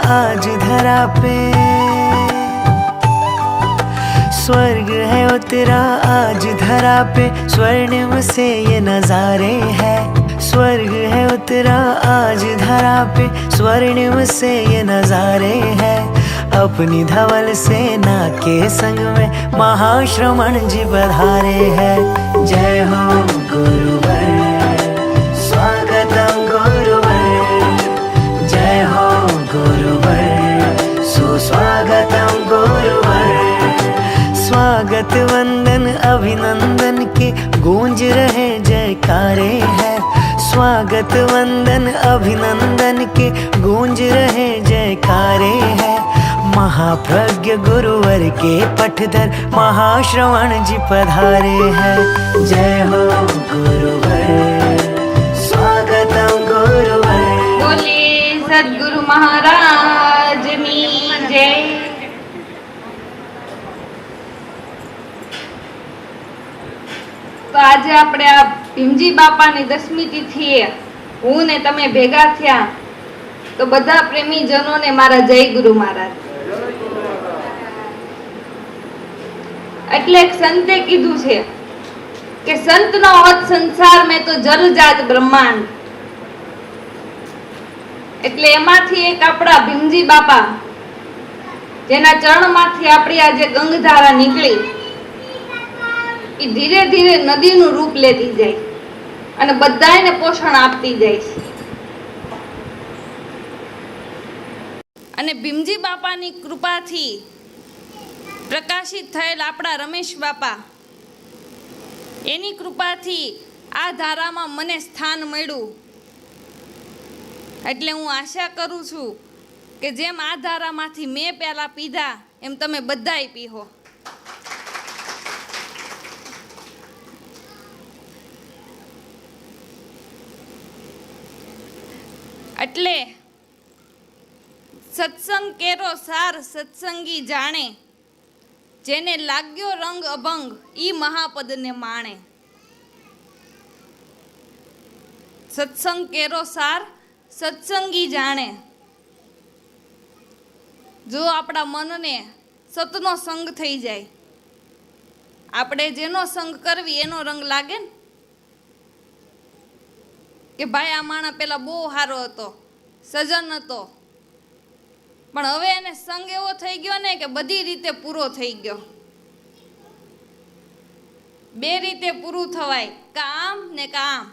आज धरा पे, स्वर्ग है उतरा आज धरा पे, स्वर्णिम से ये नजारे हैं। स्वर्ग है उतरा आज धरा पे, स्वर्णिम से ये नजारे हैं। अपनी धवल सेना के संग में महाश्रमण जी पधारे हैं। जय हो गुरुवर, स्वागतम गुरुवर, जय हो गुरुवर, सुस्वागतम गुरुवर। स्वागत वंदन अभिनंदन के गूंज रहे जयकारे हैं। स्वागत वंदन अभिनंदन के गूंज रहे जयकारे हैं। महाप्रज्ञ गुरुवर के पठधर महाश्रवण जी पधारे हैं। जय हो गुरुवर, स्वागतम गुरुवर। बोले सद्गुरु महाराज ની જય। તો આજે આપણે આ ભીમજી બાપાની 10મી તિથિએ હું ને તમે ભેગા થયા, તો બધા પ્રેમીજનોને મારા જય ગુરુ મહારાજ। એટલે એક સંતે કીધું છે કે સંતનો હોત સંસાર મેં તો જલજાત બ્રહ્માંડ। એટલે એમાંથી એક આપણા ભીમજી બાપા, જેના ચરણમાંથી આપણી આ જે ગંગધારા નીકળી, એ ધીરે ધીરે નદીનું રૂપ લેતી જાય અને બધાને પોષણ આપતી જાય છે। અને ભીમજી બાપાની કૃપાથી પ્રકાશિત થયેલ આપણા રમેશ બાપા, એની કૃપાથી આ ધારામાં મને સ્થાન મળ્યું। એટલે હું આશા કરું છું કે જેમ આ ધારામાંથી મેં પહેલા પીધા, એમ તમે બધાય પીહો। એટલે સત્સંગ કેરો સાર સત્સંગી જાણે, જેને લાગ્યો રંગ અભંગ ઈ મહાપદને માણે। સત્સંગ કેરો સાર સત્સંગી જાણે। જો આપણા મનને સતનો સંગ થઈ જાય, આપણે જેનો સંગ કરવી એનો રંગ લાગે ને, કે ભાઈ આ માણસ પેલા બહુ સારો હતો, સજન હતો, પણ હવે એને સંગ એવો થઈ ગયો ને કે બધી રીતે પૂરો થઈ ગયો। બે રીતે પૂરું થવાય, કામ ને કામ।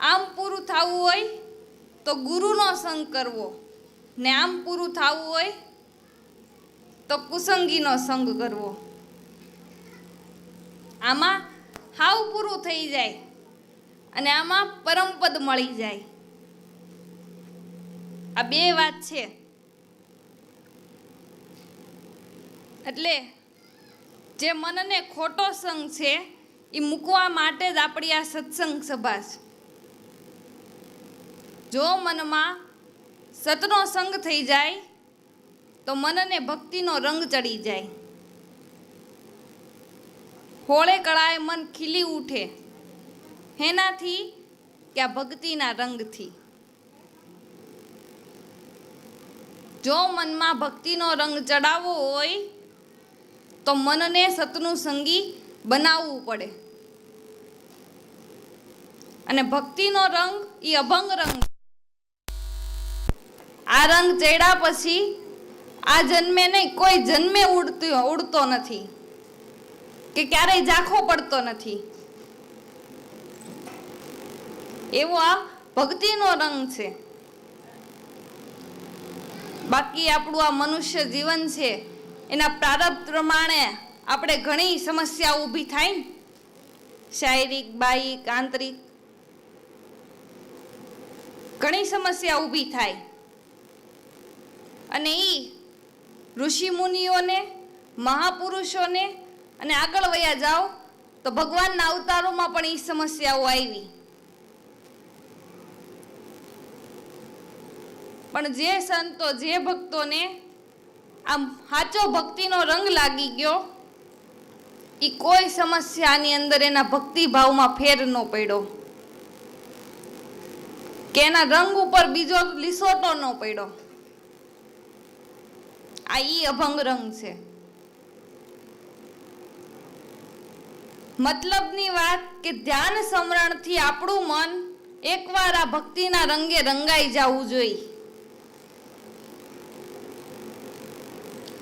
આમ પૂરું થવું હોય તો ગુરુનો સંગ કરવો, ને આમ પૂરું થવું હોય તો કુસંગીનો સંગ કરવો। આમાં હાવ પૂરું થઈ જાય અને આમાં પરમપદ મળી જાય। આ બે વાત છે। એટલે જે મનને ખોટો સંગ છે એ મૂકવા માટે જ આપણી આ સત્સંગ સભા છે। જો મનમાં સતનો સંગ થઈ જાય તો મનને ભક્તિનો રંગ ચડી જાય। હોળે કળાએ મન ખીલી ઉઠે, એનાથી કે આ ભક્તિના રંગથી। જો મનમાં ભક્તિનો રંગ ચડાવવો હોય તો મનને સતનું સંગી બનાવવું પડે। અને ભક્તિનો રંગ એ અભંગ રંગ। આ રંગ ચડ્યા પછી આ જન્મે નહીં, કોઈ જન્મે ઉડતો નથી કે ક્યારેય ઝાંખો પડતો નથી। એવો આ ભક્તિનો રંગ છે। બાકી આપણું આ મનુષ્ય જીવન છે, એના પ્રારબ્ધ પ્રમાણે આપણે ઘણી સમસ્યાઓ ઊભી થાય ને, શારીરિક, બાહિક, આંતરિક, ઘણી સમસ્યા ઊભી થાય। અને એ ઋષિ મુનિઓને, મહાપુરુષોને અને આગળ વયા જાઓ તો ભગવાનના અવતારોમાં પણ એ સમસ્યાઓ આવી। પણ જે સંતો, જે ભક્તોને આમ સાચો ભક્તિનો રંગ લાગી ગયો, એ કોઈ સમસ્યાની અંદર એના ભક્તિ ભાવમાં ફેર ન પડ્યો, કે એના રંગ ઉપર બીજો લીસોટો ન પડ્યો। આ ઈ અભંગ રંગ છે. મતલબની વાત કે ધ્યાન સ્મરણથી આપણું મન એકવાર આ ભક્તિના રંગે રંગાઈ જવું જોઈએ.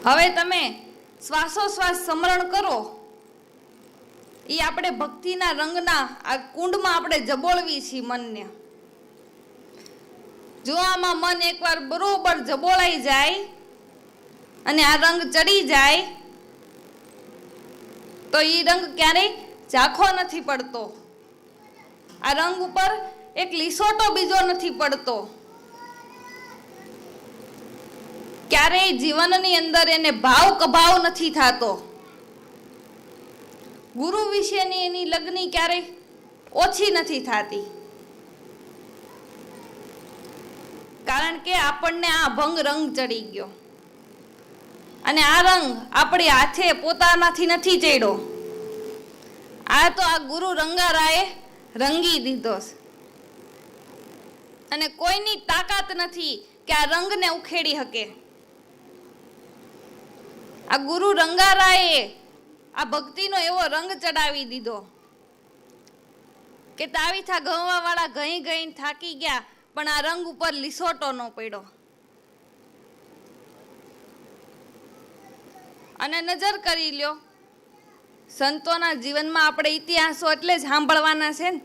હવે તમે શ્વાસોશ્વાસ સ્મરણ કરો, એ આપણે ભક્તિના રંગના આ કુંડમાં આપણે જબોળવી છીએ મનને. જો આમાં મન એકવાર બરોબર જબોળાઈ જાય અને આ રંગ ચડી જાય તો એ રંગ ક્યારેય ઝાંખો નથી પડતો. આ રંગ ઉપર એક લીસોટો બીજો નથી પડતો. ક્યારેય જીવનની અંદર એને ભાવ કભાવ નથી થતો. ગુરુ વિશેની એની લગ્ની ક્યારેય ઓછી નથી થતી. કારણ કે આપણને આ અભંગ રંગ ચડી ગયો અને આ રંગ આપણી હાથે પોતાનાથી નથી ચડ્યો. આ તો આ ગુરુ રંગારાએ રંગી દીધો છે અને કોઈની તાકાત નથી કે આ રંગને ઉખેડી શકે. આ ગુરુ રંગારાએ આ ભક્તિનો એવો રંગ ચડાવી દીધો કે તાવીથા ગવા વાળા ગઈ ગઈ થાકી ગયા પણ આ રંગ ઉપર લીસોટો ન પડ્યો. અને નજર કરી લ્યો, સંતોના જીવનમાં આપણે ઇતિહાસો એટલે જ સાંભળવાના છે ને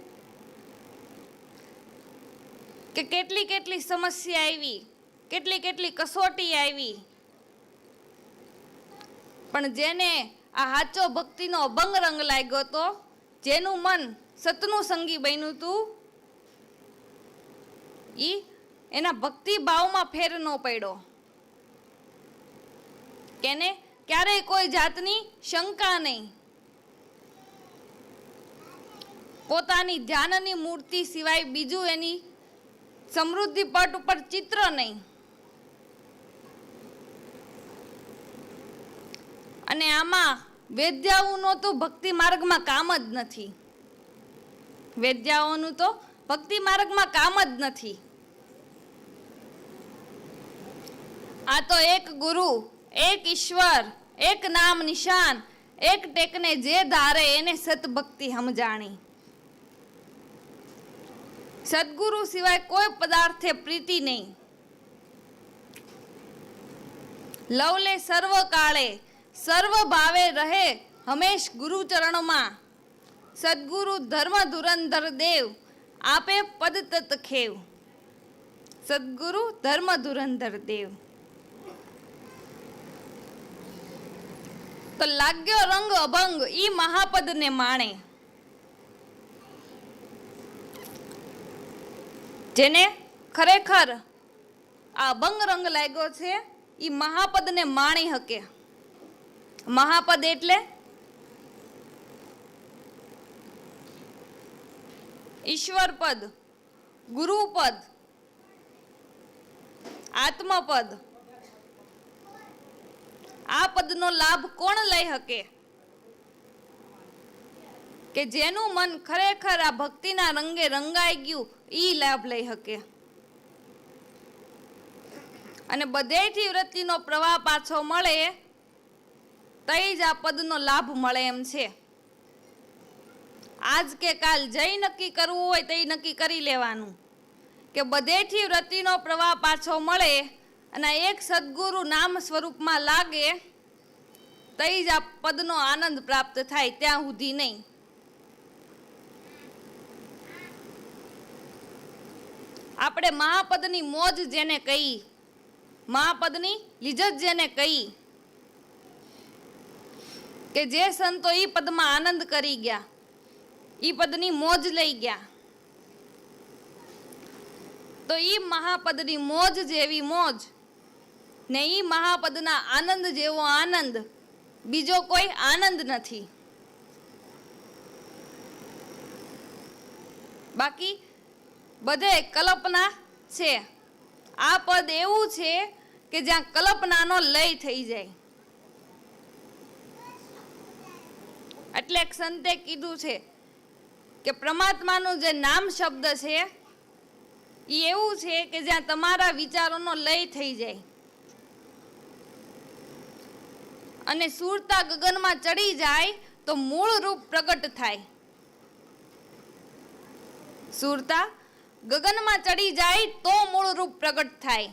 કે કેટલી કેટલી સમસ્યા આવી, કેટલી કેટલી કસોટી આવી, પણ જેને આ સાચો ભક્તિનો અભંગ રંગ લાગ્યો તો, જેનું મન સતનું સંગી બન્યું હતું, ઈ એના ભક્તિ ભાવમાં ફેર ન પડ્યો. કેને ક્યારેય કોઈ જાતની શંકા નહીં. પોતાની ધ્યાનની મૂર્તિ સિવાય બીજું એની સમૃદ્ધિ પટ ઉપર ચિત્ર નહીં. અને આમાં વેદ્યાઓનું તો ભક્તિ માર્ગમાં કામ જ નથી. વેદ્યાઓનું તો ભક્તિ માર્ગમાં કામ જ નથી. આ તો એક ગુરુ, એક ઈશ્વર, એક નામ નિશાન, એક ટેકને જે ધારે એને સતભક્તિ સમજાણી. સદગુરુ સિવાય કોઈ પદાર્થે પ્રીતિ નહીં. લવલે સર્વ કાળે સર્વ ભાવે રહે હંમેશ ગુરુ ચરણમાં. સદગુરુ ધર્મ ધુરંધર દેવ આપે પદ તત ખેવ. સદગુરુ ધર્મ ધુરંધર દેવ. તો લાગ્યો રંગ અભંગ ઈ મહાપદ ને માણે. જેને ખરેખર આ અભંગ રંગ લાગ્યો છે ઈ મહાપદ ને માણી શકે. મહાપદ એટલે ઈશ્વર પદ, ગુરુપદ, આત્મપદ. આ પદનો લાભ કોણ લઈ શકે? કે જેનું મન ખરેખર આ ભક્તિના રંગે રંગાઈ ગયું ઈ લાભ લઈ શકે. અને બધેથી વૃત્તિનો પ્રવાહ પાછો મળે તઈ જ આ પદનો લાભ મળે એમ છે. આજ કે કાલ જઈ નક્કી કરવું હોય તો નક્કી કરી લેવાનું કે બધેથી વૃત્તિનો પ્રવાહ પાછો મળે અને એક સદગુરુ નામ સ્વરૂપમાં લાગે તઈ જ આ પદનો આનંદ પ્રાપ્ત થાય, ત્યાં સુધી નહીં. આપણે મહાપદની મોજ જેને કહી, મહાપદની લીજત જેને કહી, કે જે સંતો ઈ પદમાં આનંદ કરી ગયા, ઈ પદની મોજ લઈ ગયા, તો ઈ મહાપદની મોજ જેવી મોજ ને ઈ મહાપદના આનંદ જેવો આનંદ બીજો કોઈ આનંદ નથી. બાકી બધે કલ્પના છે. આ પદ એવું છે કે જ્યાં કલ્પનાનો લય થઈ જાય. એટલે એક સંતે કીધું છે કે પરમાત્માનું જે નામ શબ્દ છે એ એવું છે કે જ્યાં તમારા વિચારોનો લય થઈ જાય. અને સુરતા ગગનમાં ચડી જાય તો મૂળ રૂપ પ્રગટ થાય. સુરતા ગગનમાં ચડી જાય તો મૂળ રૂપ પ્રગટ થાય.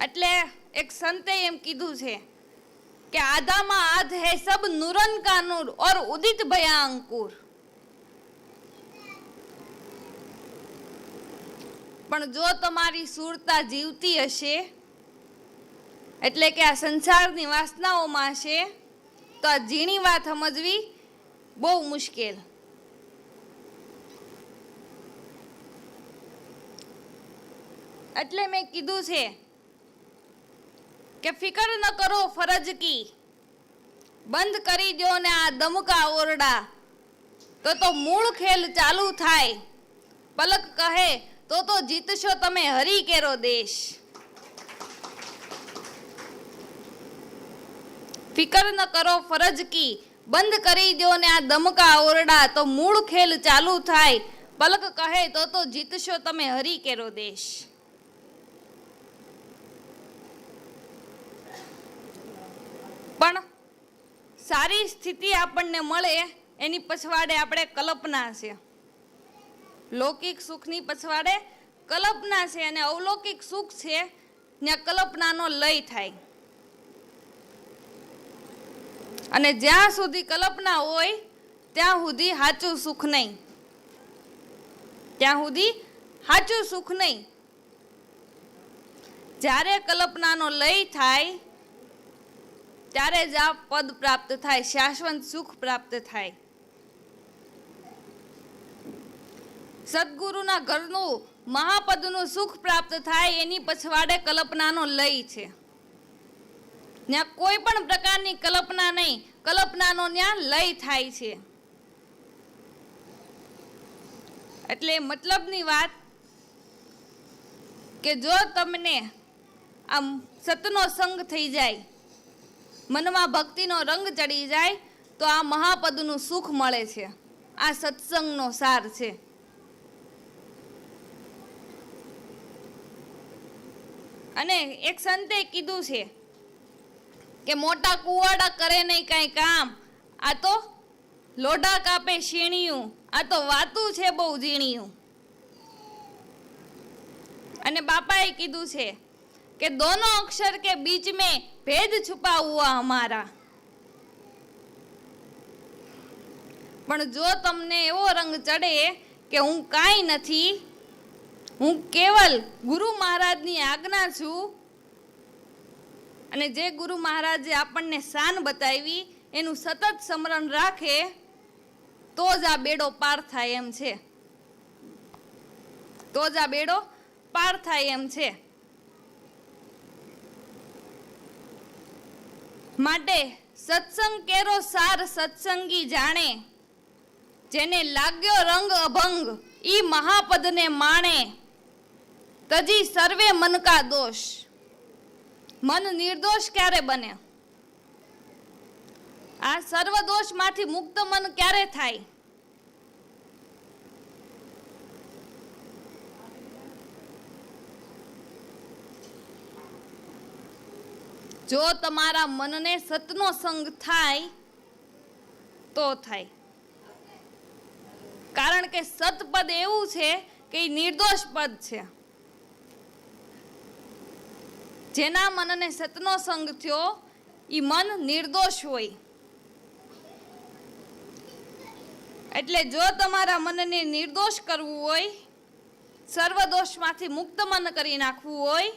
એટલે એક સંતે એમ કીધું છે કે આધામાં આધ હે સબ નૂરન કા નૂર ઓર ઉદિત ભયા અંકુર. પણ જો તમારી સુરતા જીવતી હશે, એટલે કે આ સંસારની વાસનાઓમાં હશે, તો આ ઝીણી વાત સમજવી બહુ મુશ્કેલ. એટલે મેં કીધું છે કે ફિકર ન કરો ફરજ કી, બંધ કરી દો ને આ દમકા ઓરડા, તો મૂળ ખેલ ચાલુ થાય. પલક કહે તો જીતશો તમે હરી કેરો દેશ. ફિકર ન કરો ફરજ કી, બંધ કરી દો ને આ દમકા ઓરડા, તો મૂળ ખેલ ચાલુ થાય. પલક કહે તો જીતશો તમે હરી કેરો દેશ. પણ સારી સ્થિતિ આપણને મળે એની પછવાડે આપણે કલ્પના છે. લૌકિક સુખની પછવાડે કલ્પના છે, અને અવલૌકિક સુખ છે ત્યાં કલ્પનાનો લય થાય. અને જ્યાં સુધી કલ્પના હોય ત્યાં સુધી સાચું સુખ નહીં. ત્યાં સુધી સાચું સુખ નહીં. જ્યારે કલ્પનાનો લય થાય ત્યારે જ આ પદ પ્રાપ્ત થાય, શાશ્વત સુખ પ્રાપ્ત થાય. સદગુરુના ઘરનું મહાપદનું સુખ પ્રાપ્ત થાય એની પછવાડે કલ્પનાનો લય છે. ત્યાં કોઈ પણ પ્રકારની કલ્પના નહીં, કલ્પનાનો ત્યાં લય થાય છે. એટલે મતલબની વાત કે જો તમને આમ સતનો સંગ થઈ જાય, મનમાં ભક્તિનો રંગ ચડી જાય, તો આ મહાપદનું સુખ મળે છે. આ સત્સંગનો સાર છે. અને એક સંતે કીધું છે કે મોટા કુવાડા કરે નહીં કાંઈ કામ, આ તો લોઢા કાપે શીણિયું, આ તો વાતું છે બહુ ઝીણિયું. અને બાપાએ કીધું છે કે દોનો અક્ષર કે બીચ મેં ભેદ છુપા હુઆ હમારા. પણ જો તમને એવો રંગ ચડે કે હું કાંઈ નથી, હું કેવલ ગુરુ મહારાજની આજ્ઞા છું, અને જે ગુરુ મહારાજે આપણને શાન બતાવી એનું સતત સ્મરણ રાખે, તો જ આ બેડો પાર થાય એમ છે. તો જ આ બેડો પાર થાય એમ છે. માટે સત્સંગ કેરો સાર સત્સંગી જાણે, જેને લાગ્યો રંગ અભંગ ઈ મહાપદને માણે. તજી સર્વે મન કા દોષ, મન નિર્દોષ ક્યારે બને? આ સર્વ દોષમાંથી મુક્ત મન ક્યારે થાય? જો તમારા મનને સતનો સંગ થાય તો થાય. કારણ કે સતપદ એવું છે કે એ નિર્દોષ પદ છે. જેના મનને સતનો સંગ થયો એ મન નિર્દોષ હોય. એટલે જો તમારા મનને નિર્દોષ કરવું હોય, સર્વ દોષમાંથી મુક્ત મન કરી નાખવું હોય,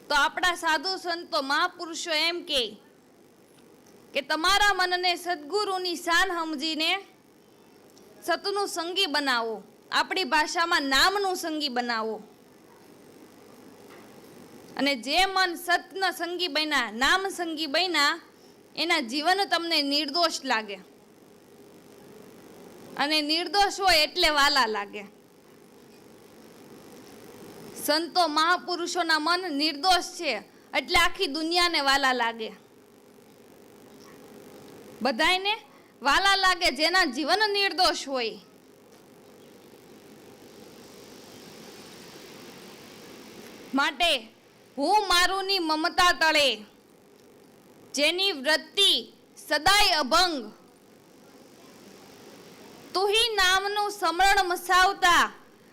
તો આપણા સાધુ સંતો મહાપુરુષો એમ કે તમારા મનને સદગુરુની શાન સમજીને સતનું સંગી બનાવો. આપણી ભાષામાં નામનું સંગી બનાવો. અને જે મન સતના સંગી બન્યા, નામ સંગી બન્યા, એના જીવન તમને નિર્દોષ લાગે. અને નિર્દોષ હોય એટલે વાલા લાગે. સંતો મહાપુરુષોના મન નિર્દોષ છે એટલે આખી દુનિયાને વાલા લાગે. બધાયને વાલા લાગે જેના જીવન નિર્દોષ હોય. માટે હું મારુંની મમતા તળે, જેની વૃત્તિ સદાય અભંગ, તુહી નામનું સમરણ મસાવતા,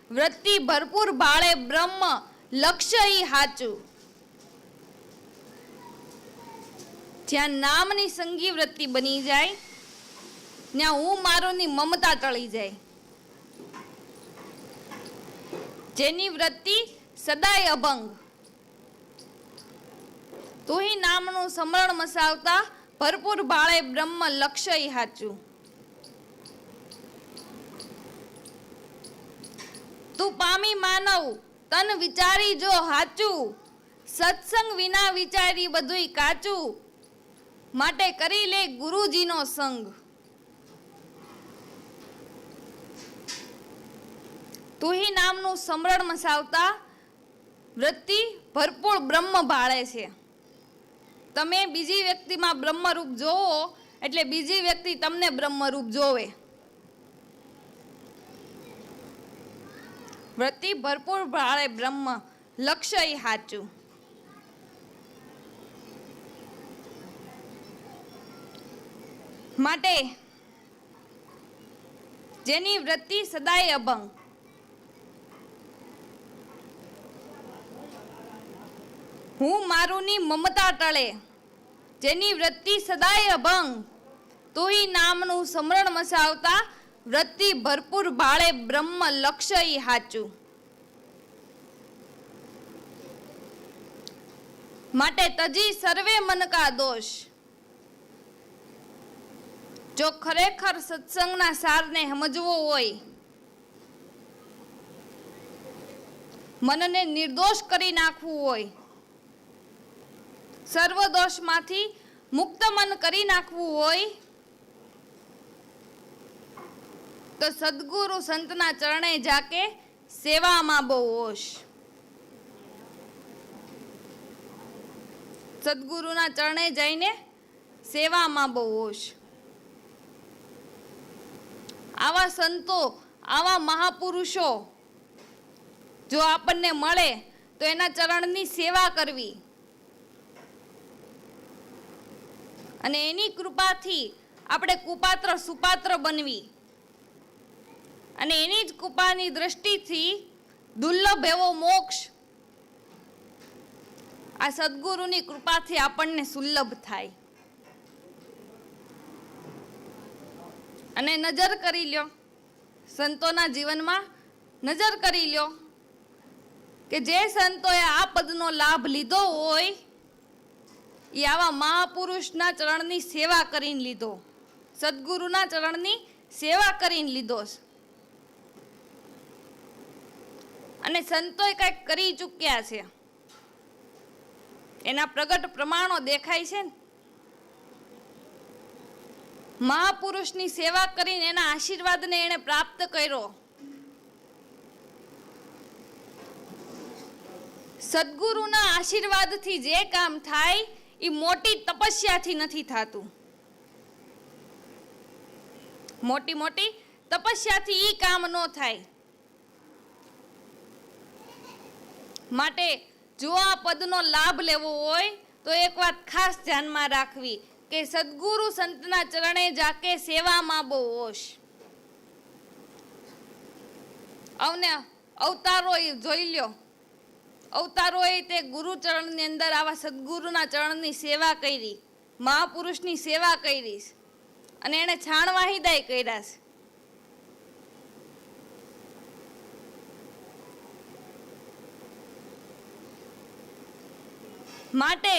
વૃત્તિ ભરપૂર ભાળે બ્રહ્મ, લક્ષ્ય ઈ હાચું. જ્યાં નામની સંગી વૃત્તિ બની જાય, ત્યાં હું મારુંની મમતા ટળી જાય. જેની વૃત્તિ સદાય અભંગ, તુહી નામનું સમરણ મસાવતા, ભરપૂર ભાળે બ્રહ્મ, લક્ષ્ય ઈ હાચું. તું પામી માનવ તન વિચારી જો હાચું, સત્સંગ વિના વિચારી બધુંય કાચું, માટે કરી લે ગુરુજીનો સંગ. તુહી નામનું સમરણ મસાવતા વૃત્તિ ભરપૂર બ્રહ્મ ભાળે છે. તમે બીજી વ્યક્તિમાં બ્રહ્મરૂપ જોવો એટલે બીજી વ્યક્તિ તમને બ્રહ્મરૂપ જોવે. વૃત્તિ ભરપૂર ભાળે બ્રહ્મ, લક્ષ્ય ઈ હાચું. માટે જેની વૃત્તિ સદાય અભંગ, હું મારુંની મમતા ટળે, જેની વૃત્તિ સદાય અભંગ, તુહી નામનું સમરણ મસાવતા, વૃત્તિ ભરપૂર ભાળે બ્રહ્મ, લક્ષ્ય ઈ હાચું. માટે તજી સર્વે મન કા દોષ, જો ખરેખર સત્સંગના સારને સમજવો હોય, મનને નિર્દોષ કરી નાખવું હોય, સર્વ દોષમાંથી મુક્ત મન કરી નાખવું હોય, તો સદગુરુ સંતના ચરણે જાકે સેવામાં બહુ હોશ. સદગુરુના ચરણે જઈને સેવામાં બહુ હોશ. આવા સંતો, આવા મહાપુરુષો જો આપણને મળે તો એના ચરણની સેવા કરવી અને એની કૃપાથી આપણે કુપાત્ર સુપાત્ર બનવી અને એની જ કૃપાની દ્રષ્ટિથી દુર્લભ એવો મોક્ષ આ સદગુરુની કૃપાથી આપણને સુલભ થાય. અને નજર કરી લ્યો, સંતોના જીવનમાં નજર કરી લ્યો કે જે સંતોએ આ પદનો લાભ લીધો હોય એ આવા મહાપુરુષના ચરણની સેવા કરીને લીધો, સદગુરુના ચરણની સેવા કરીને લીધો. અને સંતોએ કંઈક કરી ચૂક્યા છે, એના પ્રગટ પ્રમાણો દેખાય છે ને. મહાપુરુષની સેવા કરીને એના આશીર્વાદને એને પ્રાપ્ત કર્યો. સદગુરુના આશીર્વાદથી જે કામ થાય એ મોટી તપસ્યાથી નથી થતું. મોટી મોટી તપસ્યાથી એ કામ ન થાય. માટે જો આ પદનો લાભ લેવો હોય તો એક વાત ખાસ ધ્યાનમાં રાખવી કે સદગુરુ સંતના ચરણે જાકે સેવામાં બહુ હોશ. અવતારો જોઈ લ્યો, અવતારોએ તે ગુરુચરણની અંદર આવા સદગુરુના ચરણની સેવા કરી, મહાપુરુષની સેવા કરી અને એને છાણવા હિદાય કર્યા છે. માટે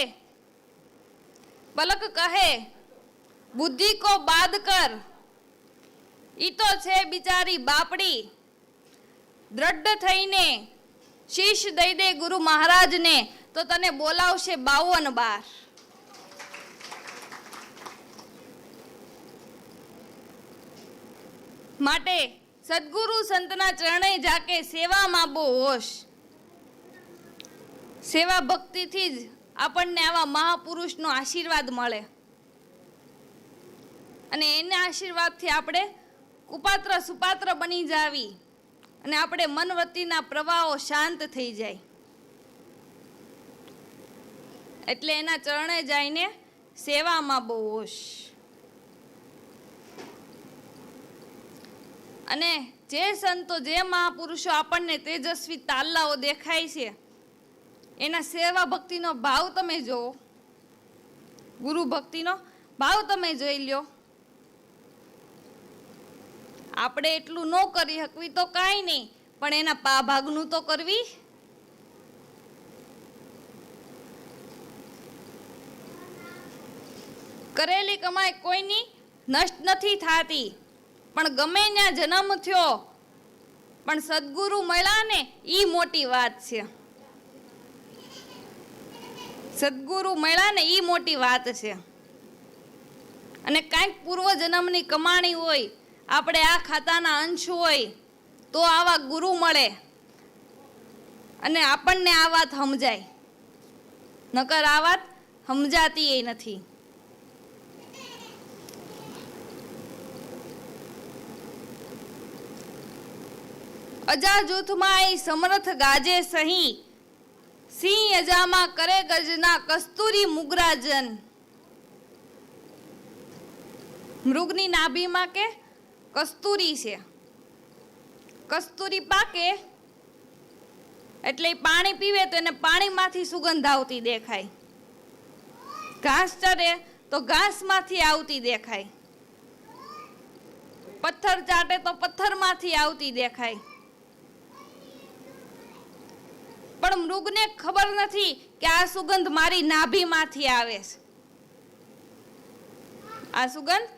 પલક કહે બુદ્ધિ કો બાદ કર, ઈ તો છે બિચારી બાપડી, દ્રઢ થઈને શીશ દઈ દે ગુરુ મહારાજને તો તને બોલાવશે 52 બાર. માટે સદગુરુ સંતના ચરણે જાકે સેવામાં બહુ હોશ. સેવા ભક્તિથી જ આપણને આવા મહાપુરુષનો આશીર્વાદ મળે અને એના આશીર્વાદથી આપણે કુપાત્ર સુપાત્ર બની જાવી અને આપણે મનવૃત્તિના પ્રવાહો શાંત થઈ જાય. એટલે એના ચરણે જઈને સેવામાં બહુ હોશ. અને જે સંતો, જે મહાપુરુષો આપણને તેજસ્વી તાલાઓ દેખાય છે, એના સેવા ભક્તિનો ભાવ તમે જોવો, ગુરુ ભક્તિનો ભાવ તમે જોઈ લ્યો. આપણે એટલું ન કરી શકવી તો કાંઈ નહીં, પણ એના ભાગનું તો કરવી. કરેલી કમાઈ કોઈની નષ્ટ નથી થતી, પણ ગમે ત્યાં જન્મ થયો પણ સદગુરુ મળ્યા ને ઈ મોટી વાત છે. સદગુરુ મળ્યા ને ઈ મોટી વાત છે. અને કાંઈક પૂર્વ જન્મની કમાણી હોય, આપણે આ ખાતાના અંશ હોય, તો આવા ગુરુ મળે અને આપણને આ વાત સમજાય, નકર આ વાત સમજાતી એ નથી. અજા જૂથમાં એ સમર્થ ગાજે સહી, સિંહ અજામાં કરે ગર્જના કસ્તુરી મુગરાજન. મૃગની નાભીમાં કે કસ્તુરી છે, કસ્તુરી પાકે એટલે પાણી પીવે તો એને પાણીમાંથી સુગંધ આવતી દેખાય, ઘાસ ચરે તો ઘાસમાંથી આવતી દેખાય, પથ્થર ચાટે તો પથ્થરમાંથી આવતી દેખાય. પણ મૃગને ખબર નથી કે આ સુગંધ મારી નાભીમાંથી આવે છે, આ સુગંધ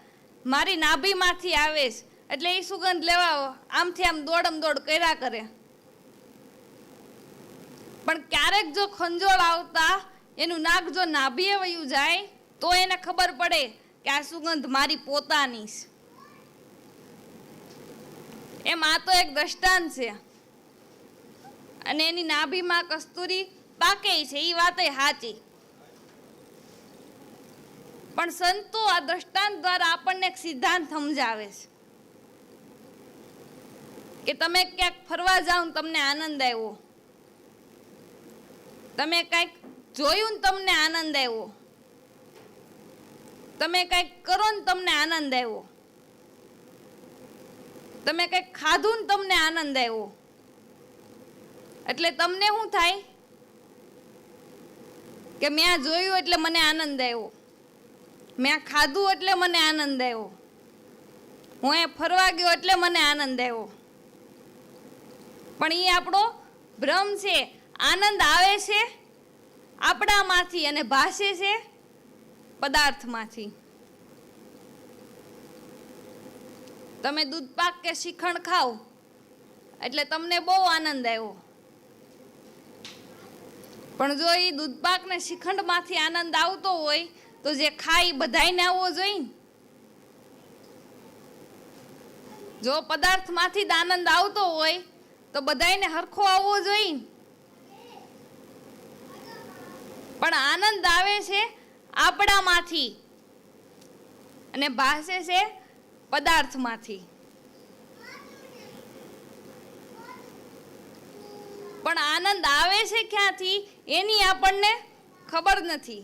મારી નાભીમાંથી આવે છે, એટલે એ સુગંધ લેવા આમથી આમ દોડમ દોડ કર્યા કરે. પણ ક્યારેક જો ખંજોળ આવતા એનું નાક જો નાભીએ વયું જાય તો એને ખબર પડે કે આ સુગંધ મારી પોતાની છે. એમ આ તો એક દ્રષ્ટાંત છે. અને એની નાભીમાં કસ્તુરી પાકે છે એ વાત સાચી. પણ સંતો આ દ્રષ્ટાંત દ્વારા આપણને એક સિદ્ધાંત સમજાવે છે કે તમે ક્યાંક ફરવા જાઓ ને તમને આનંદ આવ્યો, તમે કંઈક જોયું ને તમને આનંદ આવ્યો, તમે કંઈક કરો ને તમને આનંદ આવ્યો, તમે કંઈક ખાધું ને તમને આનંદ આવ્યો, એટલે તમને શું થાય કે મેં આ જોયું એટલે મને આનંદ આવ્યો, મેં આ ખાધું એટલે મને આનંદ આવ્યો, હું એ ફરવા ગયો એટલે મને આનંદ આવ્યો. પણ એ આપણો ભ્રમ છે. આનંદ આવે છે આપણામાંથી અને ભાષે છે પદાર્થમાંથી. તમે દૂધ પાક કે શ્રીખંડ ખાઓ એટલે તમને બહુ આનંદ આવ્યો, પણ જો એ દૂધ પાક ને શ્રીખંડ માંથી આનંદ આવતો હોય તો જે ખાય બધાયને આવવો જોઈએ. જો પદાર્થ માંથી જ આનંદ આવતો હોય તો બધાયને હરખો આવવો જોઈએ. પણ આનંદ આવે છે આપણામાંથી અને ભાષે છે પદાર્થમાંથી. પણ આનંદ આવે છે ક્યાંથી એની આપણને ખબર નથી.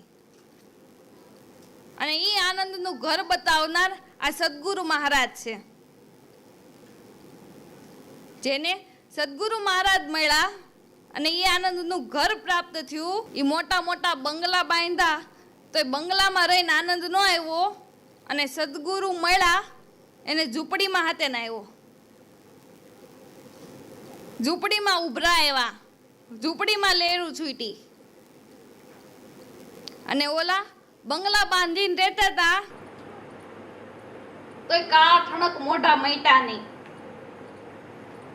અને એ આનંદનું ઘર બતાવનાર આ સદગુરુ મહારાજ છે. જેને સદગુરુ મહારાજ મળ્યા અને એ આનંદનું ઘર પ્રાપ્ત થયું. એ મોટા મોટા બંગલા બાંધ્યા તો એ બંગલામાં રહીને આનંદ ન આવ્યો, અને સદગુરુ મળ્યા એને ઝૂંપડીમાં હાથે ના આવ્યો. ઝૂંપડીમાં ઉભરા આવ્યા, ઝૂંપડીમાં લેરું છૂટી. અને ઓલા બંગલા બાંધીને રહેતા હતા તો કાળા ઠણક મોઢા મૈટા નહીં.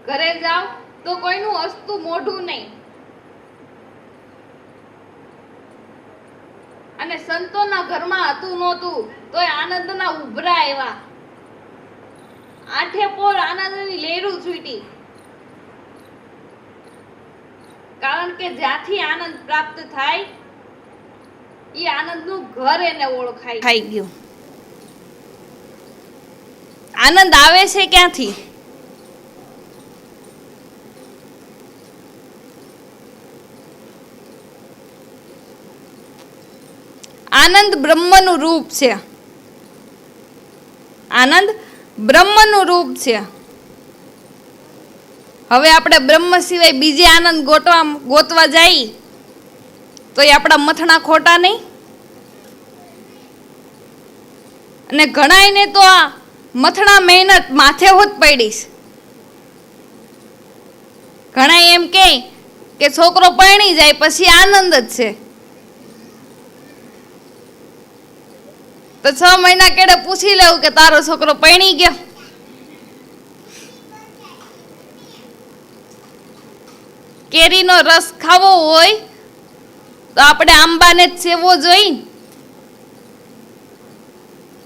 ઘરે જાવ તો કોઈનું હસતું મોઢું નહીં. અને સંતોના ઘરમાં હતું નહોતું તોય આનંદના ઉભરા આવ્યા. આઠે પોર આનંદની લહેરું છૂટી. કારણ કે જ્યાંથી આનંદ પ્રાપ્ત થાય એ આનંદનું ઘર એને ઓળખાય થઈ ગયું. આનંદ આવે છે ક્યાંથી? આનંદ બ્રહ્મનું રૂપ છે. આનંદ બ્રહ્મનું રૂપ છે. હવે આપણે બ્રહ્મ સિવાય બીજે આનંદ ગોતવા જઈએ તો એ આપણા મથણા ખોટા નહીં? અને ઘણાયને તો આ મથણા મહેનત માથે હોત પડીશ. ઘણા એમ કે છોકરો પરણી જાય પછી આનંદ જ છે. તો 6 મહિના કેડે પૂછી લેવું કે તારો છોકરો પરણી ગયો? કેરીનો રસ ખાવો હોય તો આપણે આંબાને જ સેવવો જોઈએ.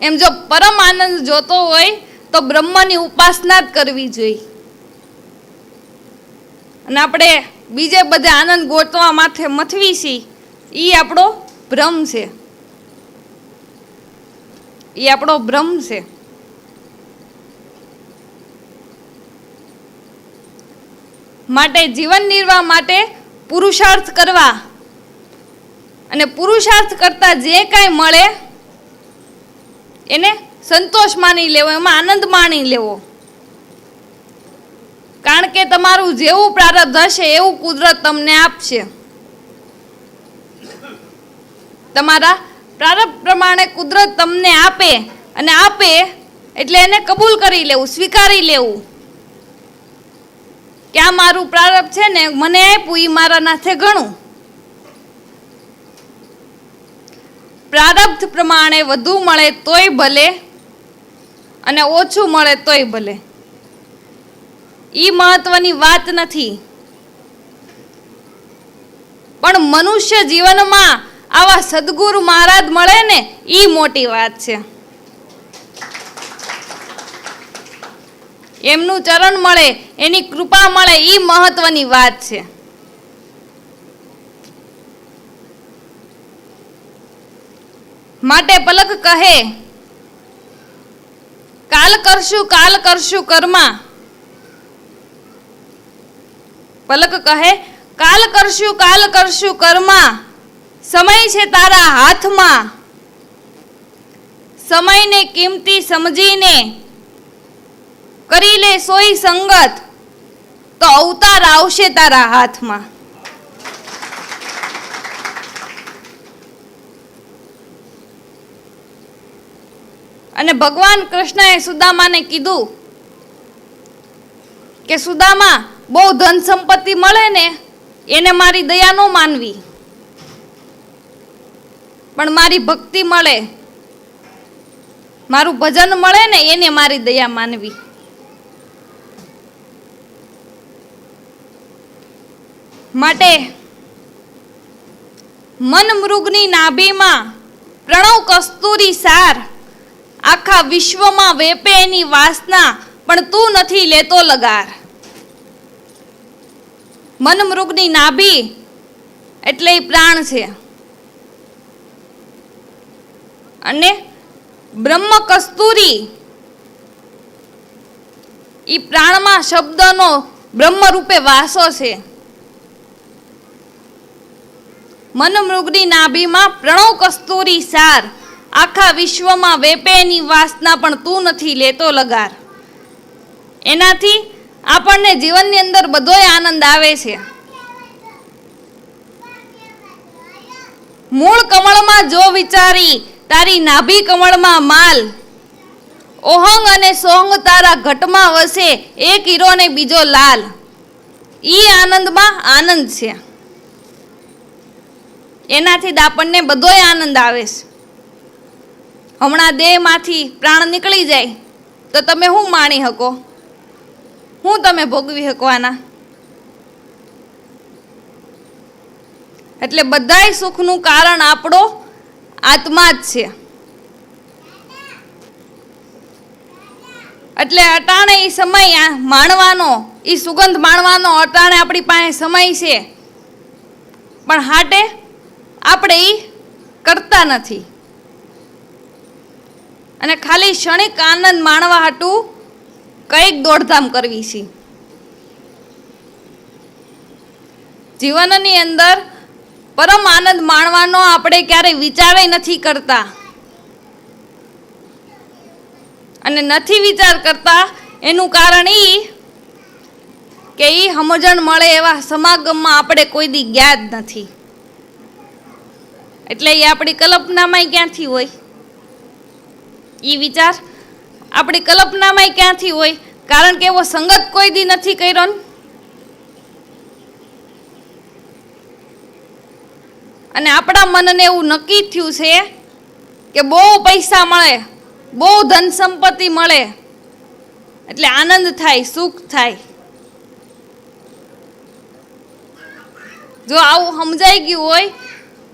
એમ જો પરમ આનંદ જોતો હોય તો બ્રહ્મની ઉપાસના જ કરવી જોઈએ. અને આપણે બીજે બધે આનંદ ગોતવા માથે મથવી છીએ, એ આપણો ભ્રમ છે. એ આપણો ભ્રમ છે. માટે જીવન નિર્વાહ માટે પુરુષાર્થ કરવા, અને પુરુષાર્થ કરતા જે કાંઈ મળે એને સંતોષ માની લેવો, એમાં આનંદ માણી લેવો. કારણ કે તમારું જેવું પ્રારબ્ધ હશે એવું કુદરત તમને આપશે. તમારા પ્રારબ્ધ પ્રમાણે કુદરત તમને આપે, અને આપે એટલે એને કબૂલ કરી લેવું, સ્વીકારી લેવું કે આ મારું પ્રારબ્ધ છે ને, મને આપ્યું એ મારા નાથે ઘણું. પ્રારબ્ધ પ્રમાણે વધુ મળે તોય ભલે અને ઓછું મળે તોય ભલે, ઈ મહત્વની વાત નથી. પણ મનુષ્ય જીવનમાં આવા સદગુરુ મહારાજ મળે ને, ઈ મોટી વાત છે. એમનું ચરણ મળે, એની કૃપા મળે, ઈ મહત્વની વાત છે. માટે પલક કહે, કાલ કરશું કર્મા. પલક કહે, કાલ કરશું કર્મા. સમય છે તારા હાથમાં. સમયને કિંમતી સમજીને કરી લે સોઈ સંગત, તો અવતાર આવશે તારા હાથમાં. અને ભગવાન કૃષ્ણએ સુદામાને કીધું કે સુદામા, બહુ ધન સંપત્તિ મળે ને એને મારી દયા ન માનવી, પણ મારી ભક્તિ મળે, મારું ભજન મળે ને એને મારી દયા માનવી. માટે મન મૃગની નાભીમાં પ્રણવ કસ્તુરી સાર. આખા વિશ્વમાં વેપે એની વાસના, પણ તું નથી લેતો લગાર. મન મૃગની નાભી એટલે એ પ્રાણ છે, અને બ્રહ્મ કસ્તુરી એ પ્રાણમાં શબ્દનો બ્રહ્મ રૂપે વાસો છે. મન મૃગની નાભીમાં પ્રણવ કસ્તુરી સાર. આખા વિશ્વમાં વેપેની વાસના, પણ તું નથી લેતો લગાર. એનાથી આપણને જીવનની અંદર બધોય આનંદ આવે છે. મૂળ કમળમાં જો વિચારી, તારી નાભી કમળમાં માલ. ઓહંગ અને સોંગ તારા ઘટમાં વસે, એક હીરો ને બીજો લાલ. ઈ આનંદમાં આનંદ છે. એનાથી જ આપણને બધોય આનંદ આવે છે. હમણાં દેહમાંથી પ્રાણ નીકળી જાય તો તમે શું માણી શકો? શું તમે ભોગવી શકવાના? એટલે બધાય સુખનું કારણ આપણો આત્મા જ છે. એટલે અટાણે એ સમય માણવાનો, એ સુગંધ માણવાનો અટાણે આપણી પાસે સમય છે, પણ હાટે આપણે એ કરતા નથી. અને ખાલી ક્ષણિક આનંદ માણવા હાટું કંઈક દોડધામ કરવી છે. જીવનની અંદર પરમ આનંદ માણવાનો આપણે ક્યારેય વિચારે નથી કરતા. અને નથી વિચાર કરતા એનું કારણ એ કે એ સમજણ મળે એવા સમાગમમાં આપણે કોઈ દી ગયા જ નથી. એટલે એ આપણી કલ્પનામાંય ક્યાંથી હોય? એ વિચાર આપણી કલ્પનામાંય ક્યાંથી હોય? કારણ કે એવો સંગત કોઈ દી નથી કર્યો ને. અને આપણા મનને એવું નક્કી થયું છે કે બહુ પૈસા મળે, બહુ ધન સંપત્તિ મળે એટલે આનંદ થાય, સુખ થાય. જો આવું સમજાઈ ગયું હોય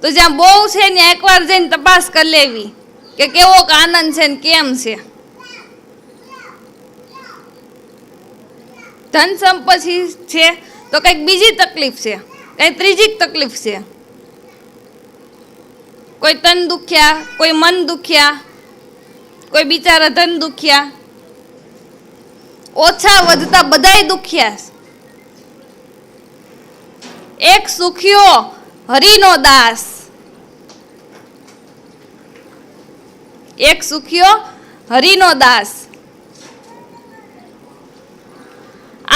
તો જ્યાં બહુ છે ને એકવાર જઈને તપાસ કરી લેવી કે કેવો આનંદ છે ને કેમ છે. ધન સંપત્તિ છે તો કંઈક બીજી તકલીફ છે, કંઈક ત્રીજી તકલીફ છે. કોઈ તન દુખ્યા, કોઈ મન દુખ્યા, કોઈ બિચારા ધન દુખ્યા, ઓછા વધતા બધાય દુખ્યા. એક સુખ્યો હરિનો દાસ, એક સુખ્યો હરિનો દાસ.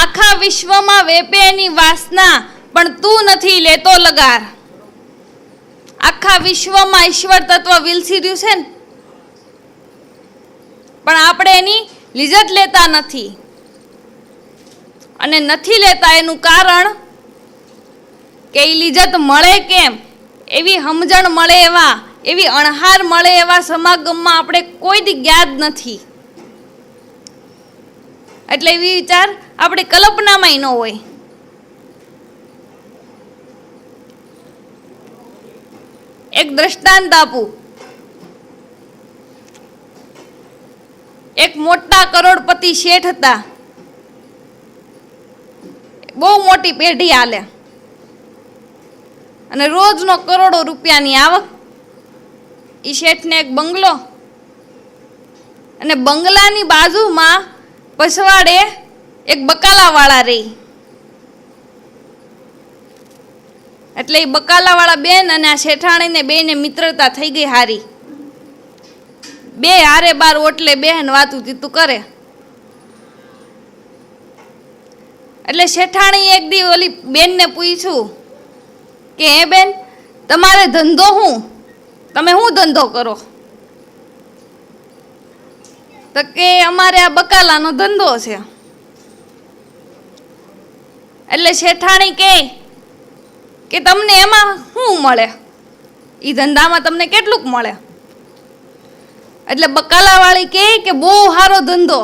આખા વિશ્વમાં વેપે એની વાસના પણ તું નથી લેતો લગાર. આખા વિશ્વમાં ઈશ્વર તત્વ વિલસી રહ્યું છે ને, પણ આપણે એની લિજ્જત લેતા નથી. અને નથી લેતા એનું કારણ કે એ લિજ્જત મળે કેમ, એવી સમજણ મળે એવા, એવી અણહાર મળે એવા સમાગમમાં આપણે કોઈ દી ગયા જ નથી. એટલે એવી વિચાર આપણી કલ્પનામાંય ન હોય. એક દ્રષ્ટાંત આપું. એક મોટા કરોડપતિ શેઠ હતા. બહુ મોટી પેઢી હાલે અને રોજનો કરોડો રૂપિયાની આવક. ઈ શેઠને એક બંગલો, અને બંગલાની બાજુમાં પછવાડે એક બકાલાવાળા રહી. એટલે એ બકાલાવાળા બેન અને આ શેઠાણીને બેને મિત્રતા થઈ ગઈ હારી. બે હારે બાર ઓટલે બેન વાતું ચીતું કરે. એટલે શેઠાણી એક દી ઓલી બેનને પૂછ્યું કે હે બેન, તમારે ધંધો શું? તમે શું ધંધો કરો? તો કે અમારે આ બકાલાનો ધંધો છે. એટલે શેઠાણી કે તમને એમાં શું મળે? એ ધંધામાં તમને કેટલુંક મળે? એટલે બકાલાવાળી કે બહુ સારો ધંધો.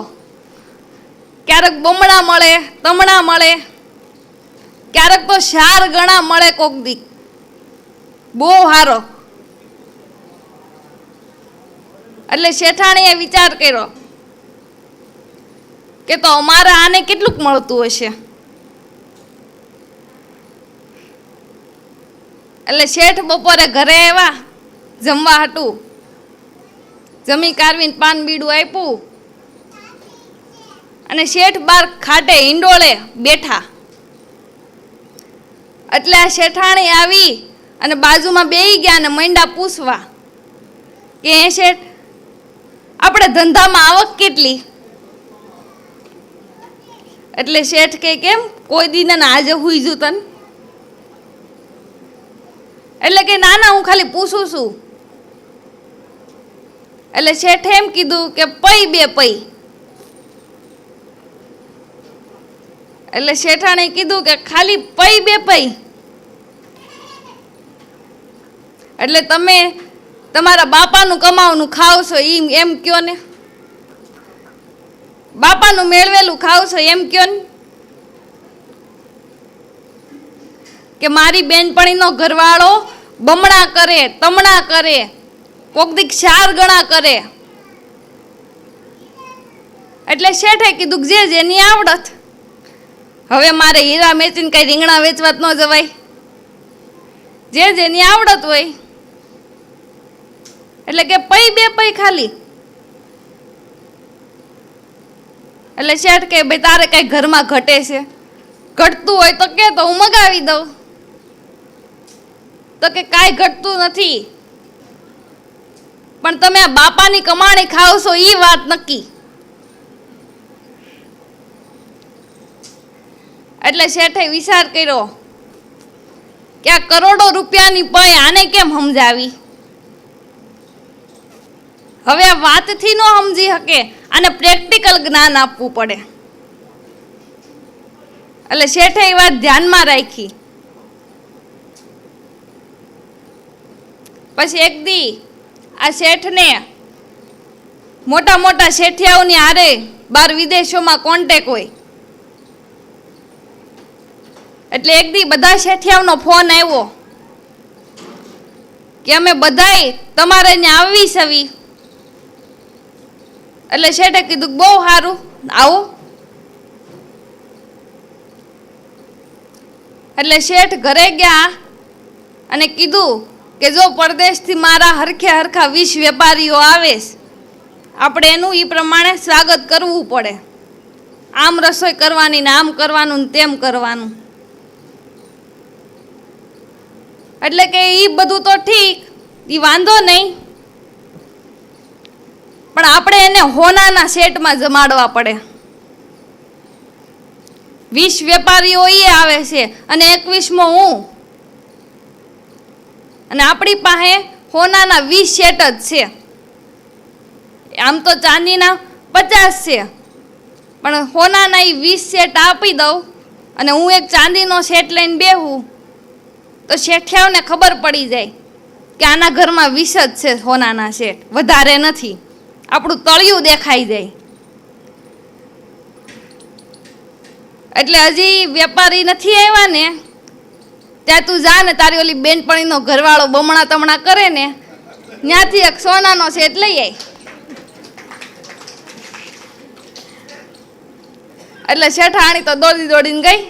ક્યારેક બમણા મળે, તમણા મળે, ક્યારેક તો 4 ગણા મળે કોક દી. બહુ સારો. એટલે શેઠાણીએ વિચાર કર્યો કે તો અમારે આને કેટલુંક મળતું હશે. એટલે શેઠ બપોરે ઘરે આવ્યા જમવા હતું. જમી કારવીને પાન બીડું આપ્યું અને શેઠ બાર ખાટે હિંડોળે બેઠા. એટલે આ શેઠાણી આવી અને બાજુમાં બેહી ગયા અને મંડા પૂછવા કે હે શેઠ, આપણે ધંધામાં આવક કેટલી? એટલે શેઠ કે કેમ, કોઈ દી ને આજે હુઈ જુ તન? એટલે કે ના ના, હું ખાલી પૂછું છું. એટલે શેઠે એમ કીધું કે પૈ 2 પૈ. એટલે શેઠાણે કીધું કે ખાલી પૈ 2 પૈ. એટલે તમે તમારા બાપાનું કમાવનું ખાવ છો એમ કયો ને, બાપાનું મેળવેલું ખાવ છો એમ કયો ને. કે મારી બેનપણીનો ઘરવાળો બમણા કરે, તમણા કરે, કોક દીક 4 ગણા કરે. એટલે શેઠે કીધું જે જેની આવડત. હવે મારે હીરા વેચીને કઈ રીંગણા વેચવા જ ન જવાય. જે જેની આવડત હોય. એટલે કે પૈ 2 પૈ ખાલી. એટલે શેઠ કે ભાઈ તારે કઈ ઘરમાં ઘટે છે? ઘટતું હોય તો કે તો હું મગાવી દઉં. તો કે કાંઈ ઘટતું નથી, પણ તમે આ બાપાની કમાણી ખાવશો એ વાત નક્કી. એટલે શેઠે વિચાર કર્યો કે આ કરોડો રૂપિયાની પય આને કેમ સમજાવી. હવે આ વાતથી ન સમજી શકે, આને પ્રેક્ટિકલ જ્ઞાન આપવું પડે. એટલે શેઠે એ વાત ધ્યાનમાં રાખી. પછી એક દી આ શેઠને મોટા મોટા શેઠિયાઓની હારે બાર વિદેશોમાં કોન્ટેક હોય. એટલે એક દી બધા શેઠિયાઓનો ફોન આવ્યો કે અમે બધાય તમારે અહીંયા આવી સવી. એટલે શેઠે કીધું બહુ સારું, આવો. એટલે શેઠ ઘરે ગયા અને કીધું કે જો પરદેશથી મારા હરખે હરખા 20 વેપારીઓ આવે, આપણે એનું એ પ્રમાણે સ્વાગત કરવું પડે. આમ રસોઈ કરવાની ને આમ કરવાનું ને તેમ કરવાનું. એટલે કે એ બધું તો ઠીક, એ વાંધો નહીં, પણ આપણે એને હોનાના સેટમાં જમાડવા પડે. 20 વેપારીઓ એ આવે છે અને 21મો હું, અને આપણી પાસે હોનાના 20 સેટ જ છે. આમ તો ચાંદીના 50 છે, પણ હોનાના એ 20 સેટ આપી દઉં અને હું એક ચાંદીનો સેટ લઈને બેહું તો શેઠિયાઓને ખબર પડી જાય કે આના ઘરમાં 20 જ છે હોનાના સેટ, વધારે નથી. આપણું તળિયું દેખાઈ જાય. એટલે હજી વેપારી નથી આવ્યા ને ત્યાં તું જા ને તારી ઓલી બેનપણીનો ઘરવાળો બમણા તમણા કરે ને ત્યાંથી એક સોનાનો સેટ લઈ આવી. એટલે શેઠાણી તો દોડી દોડીને ગઈ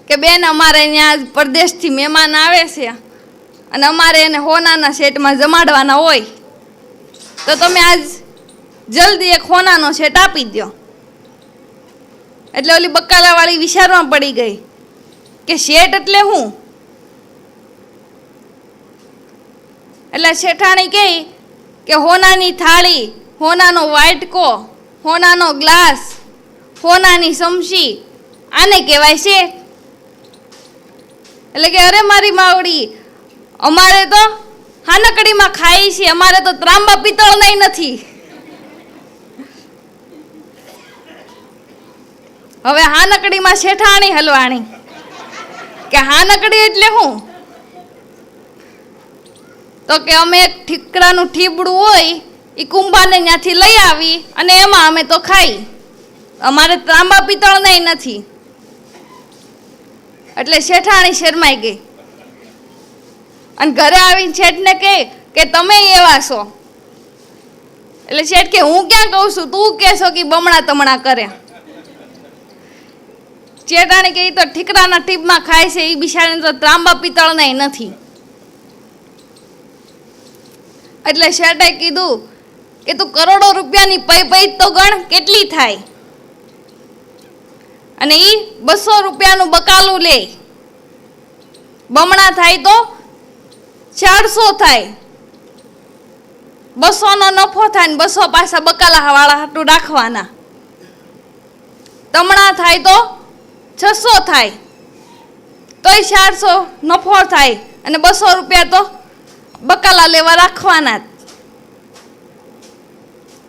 કે બેન અમારે અહીંયા પરદેશથી મહેમાન આવે છે અને અમારે એને હોનાના સેટમાં જમાડવાના હોય, તો તમે આજ જલ્દી એક હોનાનો સેટ આપી દો. એટલે ઓલી બકાલાવાળી વિચારમાં પડી ગઈ કે શેઠ એટલે હું. એટલે શેઠાણી કહે કે હોનાની થાળી, હોનાનો વાટકો, હોનાનો ગ્લાસ, હોનાની સમસી, આને કહેવાય શેઠ. એટલે કે અરે મારી માવડી, અમારે તો હાનકડીમાં ખાઈ છે, અમારે તો ત્રાંબા પિત્તળ નહીં નથી. હવે હાનકડીમાં શેઠાણી હલવાણી કે હાનકડી એટલે હું. તો કે અમે એક ઠીકરાનું ઠીબડું હોય એ કુંભાને ત્યાંથી લઈ આવી અને એમાં અમે તો ખાઈ, અમારે ત્રાંબા પિત્તળ નહીં નથી. એટલે શેઠાણી શરમાઈ ગઈ અને ઘરે આવીને શેઠને કહે કે તમે એવા છો. એટલે શેઠ કે હું ક્યાં કહું છું, તું કહેશો કે બમણા તમણા કરે. શેઠાણી કે તો ઠીકરાના ટીપમાં ખાય છે, એ બિચારીને તો ત્રાંબા પિત્તળ નહીં નથી. એટલે શેઠે કીધું કે તું કરોડો રૂપિયાની પૈ તો ગણ કેટલી થાય, અને એ 200 રૂપિયાનું બકાલું લે, બમણા થાય તો 400 થાય, 200નો નફો થાય ને 200 પાછા બકાલા વાળા હાટું રાખવાના. તમણા થાય તો 600 થાય, તોય 400 નફો થાય અને 200 રૂપિયા તો બકાલા લેવા રાખવાના.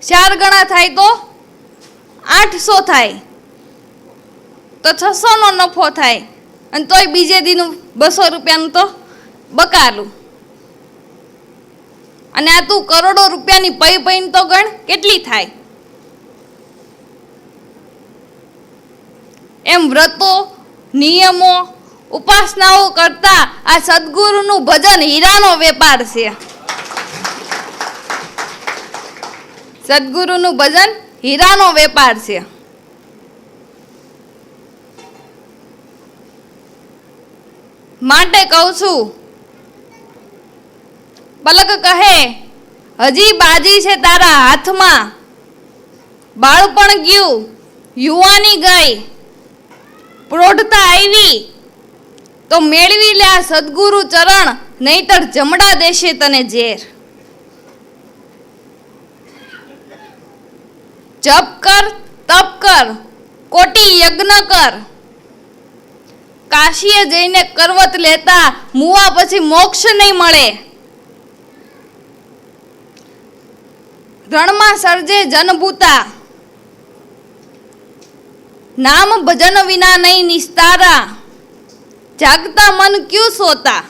4 ગણા થાય તો 800 થાય, તો 600નો નફો થાય અને તોય બીજે દીનું 200 રૂપિયાનું તો બકાલું. અને આ તું કરોડો રૂપિયાની પૈ તો ગણ કેટલી થાય. એમ વ્રતો, નિયમો, ઉપાસનાઓ કરતા આ સદગુરુનું ભજન હીરાનો વેપાર છે. સદગુરુનું ભજન હીરાનો વેપાર છે. માટે કહું છું, પલક કહે હજી બાજી છે તારા હાથમાં, બાળપણ ગયું, યુવાની ગઈ, પ્રૌઢતા આવી, તો મેળવી લે આ સદગુરુ ચરણ, નહીતર જમડા દેશે તને ઝેર. જપ કર, તપ કર, કોટી યજ્ઞ કર, કાશીએ જઈને કરવત લેતા, મુવા પછી મોક્ષ નહીં મળે. રણમાં સર્જે જનભૂતા, નામ ભજન વિના નહીં નિસ્તારા, જાગતા મન ક્યું સોતા.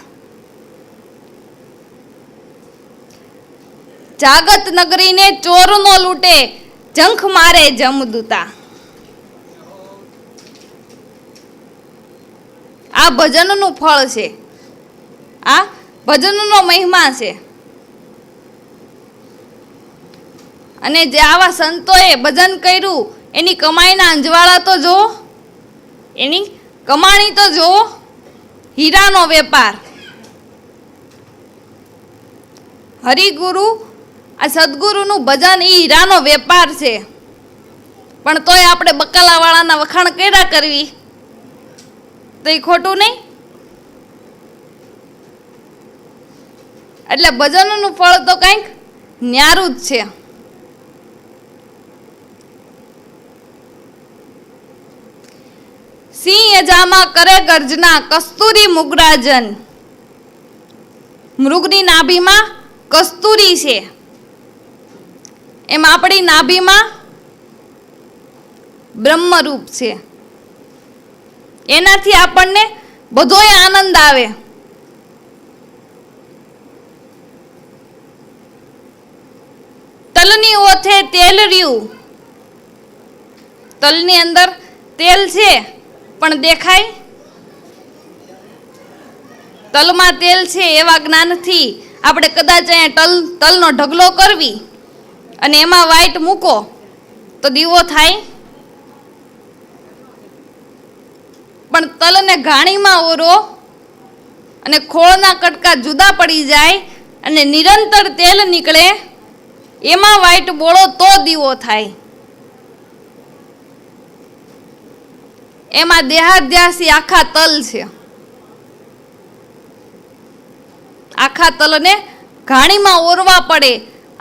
જાગત નગરીને ચોર નો લૂટે, જંખ મારે જમદૂતા. આ ભજનનું ફળ છે, આ ભજનનો મહિમા છે. અને જે આવા સંતોએ ભજન કર્યું એની કમાઈના અંજવાળા તો જો, એની કમાણી તો જો, હીરાનો વેપાર. હરિગુરુ આ સદગુરુનું ભજન એ હીરાનો વેપાર છે. પણ તોય આપણે બકાલાવાળાના વખાણ કર્યા કરવી તો એ ખોટું નહીં. એટલે ભજનનું ફળ તો કંઈક ન્યારું જ છે. સિંહ યજામાં કરે ગર્જના, કસ્તુરી મુગરાજન. મૃગની નાભીમાં કસ્તુરી છે, એમ આપણી નાભીમાં બ્રહ્મરૂપ છે. એનાથી આપણને બધોય આનંદ આવે. તલની ઓથે તેલ રહ્યું, તલની અંદર તેલ છે પણ દેખાય. તલમાં તેલ છે એવા જ્ઞાનથી આપણે કદાચ અહીંયા તલનો ઢગલો કરવી અને એમાં વાઈટ મૂકો તો દીવો થાય. પણ તલને ઘાણીમાં ઓરો અને ખોળના કટકા જુદા પડી જાય અને નિરંતર તેલ નીકળે, એમાં વાઈટ બોળો તો દીવો થાય. એમાં દેહાધ્યાસી આખા તલ છે. આખા તલને ઘાણીમાં ઓરવા પડે.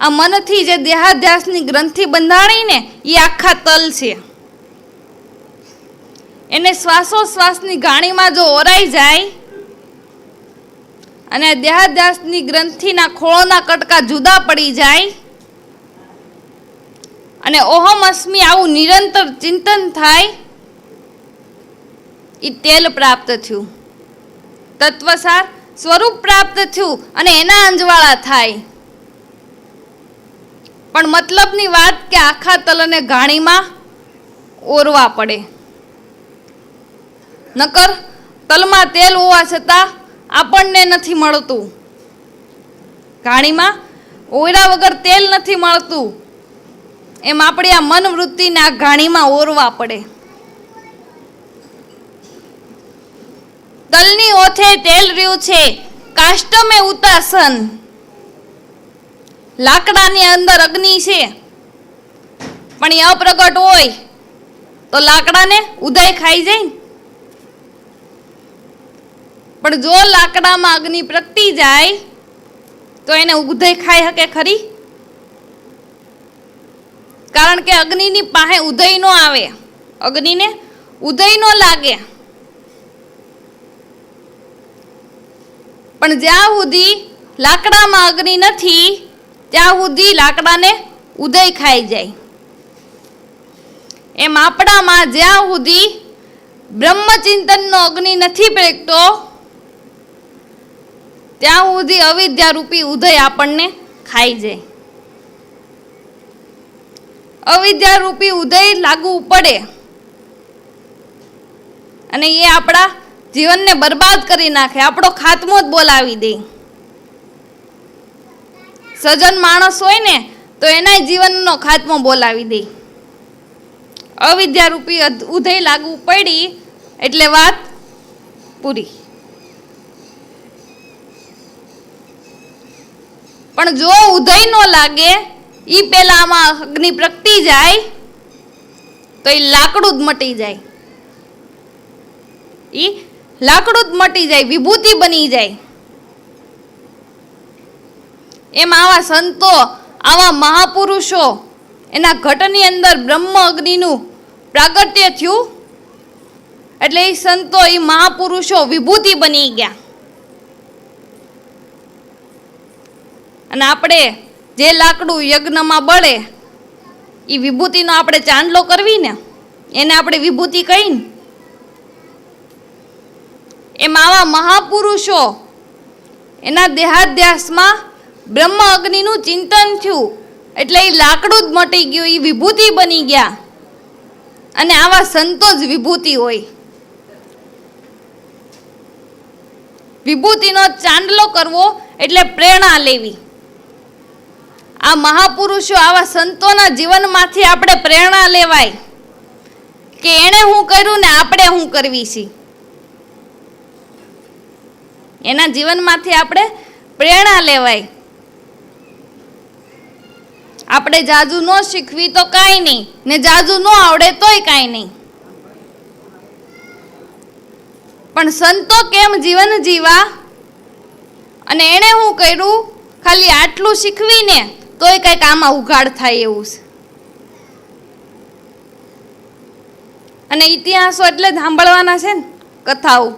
આ મનથી જે દેહાધ્યાસની ગ્રંથિ બંધાણી ને એ આખા તલ છે. એને શ્વાસોશ્વાસની ઘાણીમાં જો ઓરાઈ જાય અને દેહાધ્યાસની ગ્રંથિના ખોળોના કટકા જુદા પડી જાય અને ઓહમ અસ્મિ આવું નિરંતર ચિંતન થાય, એ તેલ પ્રાપ્ત થયું, તત્વસાર સ્વરૂપ પ્રાપ્ત થયું અને એના અંજવાળા થાય. પણ મતલબની વાત કે આખા તલને ઘાણીમાં ઓરવા પડે. નકર તલમાં તેલ હોવા છતાં આપણને નથી મળતું, ઘાણીમાં ઓયરા વગર તેલ નથી મળતું. એમ આપણી આ મન વૃત્તિને આ ઘાણીમાં ઓરવા પડે. તલની ઓથે તેલ રહ્યું છે, કાષ્ટમે ઉતાસન. લાકડાની અંદર અગ્નિ છે પણ એ અપ્રગટ હોય તો લાકડાને ઉદય ખાઈ જાય. પણ જો લાકડામાં અગ્નિ પ્રગટી જાય તો એને ઉદય ખાઈ શકે ખરી? કારણ કે અગ્નિની પાસે ઉદય નો આવે, અગ્નિને ઉદય નો લાગે. પણ જ્યાં સુધી લાકડામાં અગ્નિ નથી ત્યાં સુધી લાકડાને ઉદય ખાઈ જાય. એમ આપણામાં જ્યાં સુધી બ્રહ્મચિંતનનો અગ્નિ નથી પ્રગટતો ત્યાં સુધી અવિદ્યારૂપી ઉદય આપણને ખાઈ જાય. અવિદ્યારૂપી ઉદય લાગવું પડે અને એ આપણા જીવનને બરબાદ કરી નાખે, આપણો ખાત્મો જ બોલાવી દે. સજ્જન માણસ હોય ને તો એના જીવનનો ખાત્મો બોલાવી દે. અવિદ્યારૂપી ઉદય લાગવું પડી એટલે વાત પૂરી. પણ જો ઉદય નો લાગે, ઈ પેલામાં અગ્નિ પ્રગટી જાય તો એ લાકડું જ મટી જાય. ઈ લાકડું જ મટી જાય, વિભૂતિ બની જાય. એમ આવા સંતો, આવા મહાપુરુષો, એના ઘટની અંદર બ્રહ્મ અગ્નિનું પ્રાગટ્ય થયું એટલે એ સંતો, એ મહાપુરુષો વિભૂતિ બની ગયા. અને આપણે જે લાકડું યજ્ઞમાં બળે એ વિભૂતિનો આપણે ચાંદલો કરવી ને, એને આપણે વિભૂતિ કહીને. એમ આવા મહાપુરુષો, એના દેહાધ્યાસમાં બ્રહ્મ અગ્નિનું ચિંતન થયું એટલે એ લાકડું જ મટી ગયું, એ વિભૂતિ બની ગયા. અને આવા સંતો જ વિભૂતિ હોય. વિભૂતિનો ચાંદલો કરવો એટલે પ્રેરણા લેવી. આ મહાપુરુષો, આવા સંતોના જીવનમાંથી આપણે પ્રેરણા લેવાય કે એણે હું કર્યું ને આપણે હું કરવી છે. એના જીવનમાંથી આપણે પ્રેરણા લેવાય. આપણે જાજુ ન શીખવી તો કાંઈ નહીં, ને જાજુ ન આવડે તોય કાંઈ નહીં, પણ સંતો કેમ જીવન જીવા અને એણે હું કર્યું ખાલી આટલું શીખવીને તોય કંઈક આમાં ઉઘાડ થાય એવું છે. અને ઇતિહાસો એટલે જ સાંભળવાના છે ને, કથાઓ.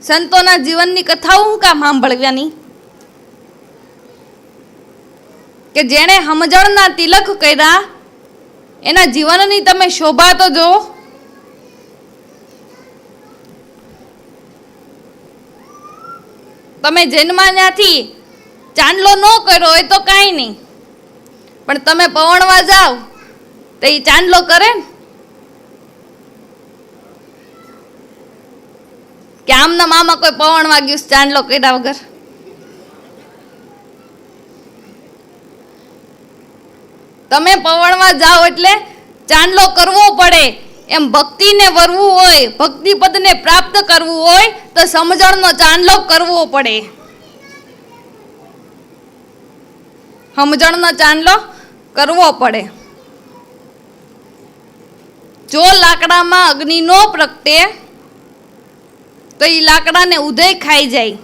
સંતોના જીવનની કથાઓ હું કામ સાંભળવાની? કે જેણે સમજણના તિલક કર્યા એના જીવનની તમે શોભા તો જો. તમે જન્મા ત્યાંથી ચાંદલો ન કર્યો હોય તો કાંઈ નહીં, પણ તમે પવણવા જાઓ તો એ ચાંદલો કરે ને. કે આમના મામા કોઈ પવણવા ગયું ચાંદલો કર્યા વગર? તમે પવણવા જાઓ એટલે ચાંદલો કરવો પડે. એમ ભક્તિને વરવું હોય, ભક્તિ પદને પ્રાપ્ત કરવું હોય તો સમજણનો ચાંદલો કરવો પડે. સમજણનો ચાંદલો કરવો પડે. જો લાકડામાં અગ્નિ ન પ્રગટે તો એ લાકડાને ઉદય ખાઈ જાય.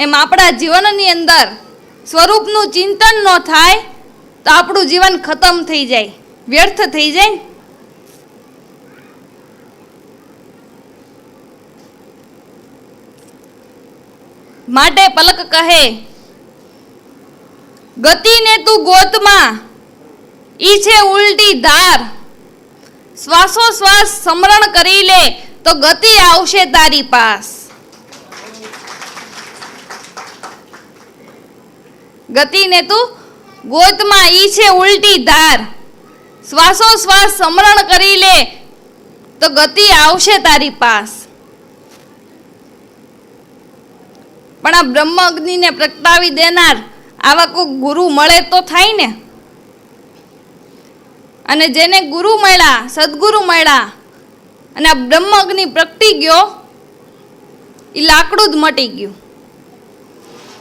એમ આપણા જીવનની અંદર સ્વરૂપનું ચિંતન ન થાય તો આપણું જીવન ખતમ થઈ જાય, વ્યર્થ થઈ જાય. માટે પલક કહે, ગતિને તું ગોતમાં ઈ છે ઉલટી ધાર, શ્વાસોશ્વાસ સમરણ કરી લે તો ગતિ આવશે તારી પાસ. ગતિને તું ગોતમાં ઈ છે ઉલટી ધાર, શ્વાસોશ્વાસ સમરણ કરી લે તો ગતિ આવશે તારી પાસ. પણ આ બ્રહ્મ અગ્નિને પ્રગટાવી દેનાર આવા કોઈ ગુરુ મળે તો થાય ને. અને જેને ગુરુ મળ્યા, સદગુરુ મળ્યા અને આ બ્રહ્મ અગ્નિ પ્રગટી ગયો, એ લાકડું જ મટી ગયું.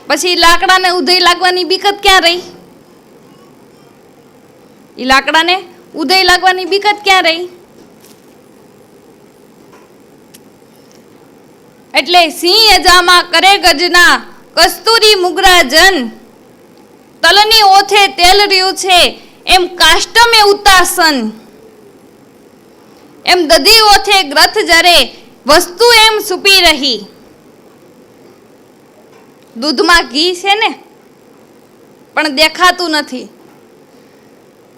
પછી લાકડાને ઉદય લાગવાની બીકત ક્યાં રહી? એ લાકડાને ઉદય લાગવાની બીકત ક્યાં રહી? એટલે સિંહ અજામાં કરે ગજના, કસ્તુરી મુગરા જન, તલની ઓથે તેલ રહ્યું છે એમ કાષ્ટમે ઉતાસન, એમ દધી ઓથે ગ્રથ જરે વસ્તુ એમ સુપી રહી. દૂધમાં ઘી છે ને પણ દેખાતું નથી.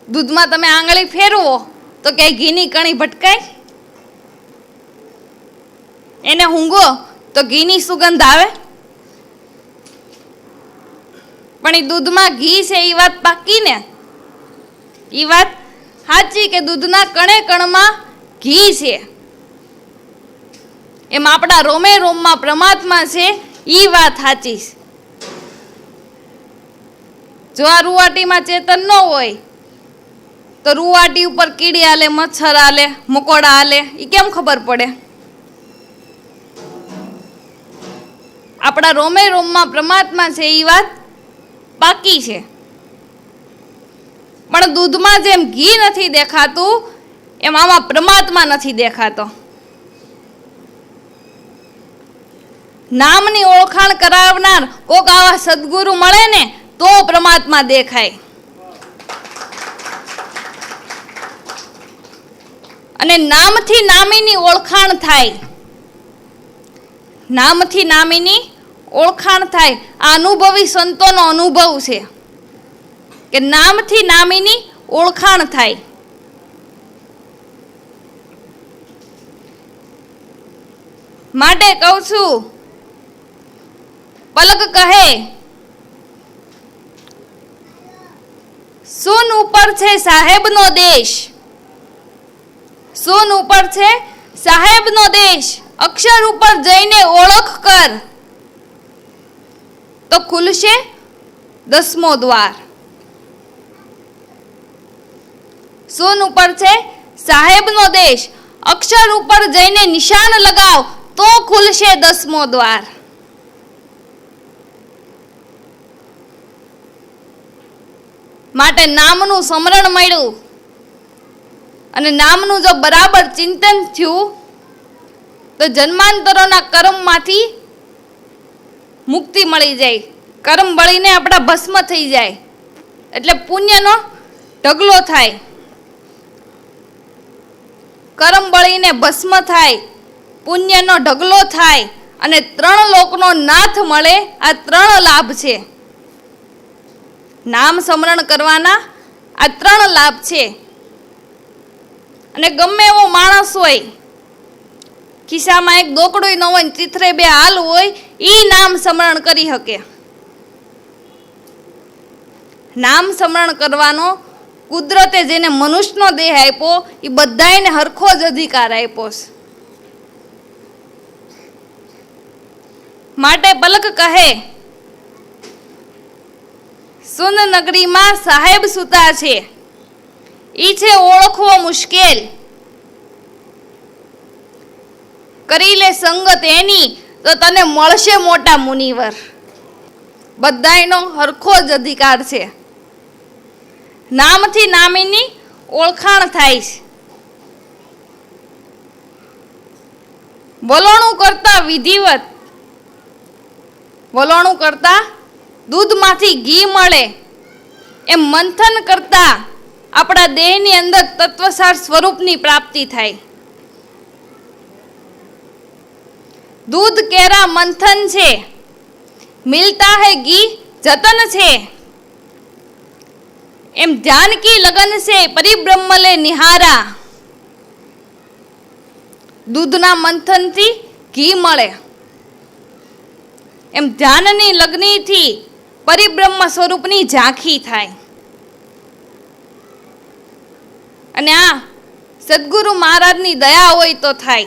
દૂધમાં તમે આંગળી ફેરવો તો ક્યાંય ઘીની કણી ભટકાય? એને ઊંઘો તો ઘીની સુગંધ આવે? પણ એ દૂધમાં ઘી છે એ વાત પાકી ને? એ વાત સાચી કે દૂધના કણે કણમાં ઘી છે. એમ આપણા રોમે રોમમાં પરમાત્મા છે, એ વાત સાચી છે. જો આ રૂવાટીમાં ચેતન ન હોય તો રૂવાટી ઉપર કીડી હાલે, મચ્છર હાલે, મકોડા હાલે, એ કેમ ખબર પડે? આપણા રોમે રોમમાં પરમાત્મા છે એ વાત પાકી છે. પણ દૂધમાં જેમ ઘી નથી દેખાતું એમ આમાં પરમાત્મા નથી દેખાતો. નામની ઓળખાણ કરાવનાર કોક આવા સદગુરુ મળે ને તો પરમાત્મા દેખાય. અને નામથી નામીની ઓળખાણ થાય. નામથી નામીની ઓળખાણ થાય. આ અનુભવી સંતોનો અનુભવ છે કે નામથી નામીની ઓળખાણ થાય. માટે કહું છું, પલક કહે સૂન ઉપર છે સાહેબનો દેશ. સૂન ઉપર છે સાહેબનો દેશ. અક્ષર ઉપર જઈને ઓળખ કર તો ખુલશે 10મો દ્વાર. સૂન ઉપર છે સાહેબનો દેશ. અક્ષર ઉપર જઈને નિશાન લગાવ તો ખુલશે 10મો દ્વાર. માટે નામનું સ્મરણ મળ્યું અને નામનું જો બરાબર ચિંતન થયું તો જન્માંતરોના કર્મમાંથી મુક્તિ મળી જાય. કર્મ બળીને આપણા ભસ્મ થઈ જાય એટલે પુણ્યનો ઢગલો થાય. કર્મ બળીને ભસ્મ થાય, પુણ્યનો ઢગલો થાય અને 3 લોકનો નાથ મળે. આ 3 લાભ છે. નામ સ્મરણ કરવાના આ 3 લાભ છે. અને ગમે એવો માણસ હોય, ખિસ્સામાં એક દોકડું ન હોય, ચિત્રે 2 હાલ હોય, ઈ નામ સ્મરણ કરી શકે. નામ સ્મરણ કરવાનો કુદરતે જેને મનુષ્યનો દેહ આપ્યો એ બધાને હરખો જ અધિકાર આપ્યો છે. માટે પલક કહે સુન નગરીમાં સાહેબ સુતા છે, ઈ છે ઓળખવો મુશ્કેલ. કરી લે સંગત એની તો તને મળશે મોટા મુનિવર. બધાયનો હરખો જ અધિકાર છે. નામથી નામીની ઓળખાણ થાય છે. વલોણું કરતા વિધિવત, વલોણું કરતા દૂધમાંથી ઘી મળે એમ મંથન કરતા આપણા દેહની અંદર તત્વસાર સ્વરૂપની પ્રાપ્તિ થાય. दूध केरा मंथन छे, मिलता है घी जतन छे, एम जानकी लगन से परिब्रह्म ले निहारा. दूधना मंथन थी घी मळे एम ध्याननी लग्नी थी परिब्रह्म स्वरूपनी झांकी थाय. अने आ सद्गुरु महाराजनी दया होय तो थाय.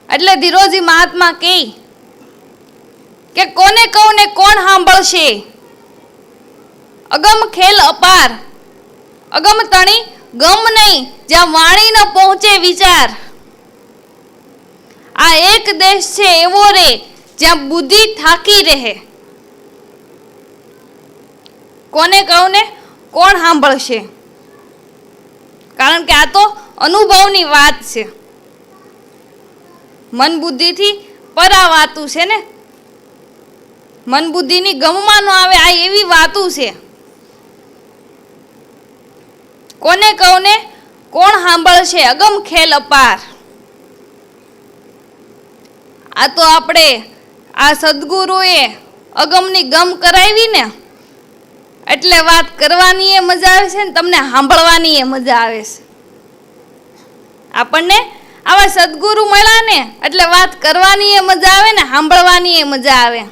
એટલે ધીરોજી મહાત્મા કહે કે કોને કહું ને કોણ સાંભળશે. અગમ ખેલ અપાર, અગમ તણી ગમ નહીં, જ્યાં વાણી ન પહોંચે વિચાર. આ એક દેશ છે એવો રે જ્યાં બુદ્ધિ થાકી રહે. કોને કહું ને કોણ સાંભળશે, કારણ કે આ તો અનુભવની વાત છે. મન બુદ્ધિથી પરા વાતું છે ને, મન બુદ્ધિની ગમમાં ન આવે આ એવી વાતું છે. કોને કહું ને કોણ સાંભળશે, અગમ ખેલ અપાર. આ તો આપણે આ સદગુરુએ અગમની ગમ કરાવી ને એટલે વાત કરવાની એ મજા આવે છે ને તમને સાંભળવાની એ મજા આવે છે. આપણને આવા સદગુરુ મળ્યા ને એટલે વાત કરવાની એ મજા આવે ને સાંભળવાની એ મજા આવે.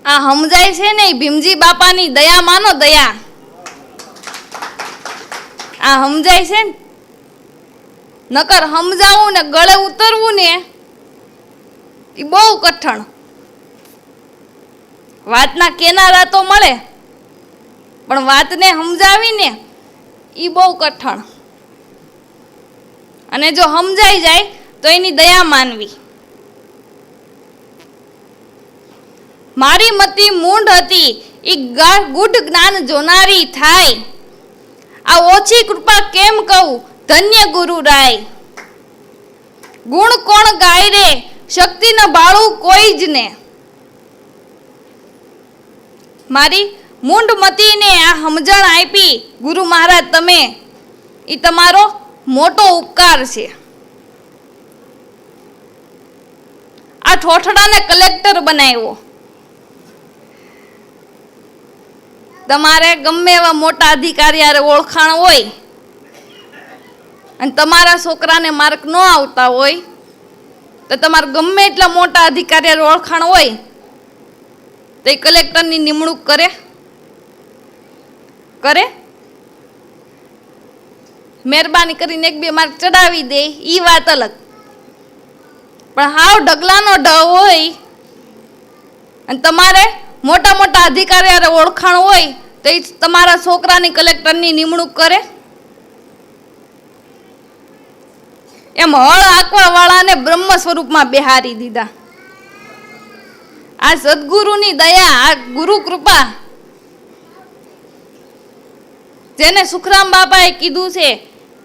આ સમજાય છે ને ભીમજી બાપાની દયા માનો, દયા. આ સમજાય છે ને, નકર સમજાવું ને ગળે ઉતરવું ને એ બહુ કઠણ. વાતના કેનારા તો મળે પણ વાતને સમજાવીને એ બહુ કઠણ. અને જો સમજાઈ જાય તો એની દયા માનવી. મારી મતિ મૂંઢ હતી ઈ ગુઢ જ્ઞાન જોનારી થાય. આ ઓછી કૃપા કેમ કહું ધન્ય ગુરુ રાય. ગુણ કોણ ગાય રે, શક્તિ ન બાળું કોઈ જ ને. મારી મૂંડ મતીને આ સમજણ આપી ગુરુ મહારાજ તમે, એ તમારો મોટો ઉપકાર છે. આ ઠોઠડાને કલેક્ટર બનાવ્યો. તમારે ગમે એવા મોટા અધિકારી હારે ઓળખાણ હોય અને તમારા છોકરાને માર્ક ન આવતા હોય તો તમારે ગમે એટલા મોટા અધિકારી હારે ઓળખાણ હોય તો એ કલેક્ટરની નિમણૂક કરે? મહેરબાની કરીને 1-2 માર્ક ચડાવી દે એ વાત અલગ, પણ હાવ ઢગલાનો ઢ હોય અને તમારે મોટા મોટા અધિકારી હારે ઓળખાણ હોય તો એ તમારા છોકરાની કલેક્ટરની નિમણૂક કરે? એમ હળ હાંકવા વાળાને બ્રહ્મ સ્વરૂપમાં બેહારી દીધા. આ સદગુરુની દયા, આ ગુરુ કૃપા, જેને સુખરામ બાપાએ કીધું છે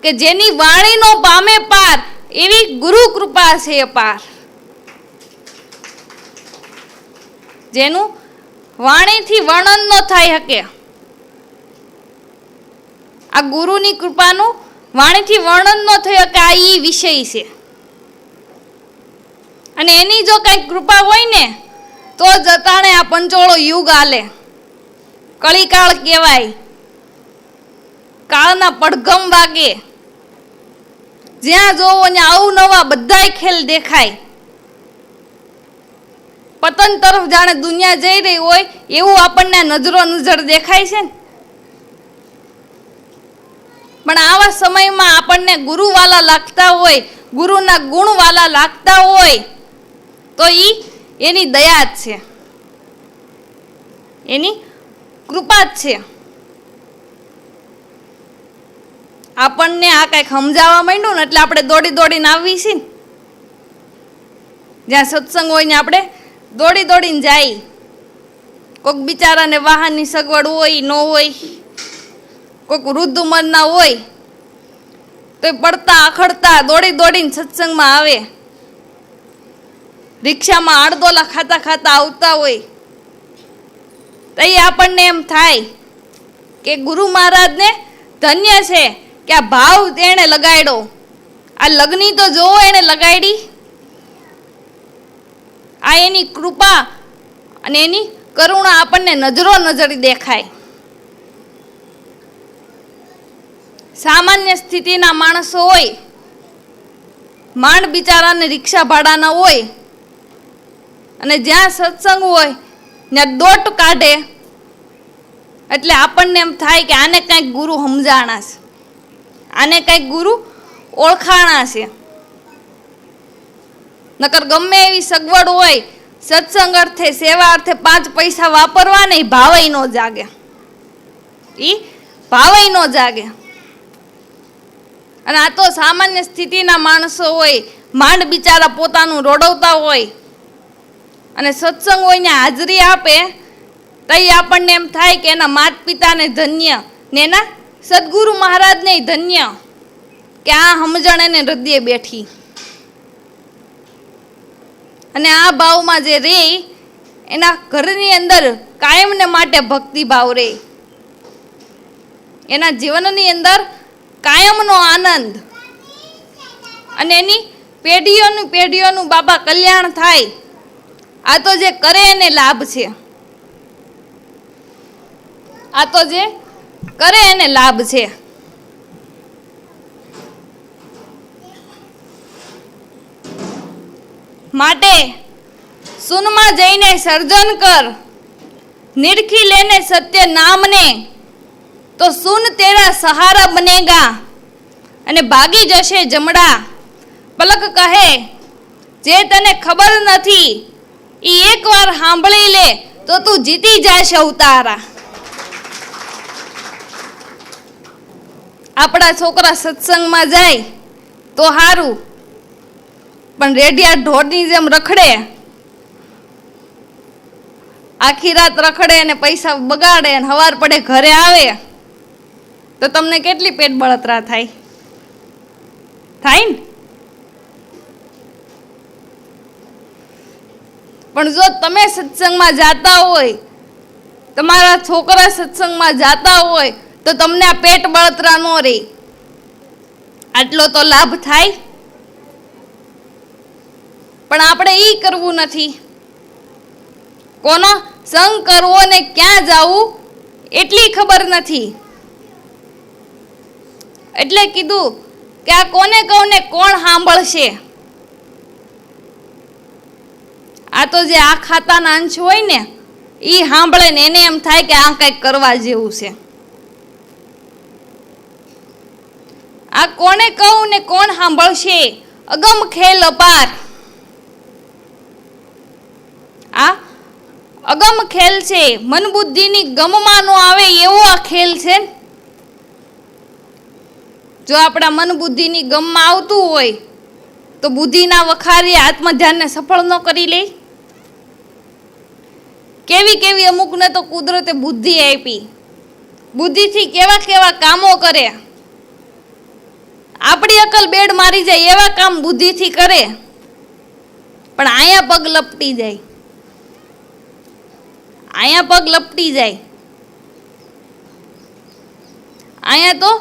કે જેની વાણીનો પામે પાર, એવી ગુરુ કૃપા છે અપાર. જેનું વાણીથી વર્ણન ન થાય શકે, આ ગુરુની કૃપાનું વાણીથી વર્ણન ન થઈ શકે. આ ઈ વિષય છે અને એની જો કઈ કૃપા હોય ને તો જતાણે આ પંચોળો યુગ આલે. કળીકાળ કહેવાય, કાળના પડઘમ વાગે, જ્યાં જોવો ને આવું નવા બધાય ખેલ દેખાય. પતન તરફ જાણે દુનિયા જઈ રહી હોય એવું આપણને નજરો નજર દેખાય છે ને. પણ આવા સમયમાં આપણને ગુરુવાલા લાગતા હોય, ગુરુના ગુણવાલા લાગતા હોય તો એની દયા જ છે, એની કૃપા જ છે. આપણને આ કંઈક સમજાવવા માંડ્યું ને એટલે આપણે દોડી દોડીને આવી છીએ ને. જ્યાં સત્સંગ હોય ને આપણે દોડી દોડીને જાય. કોઈક બિચારાને વાહનની સગવડ હોય ન હોય, કોઈક વૃદ્ધ ઉંમરના હોય તો પડતા આખડતા દોડી દોડીને સત્સંગમાં આવે. રિક્ષામાં આડદોલા ખાતા ખાતા આવતા હોય તો એ આપણને એમ થાય કે ગુરુ મહારાજને ધન્ય છે કે આ ભાવ એને લગાડ્યો, આ લગ્ની તો જોવો એને લગાડી. આ એની કૃપા અને એની કરુણા આપણને નજરો નજર દેખાય. સામાન્ય સ્થિતિના માણસો હોય, માંડ બિચારાને રિક્ષા ભાડાના હોય અને જ્યાં સત્સંગ હોય ત્યાં દોટ કાઢે એટલે આપણને એમ થાય કે આને કંઈક ગુરુ સમજાણા છે, આને કંઈક ગુરુ ઓળખાણા છે. નકર ગમે એવી સગવડ હોય, સત્સંગ અર્થે સેવા અર્થે 5 પૈસા વાપરવા નહીં, ભાવય ન જાગે. ભાવય ન જાગે. અને આ તો સામાન્ય સ્થિતિના માણસો હોય, માંડ બિચારા પોતાનું રોડવતા હોય અને સત્સંગ હોય ને હાજરી આપે તો આપણને એમ થાય કે એના માત પિતાને ધન્ય ને એના સદગુરુ મહારાજને ધન્ય કે આ સમજણ એને હૃદયે બેઠી. અને આ ભાવમાં જે રે એના ઘરની અંદર કાયમને માટે ભક્તિભાવ રે, એના જીવનની અંદર કાયમનો આનંદ અને એની પેઢીઓનું બાપા કલ્યાણ થાય. આ તો જે કરે એને લાભ છે, આ તો જે કરે એને લાભ છે. માટે સુનમાં જઈને સર્જન કર, નિરખી લેને સત્ય નામને, તો સુન તેરા સહારા બનેગા. અને ભાગી જશે જમડા. પલક કહે જે તને ખબર નથી એ એકવાર સાંભળી લે તો તું જીતી જાશ અવતારા. આપણા છોકરા સત્સંગમાં જાય તો સારું, પણ રેડિયા ઢોરની જેમ રખડે, આખી રાત રખડે અને પૈસા બગાડે અને સવાર પડે ઘરે આવે તો તમને કેટલી પેટ બળતરા થાય ને? પણ જો તમે સત્સંગમાં જાતા હોય, તમારા છોકરા સત્સંગમાં જાતા હોય, તો તમને આ પેટ બળતરા ન રહે. આટલો તો લાભ થાય. પણ આપણે ઈ કરવું નથી. કોનો સંગ કરવો ને ક્યાં જવું એટલી ખબર નથી. એટલે કીધું કે આ કોને કહું ને કોણ સાંભળશે. આ તો જે આ ખાતાના અંશ હોય ને ઈ સાંભળે ને એને એમ થાય કે આ કંઈક કરવા જેવું છે. આ કોને કહું ને કોણ સાંભળશે, અગમ ખેલ અપાર. આ અગમ ખેલ છે, મન બુદ્ધિની ગમમાં નો આવે એવો આ ખેલ છે. જો આપણા મન બુદ્ધિની ગમમાં આવતું હોય તો બુદ્ધિના વખારી આત્મધ્યાનને સફળ ન કરી લે. કેવી કેવી અમુકને તો કુદરતે બુદ્ધિ આપી, બુદ્ધિથી કેવા કેવા કામો કરે. આપણી અકલ બેડ મારી જાય એવા કામ બુદ્ધિથી કરે, પણ આયા પગ લપટી જાય. આયા પગ લપટી જાય. આયા તો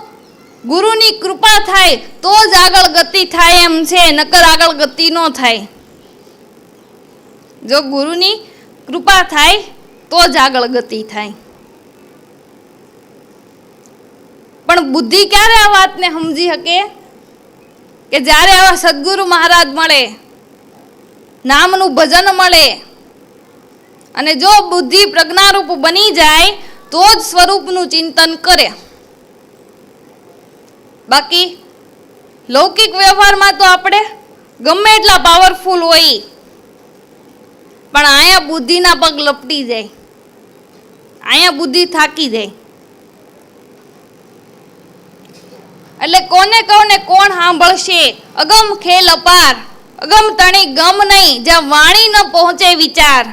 ગુરુની કૃપા થાય તો જ આગળ ગતિ થાય એમ છે, નકર આગળ ગતિ ન થાય. જો ગુરુની કૃપા થાય તો જ આગળ ગતિ થાય. પણ બુદ્ધિ ક્યારે આ વાતને સમજી શકે કે જ્યારે આવા સદગુરુ મહારાજ મળે, નામનું ભજન મળે, અને જો બુદ્ધિ પ્રજ્ઞારૂપ બની જાય તો જ સ્વરૂપનું ચિંતન કરે. બાકી લૌકિક વ્યવહારમાં તો આપણે ગમે એટલા પાવરફુલ હોય, પણ આયા બુદ્ધિના પગ લપટી જાય, આયા બુદ્ધિ થાકી જાય. એટલે કોને કહું ને કોણ સાંભળશે, અગમ ખેલ અપાર. અગમ તણી ગમ નહીં, જ્યાં વાણી ન પહોંચે વિચાર,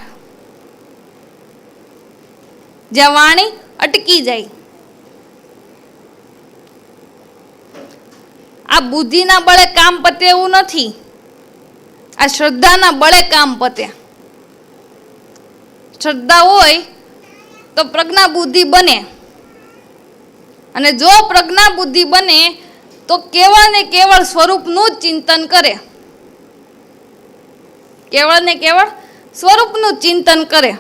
જ્યાં વાણી અટકી જાય. આ બુદ્ધિના બળે કામ પતે એવું નથી, આ શ્રદ્ધાના બળે કામ પતે. શ્રદ્ધા હોય તો પ્રજ્ઞા બુદ્ધિ બને, અને જો પ્રજ્ઞા બુદ્ધિ બને તો કેવળ ને કેવળ સ્વરૂપનું જ ચિંતન કરે. કેવળ ને કેવળ સ્વરૂપનું ચિંતન કરે.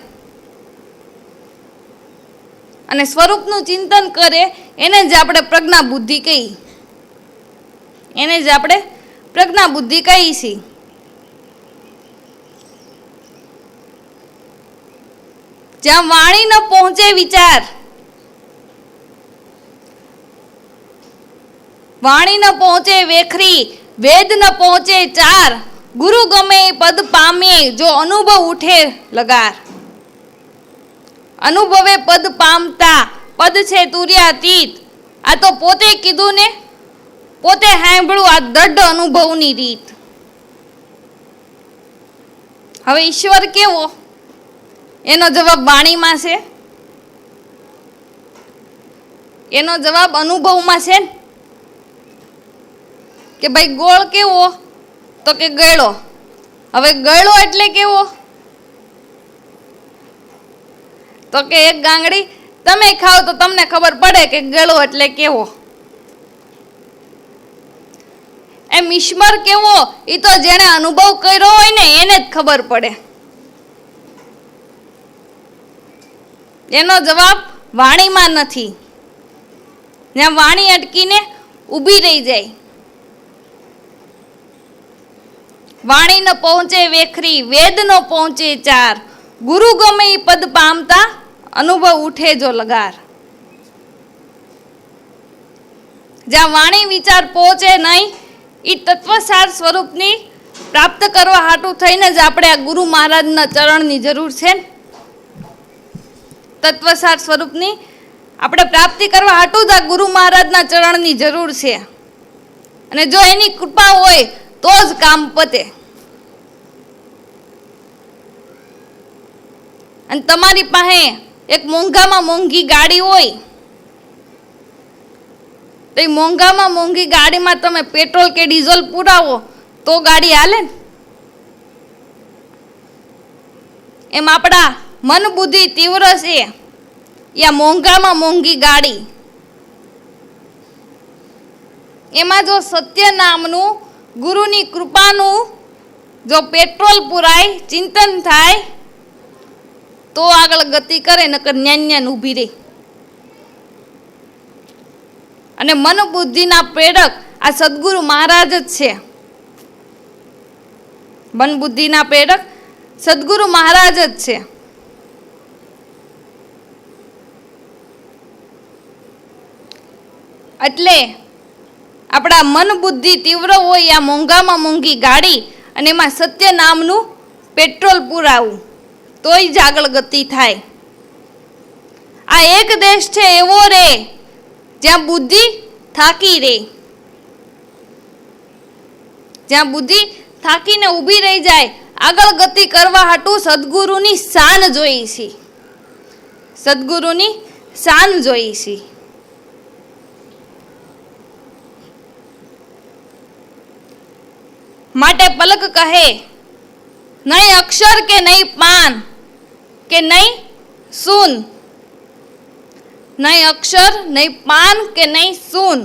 અને સ્વરૂપનું ચિંતન કરે એને જ આપણે પ્રજ્ઞા બુદ્ધિ કહી, એને જ આપણે પ્રજ્ઞા બુદ્ધિ કહી છીએ. જ્યાં વાણી ન પહોંચે વિચાર, વાણી ન પહોંચે વેખરી, વેદ ન પહોંચે ચાર, ગુરુ ગમે પદ પામે, જો અનુભવ ઉઠે લગાર. અનુભવે પદ પામતા, પદ છે તુર્યાતીત. આ તો પોતે કીધું ને, પોતે સાંભળ્યું આ દઢ અનુભવની રીત. હવે ઈશ્વર કેવો, એનો જવાબ વાણીમાં છે, એનો જવાબ અનુભવમાં છે. કે ભાઈ ગોળ કેવો, તો કે ગળ્યો. હવે ગળ્યો એટલે કેવો, તો કે એક ગાંગડી તમે ખાઓ તો તમને ખબર પડે કે ગળ્યો એટલે કેવો. એમ ઈશ્વર કેવો એ તો જેણે અનુભવ કર્યો હોય ને એને જ ખબર પડે. એનો જવાબ વાણીમાં નથી, જ્યાં વાણી અટકીને ઊભી રહી જાય. વાણી ન પહોંચે વેખરી, વેદ ન પહોંચે ચાર, ગુરુ ગમે ઈ પદ પામતા, અનુભવ ઉઠે જો લગાર. જ્યાં વાણી વિચાર પહોંચે નહીં, એ તત્વસાર સ્વરૂપની પ્રાપ્ત કરવા હાટું થઈને જ આપણે આ ગુરુ મહારાજના ચરણની જરૂર છે. તત્વસાર સ્વરૂપની આપણે પ્રાપ્તિ કરવા હાટું જ આ ગુરુ મહારાજના ચરણની જરૂર છે. અને જો એની કૃપા હોય તો જ કામ પતે. અને તમારી પાસે એક મોંઘામાં મોંઘી ગાડી હોય તો એ મોંઘામાં મોંઘી ગાડીમાં તમે પેટ્રોલ કે ડીઝલ પુરાવો તો ગાડી હાલે ને. એમ આપણા મન બુદ્ધિ તીવ્ર છે યા મોંઘામાં મોંઘી ગાડી, એમાં જો સત્ય નામનું ગુરુની કૃપાનું જો પેટ્રોલ પુરાય, ચિંતન થાય તો આગળ ગતિ કરે, નકર ન્યાન્યાન ઊભી રહે. અને મન બુદ્ધિના પ્રેરક આ સદગુરુ મહારાજ જ છે. મન બુદ્ધિના પ્રેરક સદગુરુ મહારાજ જ છે. એટલે આપણા મન બુદ્ધિ તીવ્ર હોય આ મોંઘામાં મોંઘી ગાડી અને એમાં સત્ય નામનું પેટ્રોલ પુરાવું તોય જ આગળ ગતિ થાય. આ એક દેશ છે એવો રે જ્યાં બુદ્ધિ થાકી રે, જ્યાં બુદ્ધિ થાકીને ઊભી રહી જાય. આગળ ગતિ કરવા હાટું સદગુરુની શાન જોઈ છે, સદગુરુની શાન જોઈ છે. માટે પલક કહે, નહીં અક્ષર કે નહીં પાન કે નહીં સૂન, નહીં અક્ષર નહીં પાન કે નહીં સૂન,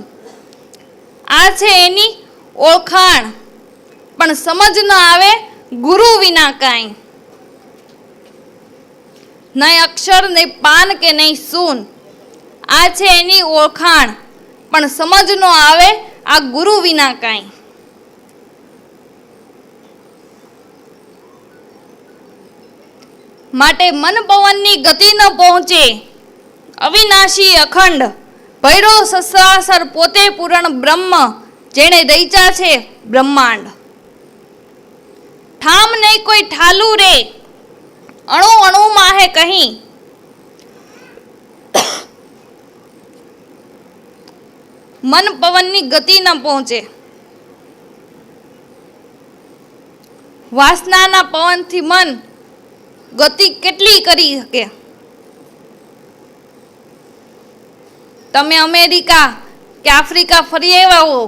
આ છે એની ઓળખાણ. પણ સમજ ન આવે ગુરુ વિના કાંઈ. નહીં અક્ષર નહીં પાન કે નહીં સૂન, આ છે એની ઓળખાણ. પણ સમજ ન આવે આ ગુરુ વિના કાંઈ. માટે મન પવનની ગતિ ન પહોંચે, અવિનાશી અખંડ ભૈરો સસરાસર પોતે પૂરણ બ્રહ્મ, જેણે દૈચા છે બ્રહ્માંડ. ઠામ નહીં કોઈ ઠાલું રે, અણુ અણુમાં હે કહી, મન પવનની ગતિ ન પહોંચે. વાસનાના પવનથી મન ગતિ કેટલી કરી શકે? તમે અમેરિકા કે આફ્રિકા ફરી આવ્યા હો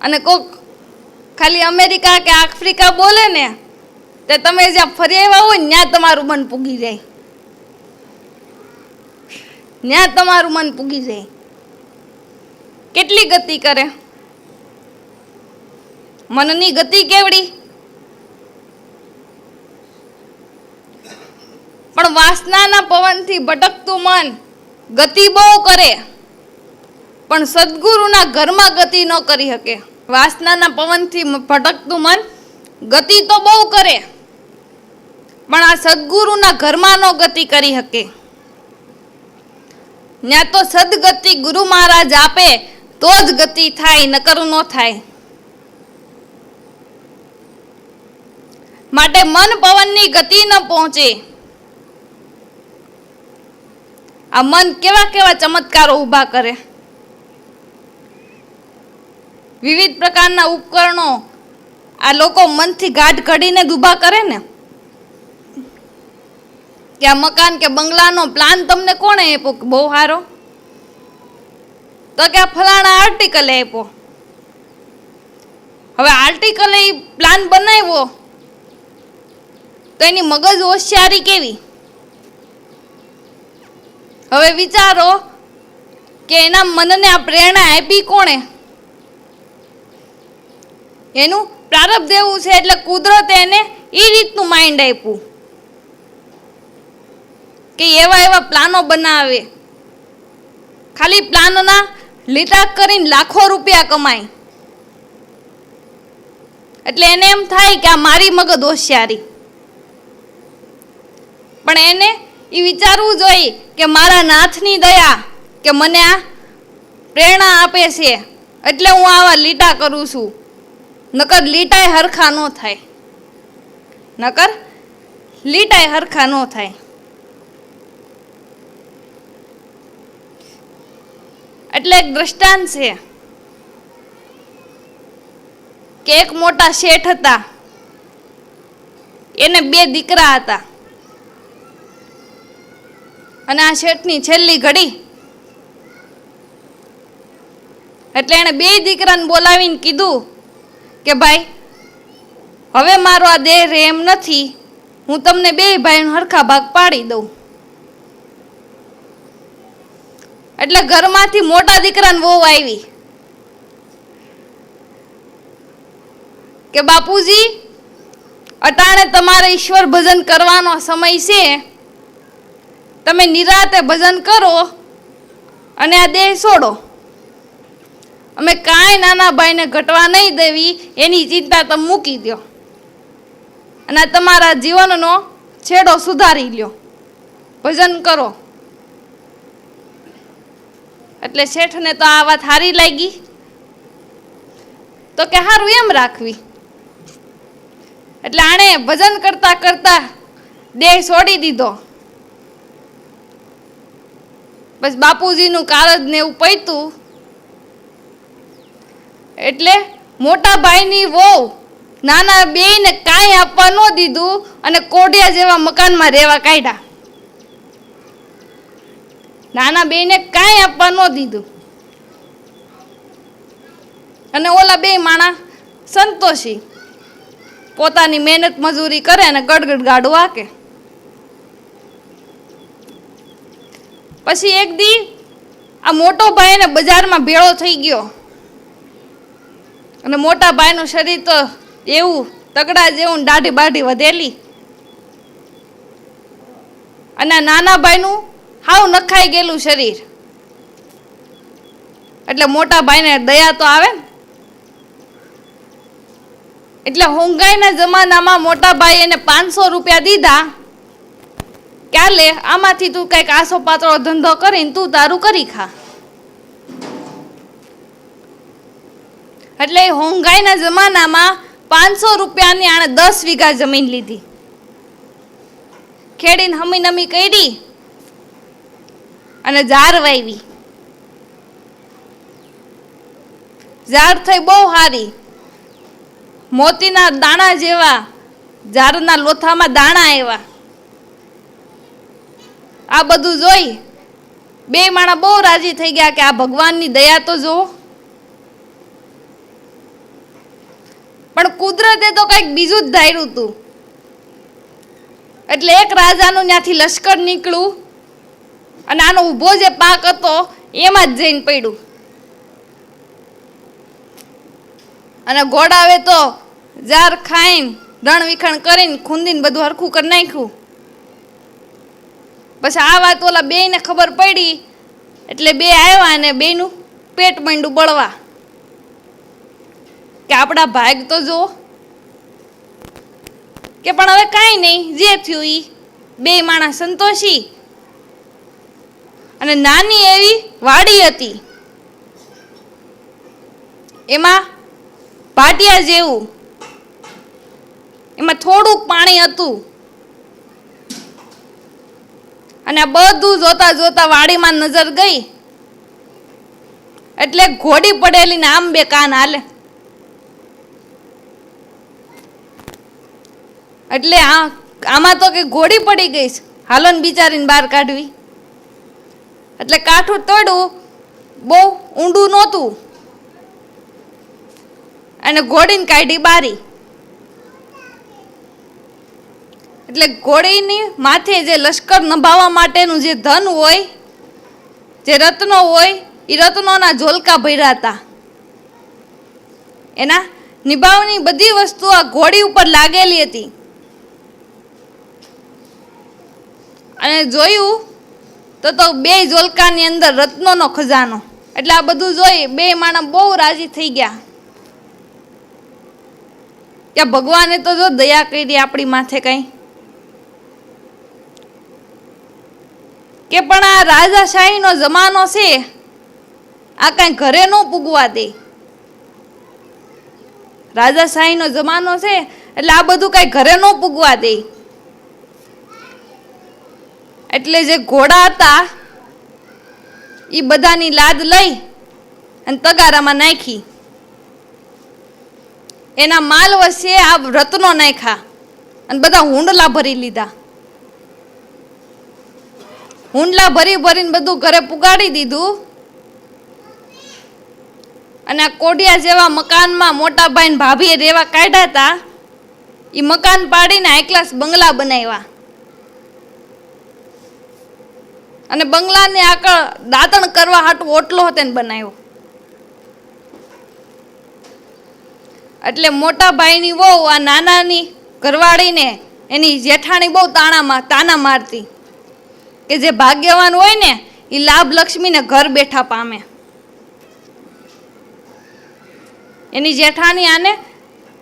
અને કોક ખાલી અમેરિકા કે આફ્રિકા બોલે ને તે તમે જ્યાં ફરી આવ્યા હોય ત્યાં તમારું મન પૂગી જાય, ત્યાં તમારું મન પૂગી જાય. કેટલી ગતિ કરે મનની ગતિ કેવડી? પણ વાસનાના પવનથી ભટકતું મન ગતિ બહુ કરે, પણ સદગુરુના ઘરમાં ગતિ ન કરી શકે. વાસનાના પવનથી ભટકતું મન ગતિ તો બહુ કરે, પણ આ સદગુરુના ઘરમાં ન ગતિ કરી શકે. ત્યાં તો સદગતિ ગુરુ મહારાજ આપે તો જ ગતિ થાય, નકર ન થાય. માટે મન પવનની ગતિ ન પહોંચે. આ મન કેવા કેવા ચમત્કારો ઊભા કરે. વિવિધ પ્રકારના ઉપકરણો આ લોકો મનથી ગાઢ ઘડીને જ ઊભા કરે ને. કે આ મકાન કે બંગલાનો પ્લાન તમને કોણે આપ્યો? બહુ સારો. તો કે આ ફલાણા આર્ટિકલે આપ્યો. હવે આર્ટિકલે પ્લાન બનાવ્યો તો એની મગજ હોશિયારી કેવી? હવે વિચારો કે એના મનને આ પ્રેરણા આપી કોણે? એનું પ્રારબ્ધ એવું છે એટલે કુદરતે એને એ રીતનું માઇન્ડ આપ્યું કે એવા એવા પ્લાનો બનાવે. ખાલી પ્લાનના લીટા કરીને લાખો રૂપિયા કમાય. એટલે એને એમ થાય કે આ મારી મગજ હોશિયારી. પણ એને એ વિચારવું જોઈએ કે મારા નાથની દયા કે મને આ પ્રેરણા આપે છે એટલે હું આવા લીટા કરું છું. નકર લીટાય હરખા ન થાય, નકર લીટાય હરખા ન થાય. એટલે એક દ્રષ્ટાંત છે કે એક મોટા શેઠ હતા, એને 2 દીકરા હતા. અને આ શેઠની છેલ્લી ઘડી એટલે એને 2 દીકરાને બોલાવીને કીધું કે ભાઈ હવે મારો આ દેહ એમ નથી હું તમને બે ભાઈનો હરખા ભાગ પાડી દઉં. એટલે ઘરમાંથી મોટા દીકરાને વહુ આવી કે બાપુજી, અટાણે તમારે ઈશ્વર ભજન કરવાનો સમય છે, તમે નિરાતે ભજન કરો અને આ દેહ છોડો. અમે કાંઈ નાના ભાઈને ઘટવા નહીં દેવી, એની ચિંતા તમે મૂકી દો અને તમારા જીવનનો છેડો સુધારી લ્યો, ભજન કરો. એટલે શેઠને તો આ વાત સારી લાગી, તો કે સારું એમ રાખવી. એટલે આણે ભજન કરતા કરતા દેહ છોડી દીધો. બસ બાપુજીનું કારજ ને એવું પૈતું. એટલે મોટા ભાઈની વહુ નાના બેયને કાંઈ આપવા ન દીધું અને કોડિયા જેવા મકાનમાં રહેવા કાઢ્યા. નાના બેયને કાંઈ આપવા ન દીધું અને ઓલા બે માણા સંતોષી પોતાની મહેનત મજૂરી કરે અને ગડગડ ગાડું હાકે. પછી એક દી આ મોટો ભાઈ ને બજારમાં ભેળો થઈ ગયો અને મોટા ભાઈનું શરીર તો એવું તગડા જેવું દાઢી બાઢી વધેલી અને નાના ભાઈનું હાવ નખાઈ ગયેલું શરીર. એટલે મોટા ભાઈને દયા તો આવે. એટલે હોંગાઈના જમાનામાં મોટા ભાઈ એને 500 રૂપિયા દીધા કે લે, આમાંથી તું કઈક આસો પાતળો ધંધો કરીને તું તારું કરી ખા. એટલે હોંગાઈના જમાનામાં 500 રૂપિયાની આણે 10 વીઘા જમીન લીધી, ખેડીને હમી નમી કરી અને ઝાર વાવી. ઝાડ થઈ બહુ સારી, મોતીના દાણા જેવા ઝાડના લોથામાં દાણા આવ્યા. આ બધું જોઈ બે માણા બહુ રાજી થઈ ગયા કે આ ભગવાનની દયા તો જોવો. પણ કુદરતે તો કંઈક બીજું જ ધાર્યું હતું. એટલે એક રાજાનું ત્યાંથી લશ્કર નીકળ્યું અને આનો ઊભો જે પાક હતો એમાં જ જઈને પડ્યું. અને ઘોડાવે તો જાર ખાઈને રણ વિખણ કરીને ખૂંદીને બધું હરખું કરી નાખ્યું. પછી આ વાત ઓલા બેયને ખબર પડી એટલે બે આવ્યા અને બેયનું પેટ માંડ્યું બળવા કે આપણા ભાગ તો જો. કે પણ હવે કાંઈ નહીં, જે થયું ઈ બે માણસ સંતોષી. અને નાની એવી વાડી હતી, એમાં ભાટિયા જેવું, એમાં થોડુંક પાણી હતું. અને આ બધું જોતા જોતા વાડીમાં નજર ગઈ એટલે ઘોડી પડેલી ને આમ બે કાન હાલે. એટલે આમાં તો કે ઘોડી પડી ગઈ, હાલો ને બિચારીને બહાર કાઢવી. એટલે કાઠું તોડ્યું, બહુ ઊંડું નહોતું, અને ઘોડીને કાઢી બારી. એટલે ઘોડીની માથે જે લશ્કર નભાવવા માટેનું જે ધન હોય, જે રત્નો હોય, એ રત્નોના ઝોલકા ભર્યા હતા. એના નિભાવની બધી વસ્તુ આ ઘોડી ઉપર લાગેલી હતી. અને જોયું તો બે ઝોલકાની અંદર રત્નોનો ખજાનો. એટલે આ બધું જોઈ બે માણસ બહુ રાજી થઈ ગયા કે ભગવાને તો જો દયા કરી આપણી માથે કઈ. કે પણ આ રાજાશાહીનો જમાનો છે, આ કઈ ઘરે ન પૂગવા દે. રાજાશાહીનો જમાનો છે એટલે આ બધું કઈ ઘરે ન પૂગવા દે. એટલે જે ઘોડા હતા એ બધાની લાદ લઈ અને તગારામાં નાખી. એના માલ વચ્ચે આ રત્નો નાખ્યા અને બધા હુંડલા ભરી લીધા. હુંડલા ભરી ભરીને બધું ઘરે પુગાડી દીધું. અને આ કોડિયા જેવા મકાનમાં મોટા ભાઈ ને ભાભીએ રહેવા કાઢ્યા હતા. એ મકાન પાડીને હાઈ ક્લાસ બંગલા બનાવ્યા અને બંગલાને આગળ દાતણ કરવા હાટું ઓટલો હતો ને બનાવ્યો. એટલે મોટા ભાઈની વહુ આ નાનાની ઘરવાળીને એની જેઠાણી બહુ તાના મારતી કે જે ભાગ્યવાન હોય ને એ લાભ લક્ષ્મીને ઘર બેઠા પામે. એની જેઠાણી આને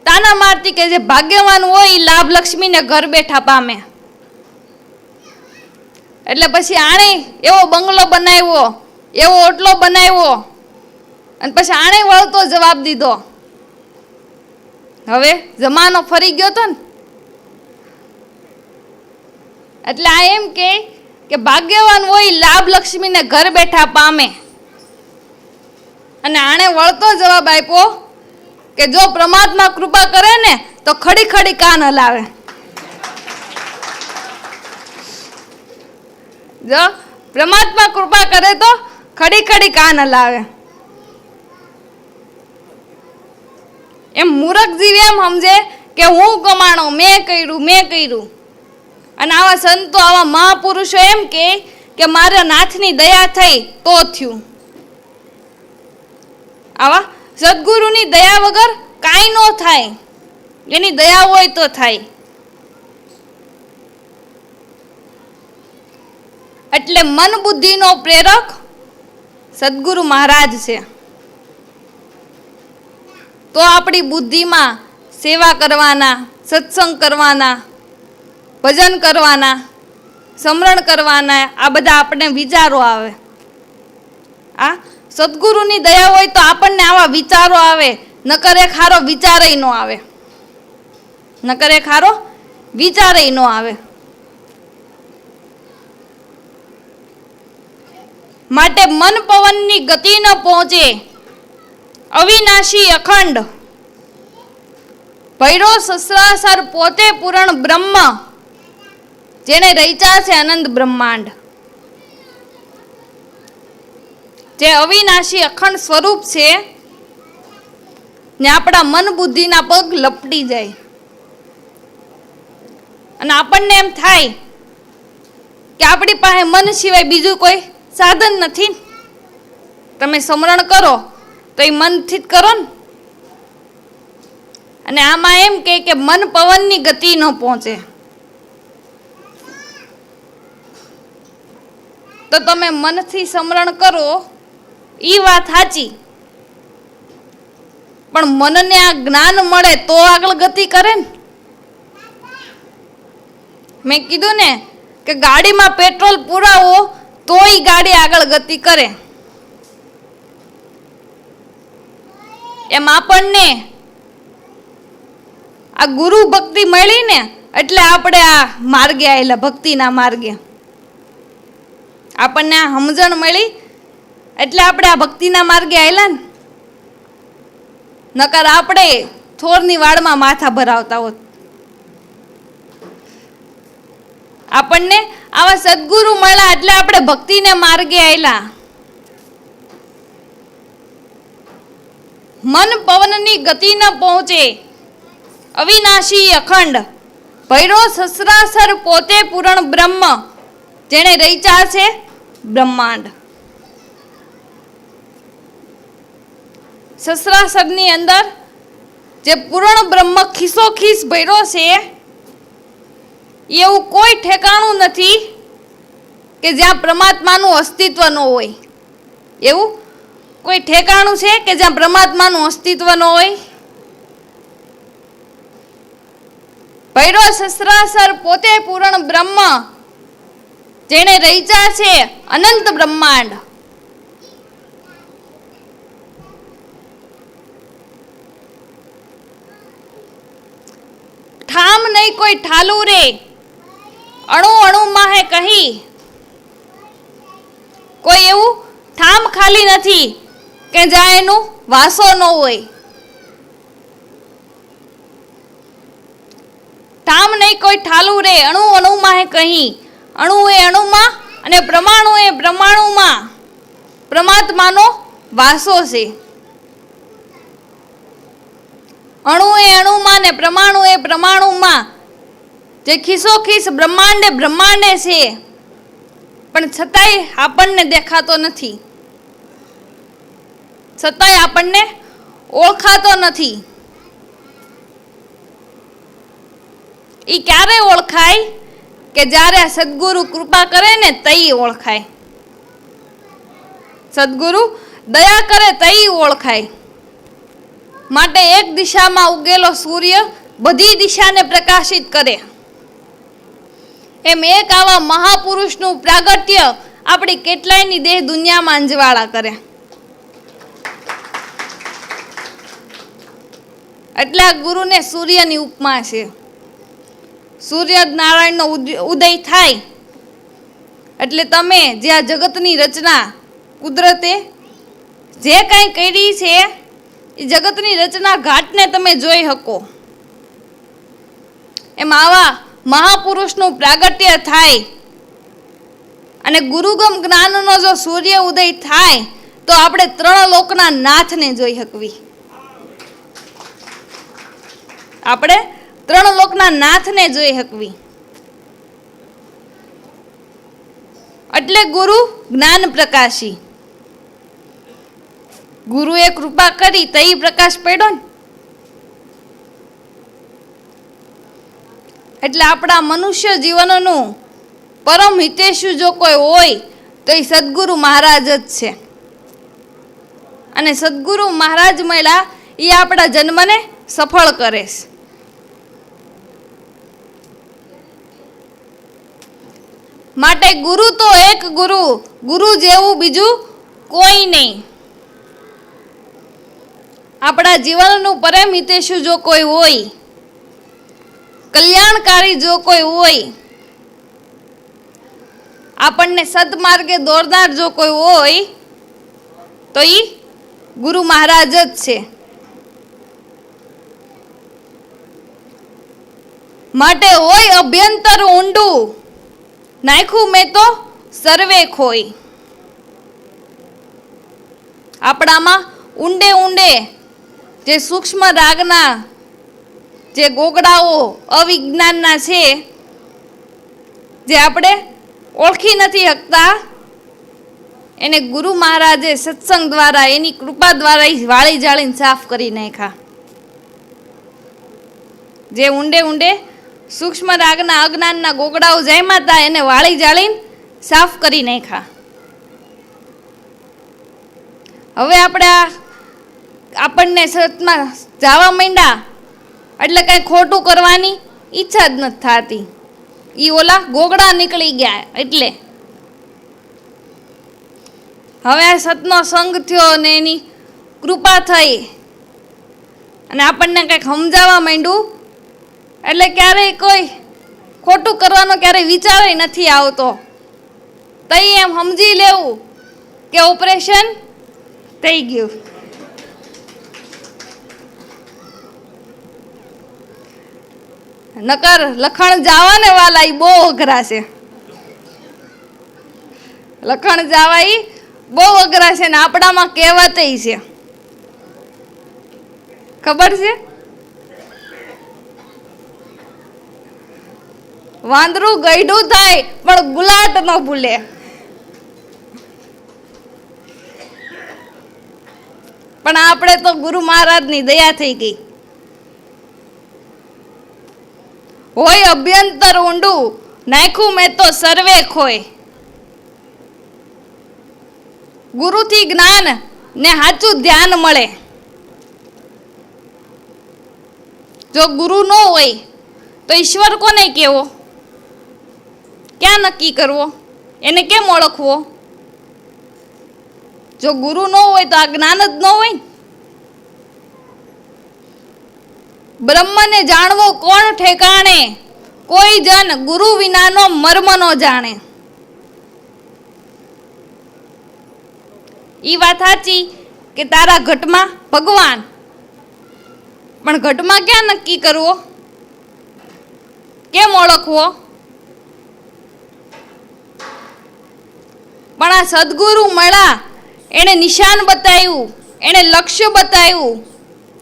તાના મારતી કે જે ભાગ્યવાન હોય એ લાભ લક્ષ્મીને ઘર બેઠા પામે. એટલે પછી આણે એવો બંગલો બનાવ્યો, એવો ઓટલો બનાવ્યો અને પછી આણે વળતો જવાબ દીધો. હવે જમાનો ફરી ગયો તો ને, એટલે આ એમ કે ભાગ્યવાન હોય લાભ લક્ષ્મીને ઘર બેઠા પામે. અને આણે વળતો જવાબ આપ્યો કે જો પરમાત્મા કૃપા કરે ને તો ખડી ખડી કાન હલાવે. જો પરમાત્મા કૃપા કરે તો ખડી ખડી કાન હલાવે. એમ મૂર્ખ જીવ એમ સમજે કે હું કમાણો, મેં કર્યું. અને આવા સંતો, આવા મહાપુરુષો એમ કે મારા નાથની દયા થઈ તો થયું. આવા સદગુરુની દયા વગર કાંઈ ન થાય, એની દયા હોય તો થાય. એટલે મન બુદ્ધિનો પ્રેરક સદગુરુ મહારાજ છે. તો આપણી બુદ્ધિમાં સેવા કરવાના, સત્સંગ કરવાના, ભજન કરવાના, સ્મરણ કરવાના, આ બધા આપણને વિચારો આવે. આ સદગુરુની દયા હોય તો આપણને આવા વિચારો આવે, નકર એક હારો વિચારેય ન આવે. માટે મન પવનની ગતિ ન પહોંચે, અવિનાશી અખંડ, ભૈરો સસરાસર પોતે પૂરણ બ્રહ્મ, જેને રચ્યા છે અનંત બ્રહ્માંડ. જે અવિનાશી અખંડ સ્વરૂપ છે ને આપણા મન બુદ્ધિના પગ લપટી જાય અને આપણને એમ થાય કે આપણી પાસે મન સિવાય બીજું કોઈ સાધન નથી. તમે સ્મરણ કરો તો એ મનથી જ કરો ને. અને આમાં એમ કે મન પવનની ગતિ ન પહોંચે તો તમે મનથી સ્મરણ કરો એ વાત સાચી, પણ મનને આ જ્ઞાન મળે તો આગળ ગતિ કરે ને. મેં કીધું ને કે ગાડીમાં પેટ્રોલ પુરાવો તો એ ગાડી આગળ ગતિ કરે. એમ આપણને આ ગુરુ ભક્તિ મળી ને એટલે આપણે આ માર્ગે આવેલા, ભક્તિના માર્ગે આપણને આ સમજણ મળી એટલે આપણે આ ભક્તિના માર્ગે આવેલા ને. નકર આપણે થોરની વાળમાં માથા ભરાવતા હોત. આપણને આવા સદગુરુ મળ્યા એટલે આપણે ભક્તિને માર્ગે આવેલા. મન પવનની ગતિ ન પહોંચે, અવિનાશી અખંડ, ભૈરો સસરાસર પોતે પૂરણ બ્રહ્મ, જેને રચ્યા છે બ્રહ્માંડ. સસરાસરની અંદર જે પૂર્ણ બ્રહ્મ ખિસ્સોખીસ ભર્યો છે એવું કોઈ ઠેકાણું નથી કે જ્યાં પરમાત્માનું અસ્તિત્વ ન હોય. એવું કોઈ ઠેકાણું છે કે જ્યાં પરમાત્માનું અસ્તિત્વ ન હોય? ભૈરો સસરાસર પોતે પૂર્ણ બ્રહ્મ, જેને રચ્યા છે અનંત બ્રહ્માંડ. ઠામ નહીં કોઈ ઠાલું રે, અણુ અણુમાં હે કહી. કોઈ એવું ઠામ ખાલી નથી કે જ્યાં એનું વાસો ન હોય. ઠામ નહીં કોઈ ઠાલું રે, અણુ અણુમાં હે કહી. અણુ એ અણુમાં અને પ્રમાણુ એ પ્રમાણુમાં પરમાત્માનો વાસો છે. અણુ એ અણુમાં ને પ્રમાણુ એ પ્રમાણુમાં, જે ખિસ્સોખીસ બ્રહ્માંડે બ્રહ્માંડે છે, પણ છતાંય આપણને દેખાતો નથી, છતાંય આપણને ઓળખાતો નથી. એ ક્યારે ઓળખાય? કે જ્યારે સદગુરુ કૃપા કરે ને તઈ ઓળખાય. સદગુરુ દયા કરે તઈ ઓળખાય. માટે એક દિશામાં ઉગેલો સૂર્ય બધી દિશાને પ્રકાશિત કરે, એમ એક આવા મહાપુરુષનું પ્રાગટ્ય આપણી કેટલાયની દેહ દુનિયામાં અંજવાળા કરે. એટલે આ ગુરુને સૂર્યની ઉપમા છે. સૂર્ય નારાયણનો ઉદય થાય એટલે તમે જે આ જગતની રચના કુદરતે જે કાંઈ કરી છે એ જગતની રચના ઘાટને તમે જોઈ શકો. એમ આવા મહાપુરુષનું પ્રાગટ્ય થાય અને ગુરુગમ જ્ઞાનનો જો સૂર્ય ઉદય થાય તો આપણે ત્રણ લોકના નાથને જોઈ શકવી. આપણે ત્રણ લોકના નાથને જોઈ શકવી. એટલે ગુરુ જ્ઞાન પ્રકાશી. ગુરુએ કૃપા કરી તઈ પ્રકાશ પડ્યો ને. એટલે આપણા મનુષ્ય જીવનનું પરમ હિતેશુ જો કોઈ હોય તો એ સદગુરુ મહારાજ જ છે. અને સદગુરુ મહારાજ મળ્યા એ આપણા જન્મને સફળ કરે છે. માટે ગુરુ તો એક ગુરુ, ગુરુ જેવું બીજું કોઈ નહીં. આપણા જીવનનું પરમ હિતેશુ જો કોઈ હોય, કલ્યાણકારી જો કોઈ હોય, આપણને સદમાર્ગે દોરનાર જો કોઈ હોય તો ઈ ગુરુ મહારાજ જ છે. માટે હોય અભ્યંતર ઊંડું, નાખ્યું મેં તો સર્વે ખોઈ. આપણામાં ઊંડે ઊંડે જે સૂક્ષ્મ રાગના જે ગોગડાઓ અવિજ્ઞાનના છે, જે આપણે ઓળખી નથી શકતા, એને ગુરુ મહારાજે સત્સંગ દ્વારા એની કૃપા દ્વારા વાળી જાળીને સાફ કરી નાખ્યા. જે ઊંડે ઊંડે સૂક્ષ્મ રાગના અજ્ઞાનના ગોગડાઓ જામ્યા હતા એને વાળી જાળીને સાફ કરી નાખ્યા. હવે આપણને સતમાં જવા માંડ્યા એટલે કઈ ખોટું કરવાની ઈચ્છા જ નથી થતી. ઈ ઓલા ગોગડા નીકળી ગયા એટલે હવે આ સતનો સંગ થયો ને એની કૃપા થઈ અને આપણને કંઈક સમજાવવા માંડ્યું એટલે ક્યારેય કોઈ ખોટું કરવાનો ક્યારેય વિચાર નથી આવતો. તઈ એમ સમજી લેવું કે ઓપરેશન થઈ ગયું. નકર લખણ જાવા ને વાલા ઈ બહુ અઘરા છે. લખણ જાવા ઈ બહુ અઘરા છે ને આપણામાં કહેવતય છે, ખબર છે? વાંદરું ગઈઢું થાય પણ ગુલાટ ન ભૂલે. પણ આપણે તો ગુરુ મહારાજની દયા થઈ ગઈ. હોય અભ્યંતર ઊંડું, નાખ્યું મેં તો સર્વે ખોય. ગુરુથી જ્ઞાન ને સાચું ધ્યાન મળે. જો ગુરુ ન હોય તો ઈશ્વર કોને કહેવો? ક્યાં નક્કી કરવો? એને કેમ ઓળખવો? જો ગુરુ ન હોય તો આ જ્ઞાન જ ન હોય. બ્રહ્મને જાણવો કોણ ઠેકાણે, કોઈ જન ગુરુ વિનાનો મર્મ ન જાણે. ઈ વાત સાચી કે તારા ઘટમાં ભગવાન, પણ ઘટમાં ક્યાં નક્કી કરવો? કેમ ઓળખવો? પણ આ સદગુરુ મળ્યા, એણે નિશાન બતાવ્યું, એણે લક્ષ્ય બતાવ્યું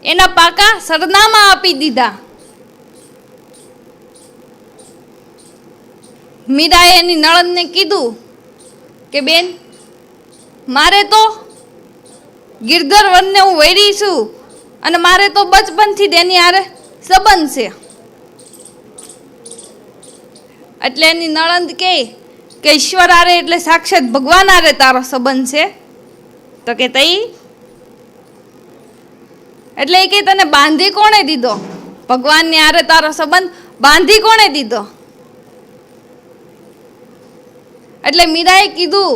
એના પાકા સરનામા આપી દીધા. મીરાએ એની નણંદને કીધું કે બેન, મારે તો ગિરધર વનને હું વૈરી છું અને મારે તો બચપનથી જ એની હારે સંબંધ છે. એટલે એની નણંદ કહે કે ઈશ્વર હારે એટલે સાક્ષાત ભગવાન હારે તારો સંબંધ છે? તો કે તઈ એટલે એ કે તને બાંધી કોણે દીધો? ભગવાનની હારે તારો સંબંધ બાંધી કોણે દીધો? એટલે મીરાએ કીધું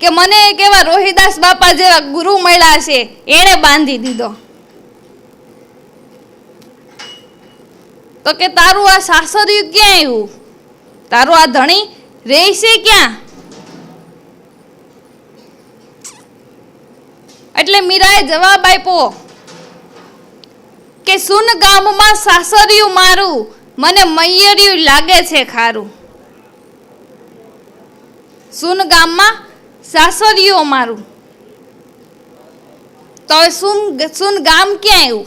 કે મને એક એવા રોહિદાસ બાપા જેવા ગુરુ મળ્યા છે, એણે બાંધી દીધો. તો કે તારું આ સાસરિયું ક્યાં આવ્યું? તારું આ ધણી રહેશે ક્યાં? એટલે મીરાએ જવાબ આપ્યો કે સુન ગામમાં સાસરિયું મારું, મને મૈયરિયું લાગે છે ખારું. સુન ગામમાં સાસરિયું મારું. તો સુન ગામ ક્યાં આવ્યું?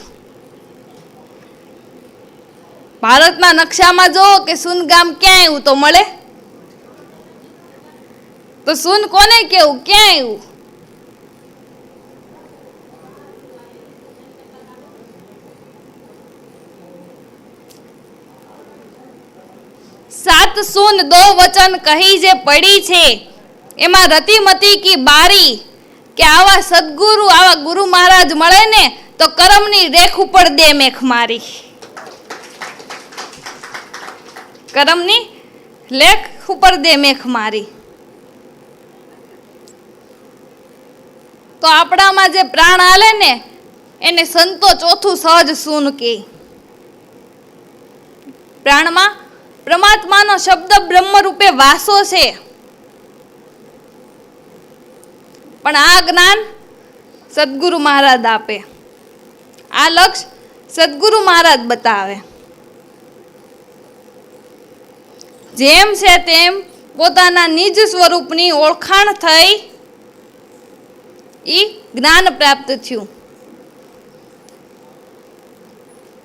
ભારતના નકશામાં જો કે સુન ગામ ક્યાં આવ્યું તો મળે? તો સુન કોને કેવું, ક્યાં આવ્યું? સાત સુન દો વચન કહી જે પડી છે, એમાં રતિમતી કી બારી કે આવા સદગુરુ, આવા ગુરુ મહારાજ મળે ને તો કરમની રેખ ઉપર દે મેખ મારી. કરમની લેખ ઉપર દે મેખ મારી. તો આપણામાં જે પ્રાણ હાલે ને એને સંતો ચોથું સહજ સૂન કે. પ્રાણમાં પરમાત્માનો શબ્દ બ્રહ્મ રૂપે વાસો છે, પણ આ જ્ઞાન સદગુરુ મહારાજ આપે, આ લક્ષ્ય સદગુરુ મહારાજ બતાવે. જેમ છે તેમ પોતાના નિજ સ્વરૂપની ઓળખાણ થઈ ઈ જ્ઞાન પ્રાપ્ત થયું.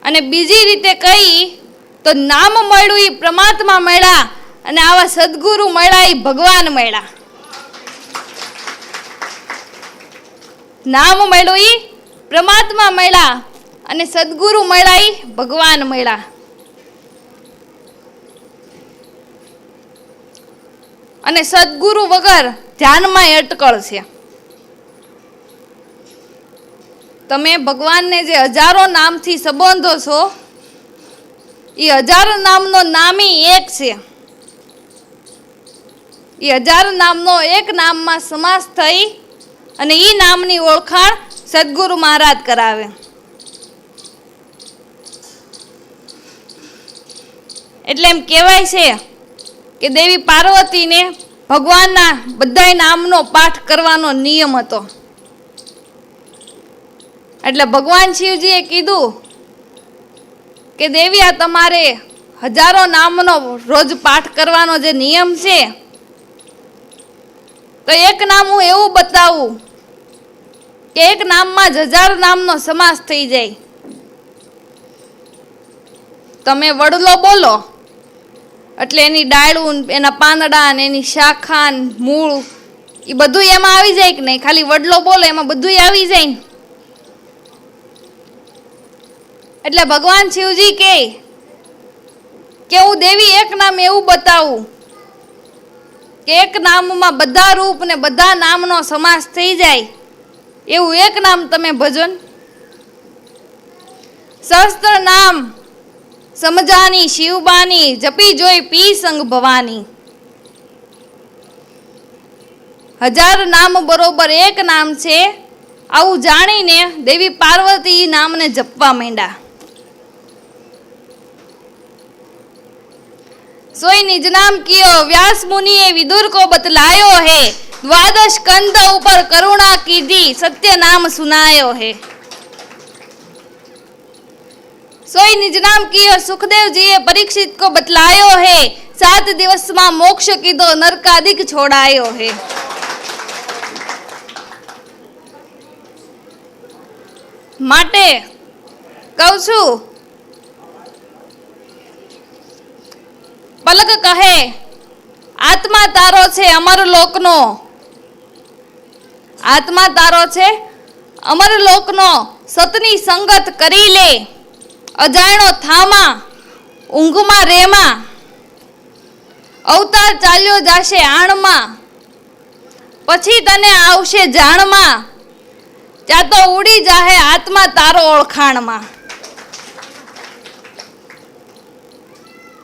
અને બીજી રીતે કહી તો નામ મળ્યું ઈ પરમાત્મા મળ્યા, અને આવા સદગુરુ મળ્યા ઈ ભગવાન મળ્યા. નામ મળ્યું ઈ પરમાત્મા મળ્યા અને સદગુરુ મળ્યા ઈ ભગવાન મળ્યા. અને સદગુરુ વગર ધ્યાનમાં અટકળ છે. તમે ભગવાનને જે હજારો નામથી સંબોધો છો, એ હજારો નામનો નામી એક છે. એ હજાર નામનો એક નામમાં સમાસ થઈ અને ઈ નામની ઓળખાણ સદગુરુ મહારાજ કરાવે. એટલે એમ કહેવાય છે કે દેવી પાર્વતીને ભગવાનના બધાય નામનો પાઠ કરવાનો નિયમ હતો. એટલે ભગવાન શિવજીએ કીધું કે દેવી, આ તમારે હજારો નામનો રોજ પાઠ કરવાનો જે નિયમ છે, તો એક નામ હું એવું બતાવું કે એક નામમાં જ હજાર નામનો સમાસ થઈ જાય. તમે વડલો બોલો એટલે એની ડાળું, એના પાંદડા, એની શાખા, મૂળ, એ બધું એમાં આવી જાય કે નહીં? ખાલી વડલો બોલો એમાં બધું આવી જાય ને? એટલે ભગવાન શિવજી કે હું દેવી એક નામ એવું બતાવું કે એક નામમાં બધા રૂપ ને બધા નામનો સમાસ થઈ જાય, એવું એક નામ તમે ભજન. સહસ્ત્ર નામ સમજાની શિવબાની, જપી જોઈ પી સંગ ભવાની. હજાર નામ બરોબર એક નામ છે, આવું જાણીને દેવી પાર્વતી નામને જપવા માંડ્યા. सोई निज नाम कियो व्यास मुनि विदुर को बतलायो है, द्वादश कंद ऊपर करुणा कीधी सत्य नाम सुनायो है. सोई निज नाम कियो सुखदेव जी परीक्षित को बतलायो है, 7 दिवस में मोक्ष कीधो नरकादिक छोड़ायो है. માટે કહું છું, પલક કહે આત્મા તારો છે અમર લોકનો, આત્મા તારો છે અમર લોકનો, સતની સંગત કરી લે, અજાણ્યો થામા ઊંઘમાં રેમાં, અવતાર ચાલ્યો જાશે આણમાં, પછી તને આવશે જાણમાં, ત્યાં તો ઉડી જાહે આત્મા તારો ઓળખાણમાં,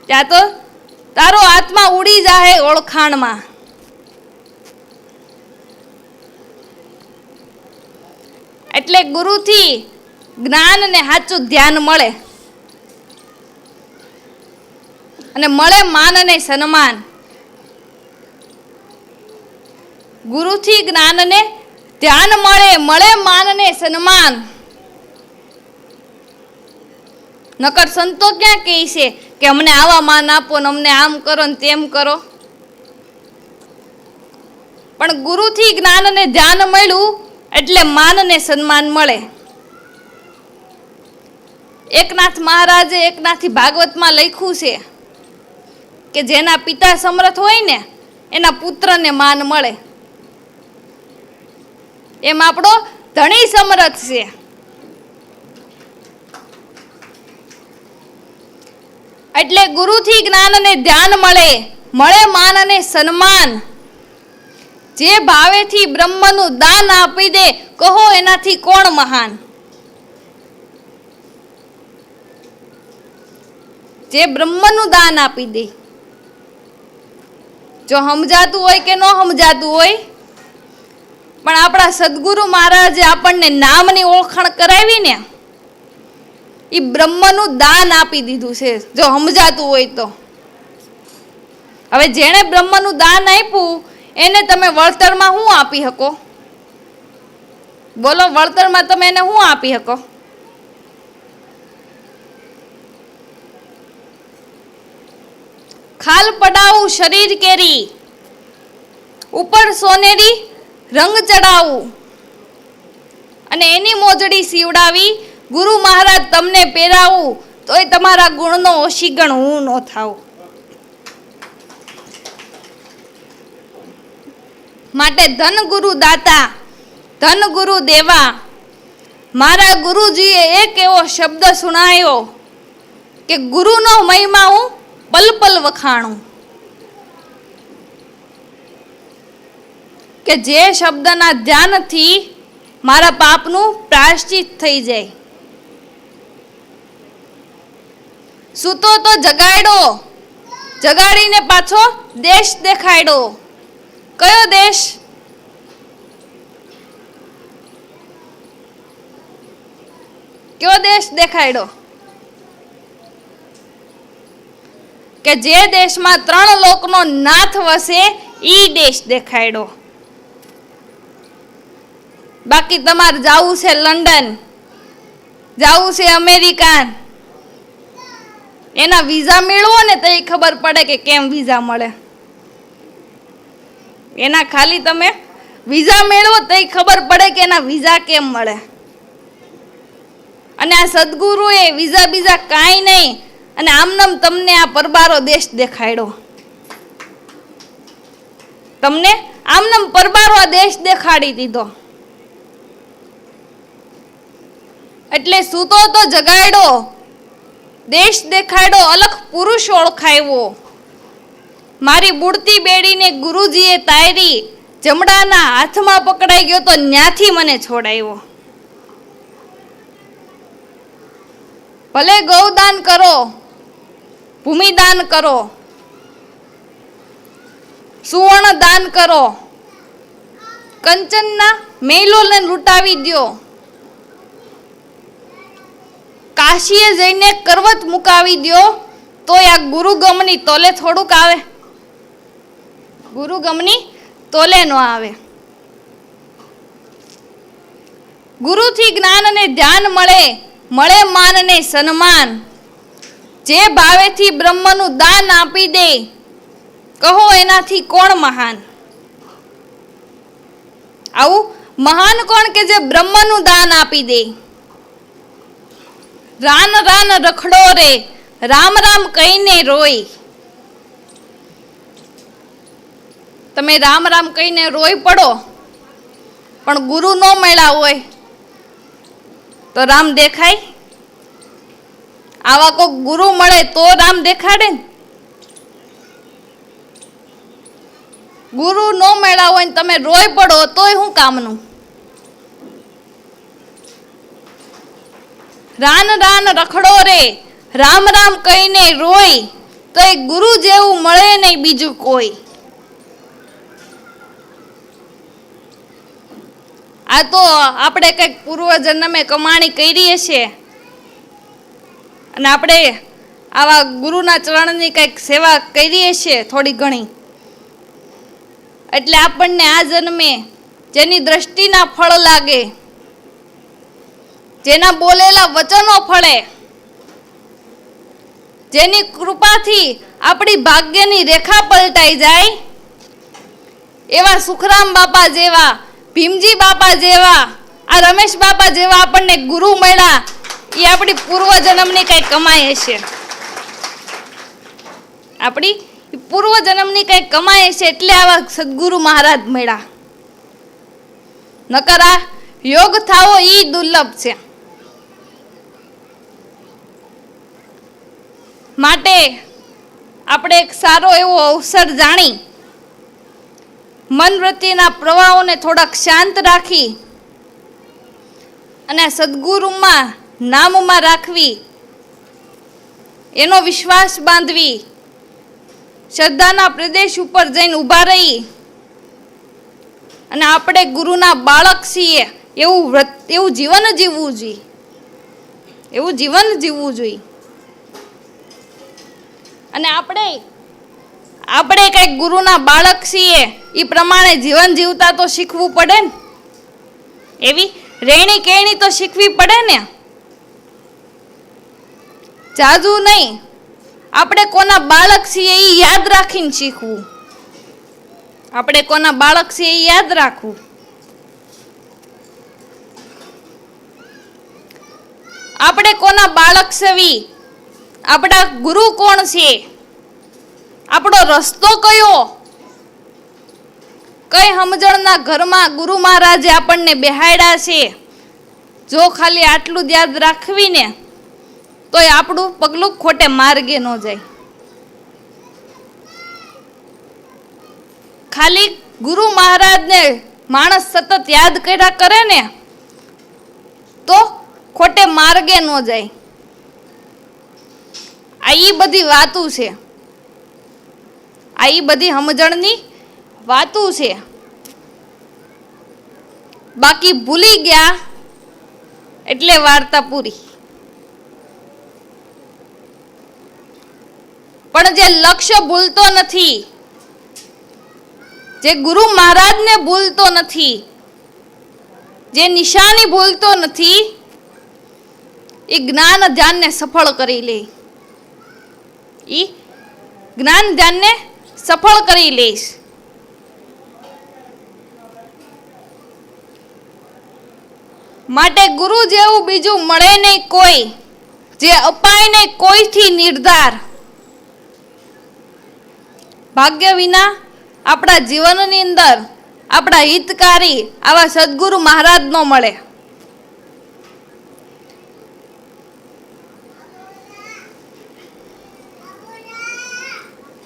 ત્યાં તો તારો આત્મા ઉડી જાહે ઓળખાણમાં. એટલે ગુરુથી જ્ઞાન ને સાચું ધ્યાન મળે અને મળે માન અને સન્માન. ગુરુથી જ્ઞાન ને ધ્યાન મળે, મળે માન ને સન્માન. નકર સંતો ક્યાં કહે છે કે અમને આવા માન આપો ને અમને આમ કરો ને તેમ કરો. પણ ગુરુથી જ્ઞાન ને ધ્યાન મળ્યું એટલે માન ને સન્માન મળે. એકનાથ મહારાજે એકનાથી ભાગવતમાં લખ્યું છે કે જેના પિતા સમર્થ હોય ને એના પુત્રને માન મળે. એમ આપણો ધણી સમર્થ છે. એટલે ગુરુથી જ્ઞાન અને ધ્યાન મળે, મળે માન અને સન્માન. જે ભાવેથી બ્રહ્મનું દાન આપી દે, કહો એનાથી કોણ મહાન. જે બ્રહ્મનું દાન આપી દે, જો સમજાતું હોય કે ન સમજાતું હોય, પણ આપણા સદગુરુ મહારાજે આપણને નામની ઓળખાણ કરાવી ને, એ બ્રહ્મનું દાન આપી દીધું છે, જો સમજાતું હોય તો. હવે જેણે બ્રહ્મનું દાન આપ્યું એને તમે વળતરમાં શું આપી શકો? બોલો, વળતરમાં તમે એને શું આપી શકો? ખાલ પડાવું શરીર કેરી, ઉપર સોનેરી રંગ ચડાવું, અને એની મોજડી સીવડાવી ગુરુ મહારાજ તમને પહેરાવું, તોય તમારા ગુણનો ઓશીગણ હું ન થાઉં. માટે ધન ગુરુ દાતા, ધન ગુરુ દેવા. મારા ગુરુજીએ એક એવો શબ્દ સુણાયો કે ગુરુનો મહિમા હું પલ પલ વખાણું. કે જે શબ્દના ધ્યાનથી મારા પાપનું પ્રાયશ્ચિત થઈ જાય. સૂતો તો જગાડ્યો, જગાડીને પાછો દેશ દેખાડ્યો. કયો દેશ? કયો દેશ દેખાડ્યો? કે જે દેશમાં 3 લોકનો નાથ વસે ઈ દેશ દેખાડ્યો. બાકી તમારે જાવું છે લંડન, જાવું છે અમેરિકા, એના વિઝા મેળવો ને તો ખબર પડે કે કેમ વિઝા મળે. એના ખાલી તમે વિઝા મેળવો તો ખબર પડે કે એના વિઝા કેમ મળે. અને આ સદગુરુએ વિઝા બીજા કાંઈ નહીં, અને આમનામ તમને આ પરબારો દેશ દેખાડ્યો. તમને આમનામ પરબારો દેશ દેખાડી દીધો. એટલે સૂતો તો જગાડ્યો, દેશ દેખાડ્યો, અલખ પુરુષ ઓળખાવ્યો. મારી બુડતી બેડીને ગુરુજીએ તાયરી, જમડાના હાથમાં પકડાઈ ગયો તો ન્યાથી મને છોડાવ્યો. ભલે ગૌદાન કરો, ભૂમિદાન કરો, સુવર્ણ દાન કરો, કંચનના મહેલોને લૂંટાવી દ્યો, કાશીએ જઈને કરવત મુકાવી દ્યો, તો આ ગુરુગમની તોલે થોડુંક આવે. ગુરુગમની તોલે ન આવે. ગુરુથી જ્ઞાન અને ધ્યાન મળે, મળે માન અને સન્માન. જે ભાવેથી બ્રહ્મનું દાન આપી દે, કહો એનાથી કોણ મહાન. આવું મહાન કોણ કે જે બ્રહ્મનું દાન આપી દે. રાન રાન રખડો રે, રામ રામ કહીને રોય. તમે રામ રામ કહીને રોઈ પડો, પણ ગુરુ ન મળ્યા હોય તો રામ દેખાય? આવા કોઈક ગુરુ મળે તો રામ દેખાડે ને. ગુરુ ન મળ્યા હોય ને તમે રોઈ પડો તોય શું કામનું? રાન રાન રખડો રે, રામ રામ કહીને રોય, તો એ ગુરુ જેવું મળે નહીં બીજું કોઈ. આ તો આપણે કંઈક પૂર્વજન્મે કમાણી કરી હશે અને આપણે આવા ગુરુના ચરણની કંઈક સેવા કરી હશે થોડી ઘણી, એટલે આપણને આ જન્મે જેની દ્રષ્ટિના ફળ લાગે, જેના બોલેલા વચનો ફળે, જેની કૃપાથી આપણી ભાગ્યની રેખા પલટાઈ જાય, એવા સુખરામ બાપા જેવા, ભીમજી બાપા જેવા, આ રમેશ બાપા જેવા આપણને ગુરુ મળ્યા, એ આપણી પૂર્વજન્મની કઈ કમાઈ હશે. આપણી પૂર્વજન્મની કઈ કમાઈ હશે એટલે આવા સદગુરુ મહારાજ મળ્યા. નકર આ યોગ થાવો ઈ દુર્લભ છે. માટે આપણે એક સારો એવો અવસર જાણી મન વૃત્તિના પ્રવાહોને થોડાક શાંત રાખી અને સદગુરુમાં નામમાં રાખવી, એનો વિશ્વાસ બાંધવી, શ્રદ્ધાના પ્રદેશ ઉપર જઈને ઊભા રહી અને આપણે ગુરુના બાળક છીએ એવું જીવન જીવવું જોઈએ. એવું જીવન જીવવું જોઈએ. અને આપણે કઈક ગુરુના બાળક છીએ એ પ્રમાણે જીવન જીવતા તો શીખવું પડે ને. એવી રેણી કેણી તો શીખવી પડે ને. જાજુ નહીં, આપણે કોના બાળક છીએ એ યાદ રાખીને શીખવું. આપણે કોના બાળક છીએ એ યાદ રાખવું. આપણે કોના બાળક છવી, આપણા ગુરુ કોણ છે, આપણો રસ્તો કયો, કઈ સમજણના ઘરમાં ગુરુ મહારાજે આપણને બેહાડ્યા છે, જો ખાલી આટલું જ યાદ રાખવીને તો આપણું પગલું ખોટે માર્ગે ન જાય. ખાલી ગુરુ મહારાજને માણસ સતત યાદ કર્યા કરે ને તો ખોટે માર્ગે ન જાય. આ ઈ બધી વાતું છે, આ ઈ બધી સમજણની વાતું છે. બાકી ભૂલી ગયા એટલે વાર્તા પૂરી. પણ જે લક્ષ્ય ભૂલતો નથી, જે ગુરુ મહારાજને ભૂલતો નથી, જે નિશાની ભૂલતો નથી, એ જ્ઞાન ધ્યાનને સફળ કરી લે. એ જ્ઞાન ધ્યાનને સફળ કરી લઈશ. માટે ગુરુ જેવું બીજું મળે નહીં કોઈ, જે અપાય નહીં કોઈથી નિર્ધાર. ભાગ્ય વિના આપણા જીવનની અંદર આપણા હિતકારી આવા સદગુરુ મહારાજ નો મળે.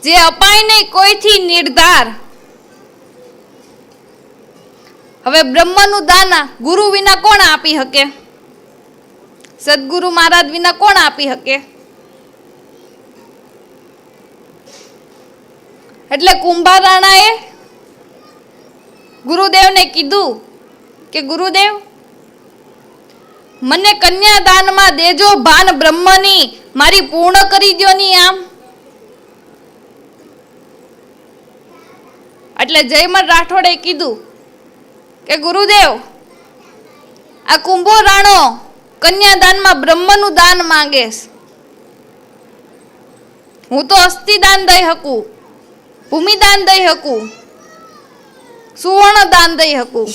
જે અપાય નહીં કોઈથી નિર્ધાર. હવે બ્રહ્મનું દાન ગુરુ વિના કોણ આપી શકે? સદગુરુ મહારાજ વિના કોણ આપી શકે? એટલે કુંભારાણાએ ગુરુદેવને કીધું કે ગુરુદેવ, મને કન્યાદાનમાં દેજો ભાન બ્રહ્મની, મારી પૂર્ણ કરી દ્યો ની આમ. એટલે જયમલ રાઠોડે કીધું કે ગુરુદેવ, આ કુંભો રાણો કન્યાદાનમાં બ્રહ્મનું દાન માંગેશ. હું તો અસ્થિદાન દઈ શકું, ભૂમિદાન દઈ શકું, સુવર્ણ દાન દઈ શકું,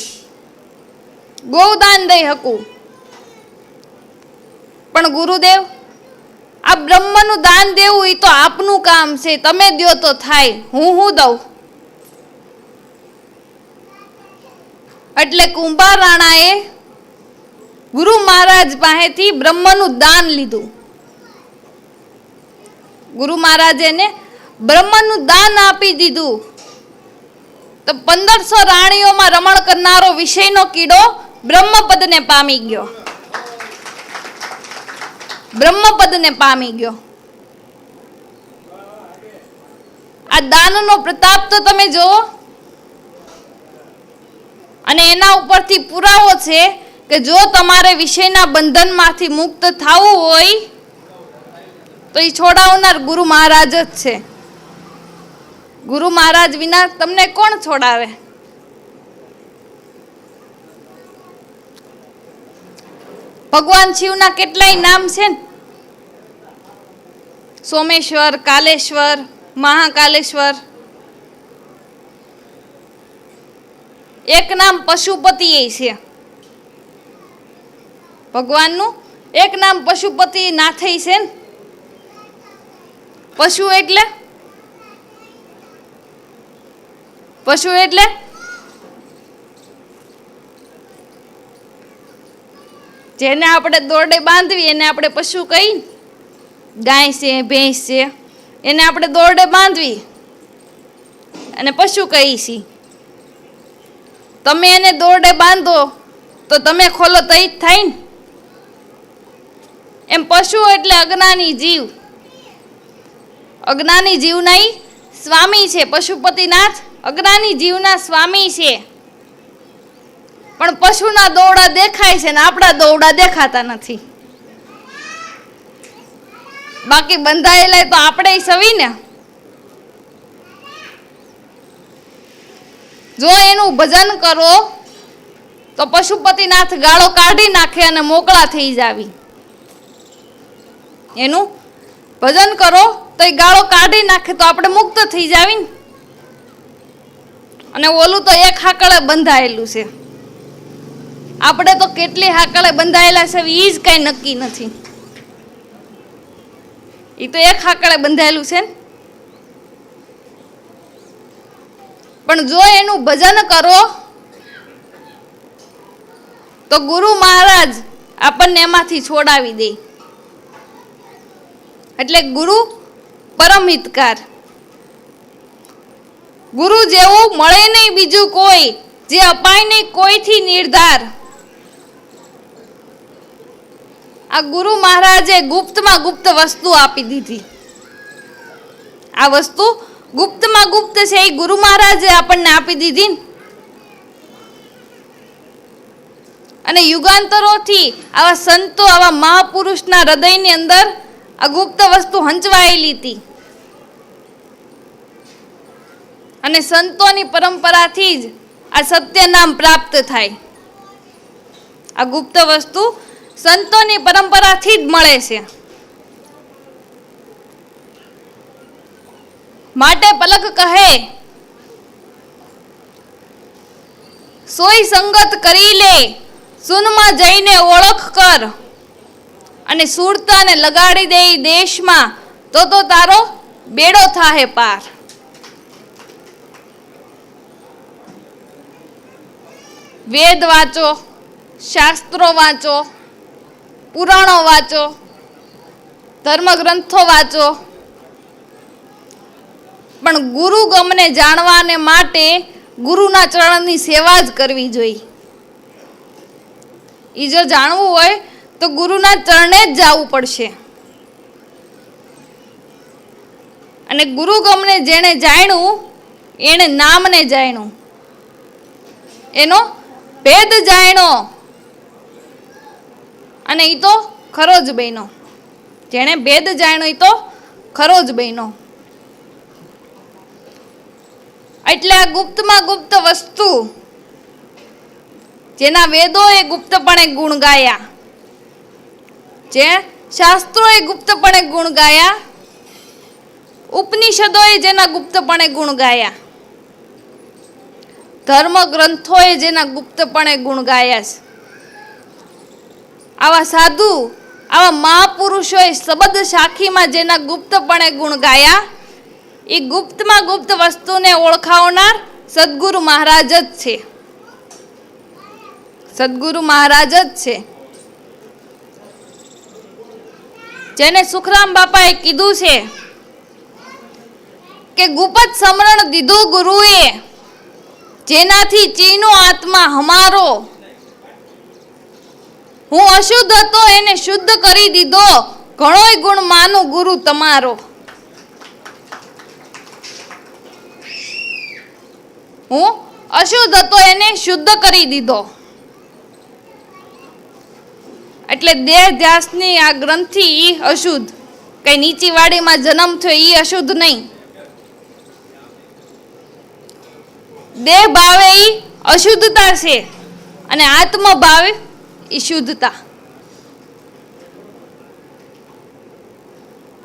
ગૌદાન દઈ શકું, પણ ગુરુદેવ, આ બ્રહ્મનું દાન દેવું એ તો આપનું કામ છે, તમે દ્યો તો થાય, હું દઉં. એટલે કુંભાર રાણાએ ગુરુ મહારાજ પાસેથી બ્રહ્મનું દાન લીધું. ગુરુ મહારાજે એને બ્રહ્મનું દાન આપી દીધું. તો 1500 રાણીઓમાં રમણ કરનારો વિષયનો કીડો બ્રહ્મપદને પામી ગયો. બ્રહ્મપદને પામી ગયો. આ દાનનો પ્રતાપ તો તમે જુઓ. અને એના ઉપરથી પુરાવો છે કે જો તમારે વિષયના બંધનમાંથી મુક્ત થવું હોય તો એ છોડાવનાર ગુરુ મહારાજ જ છે. ગુરુ મહારાજ વિના તમને કોણ છોડાવે? ભગવાન શિવના કેટલાય નામ છે ને, સોમેશ્વર, કાલેશ્વર, મહાકાલેશ્વર. એક નામ પશુપતિ એ છે ભગવાનનું. એક નામ પશુપતિ નાથે છે ને. પશુ એટલે જેને આપણે દોરડે બાંધવી એને આપણે પશુ કહી. ગાય છે, ભેંસ છે, એને આપણે દોરડે બાંધવી અને પશુ કહી છીએ. તમે એને દોરડે બાંધો તો તમે ખોલો તો જ થાય ને. એમ પશુ એટલે અજ્ઞાની જીવ. અજ્ઞાની જીવના સ્વામી છે. પશુપતિનાથ અજ્ઞાની જીવના સ્વામી છે. પણ પશુના દોરડા દેખાય છે ને આપણા દોરડા દેખાતા નથી. બાકી બંધાયેલા તો આપણે સવી ને. જો એનું ભજન કરો તો પશુપતિનાથ ગાળો કાઢી નાખે અને મોકળા થઈ જાવી. એનું ભજન કરો તો એ ગાળો કાઢી નાખે તો આપણે મુક્ત થઈ જાવી ને. અને ઓલું તો એક હાકળે બંધાયેલું છે. આપણે તો કેટલી હાકળે બંધાયેલા છે એ જ કઈ નક્કી નથી. એ તો એક હાકળે બંધાયેલું છે ને. પણ જો એનું ભજન કરો તો ગુરુ મહારાજ આપણને એમાંથી છોડાવી દે. એટલે ગુરુ પરમ હિતકાર. ગુરુ જેવું મળે નહીં બીજું કોઈ, જે અપાય નહીં કોઈથી નિર્ધાર. આ ગુરુ મહારાજે ગુપ્તમાં ગુપ્ત વસ્તુ આપી દીધી. આ વસ્તુ ગુપ્તમાં ગુપ્ત છે એ ગુરુ મહારાજે આપણને આપી દીધી. અને યુગાંતરોથી આવા સંતો, આવા મહાપુરુષના હૃદયની અંદર આ ગુપ્ત વસ્તુ હંચવાયેલી હતી. અને સંતોની પરંપરાથી જ આ સત્ય નામ પ્રાપ્ત થાય. આ ગુપ્ત વસ્તુ સંતોની પરંપરાથી જ મળે છે. માટે પલક કહે, સોય સંગત કરી લે, સુનમાં જઈને ઓળખ કર, અને સુરતાને લગાડી દે દેશમાં, તો તારો બેડો થાહે પાર. વેદ વાંચો, શાસ્ત્રો વાંચો, પુરાણો વાંચો, ધર્મગ્રંથો વાંચો, પણ ગુરુ ગમને જાણવાને માટે ગુરુના ચરણની સેવા જ કરવી જોઈએ. એ જો જાણવું હોય તો ગુરુના ચરણે જ જવું પડશે. અને ગુરુ ગમને જેણે જાણ્યું એણે નામને જાણ્યું, એનો ભેદ જાણ્યો, અને એ તો ખરો જ બન્યો. જેણે ભેદ જાણ્યો એ તો ખરો જ બન્યો. એટલે આ ગુપ્તમાં ગુપ્ત વસ્તુ, જેના વેદોએ ગુપ્તપણે ગુણ ગાયા, જે શાસ્ત્રોએ ગુપ્તપણે ગુણ ગાયા, ઉપનિષદોએ જેના ગુપ્તપણે ગુણ ગાયા, ધર્મ ગ્રંથોએ જેના ગુપ્તપણે ગુણ ગાયા છે, આવા સાધુ, આવા મહાપુરુષોએ શબ્દ સાખીમાં જેના ગુપ્તપણે ગુણ ગાયા, એ ગુપ્તમાં ગુપ્ત વસ્તુને ઓળખાવનાર સદગુરુ મહારાજ જ છે. સદગુરુ મહારાજ જ છે, જેને સુખરામ બાપાએ કીધું છે કે ગુપ્ત સમરણ દીધું ગુરુએ, જેનાથી ચીનો આત્મા હમારો. હું અશુદ્ધ હતો એને શુદ્ધ કરી દીધો, ઘણોય ગુણ માનું ગુરુ તમારો. હું અશુદ્ધ હતો એને શુદ્ધ કરી દીધો. એટલે દેહ ધ્યાસની આ ગ્રંથિ ઈ અશુદ્ધ, કઈ નીચી વાડીમાં જન્મ થયો ઈ અશુદ્ધ નહીં. દેહ ભાવે ઈ અશુદ્ધતા છે અને આત્મ ભાવે ઈ શુદ્ધતા.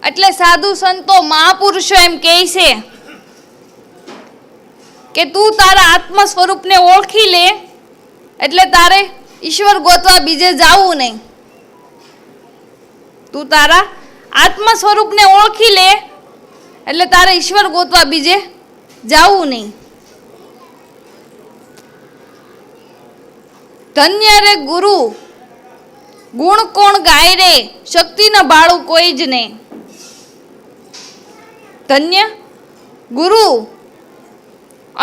એટલે સાધુ સંતો મહાપુરુષો એમ કહે છે કે તું તારા આત્મ સ્વરૂપને ઓળખી લે એટલે તારે ઈશ્વર ગોતવા બીજે જાવું નહીં. તું તારા આત્મ સ્વરૂપને ઓળખી લે એટલે તારે ઈશ્વર ગોતવા બીજે જાવું નહીં. ધન્ય રે ગુરુ ગુણ કોણ ગાય રે, શક્તિ ન બાળું કોઈ જ નહીં. ધન્ય ગુરુ,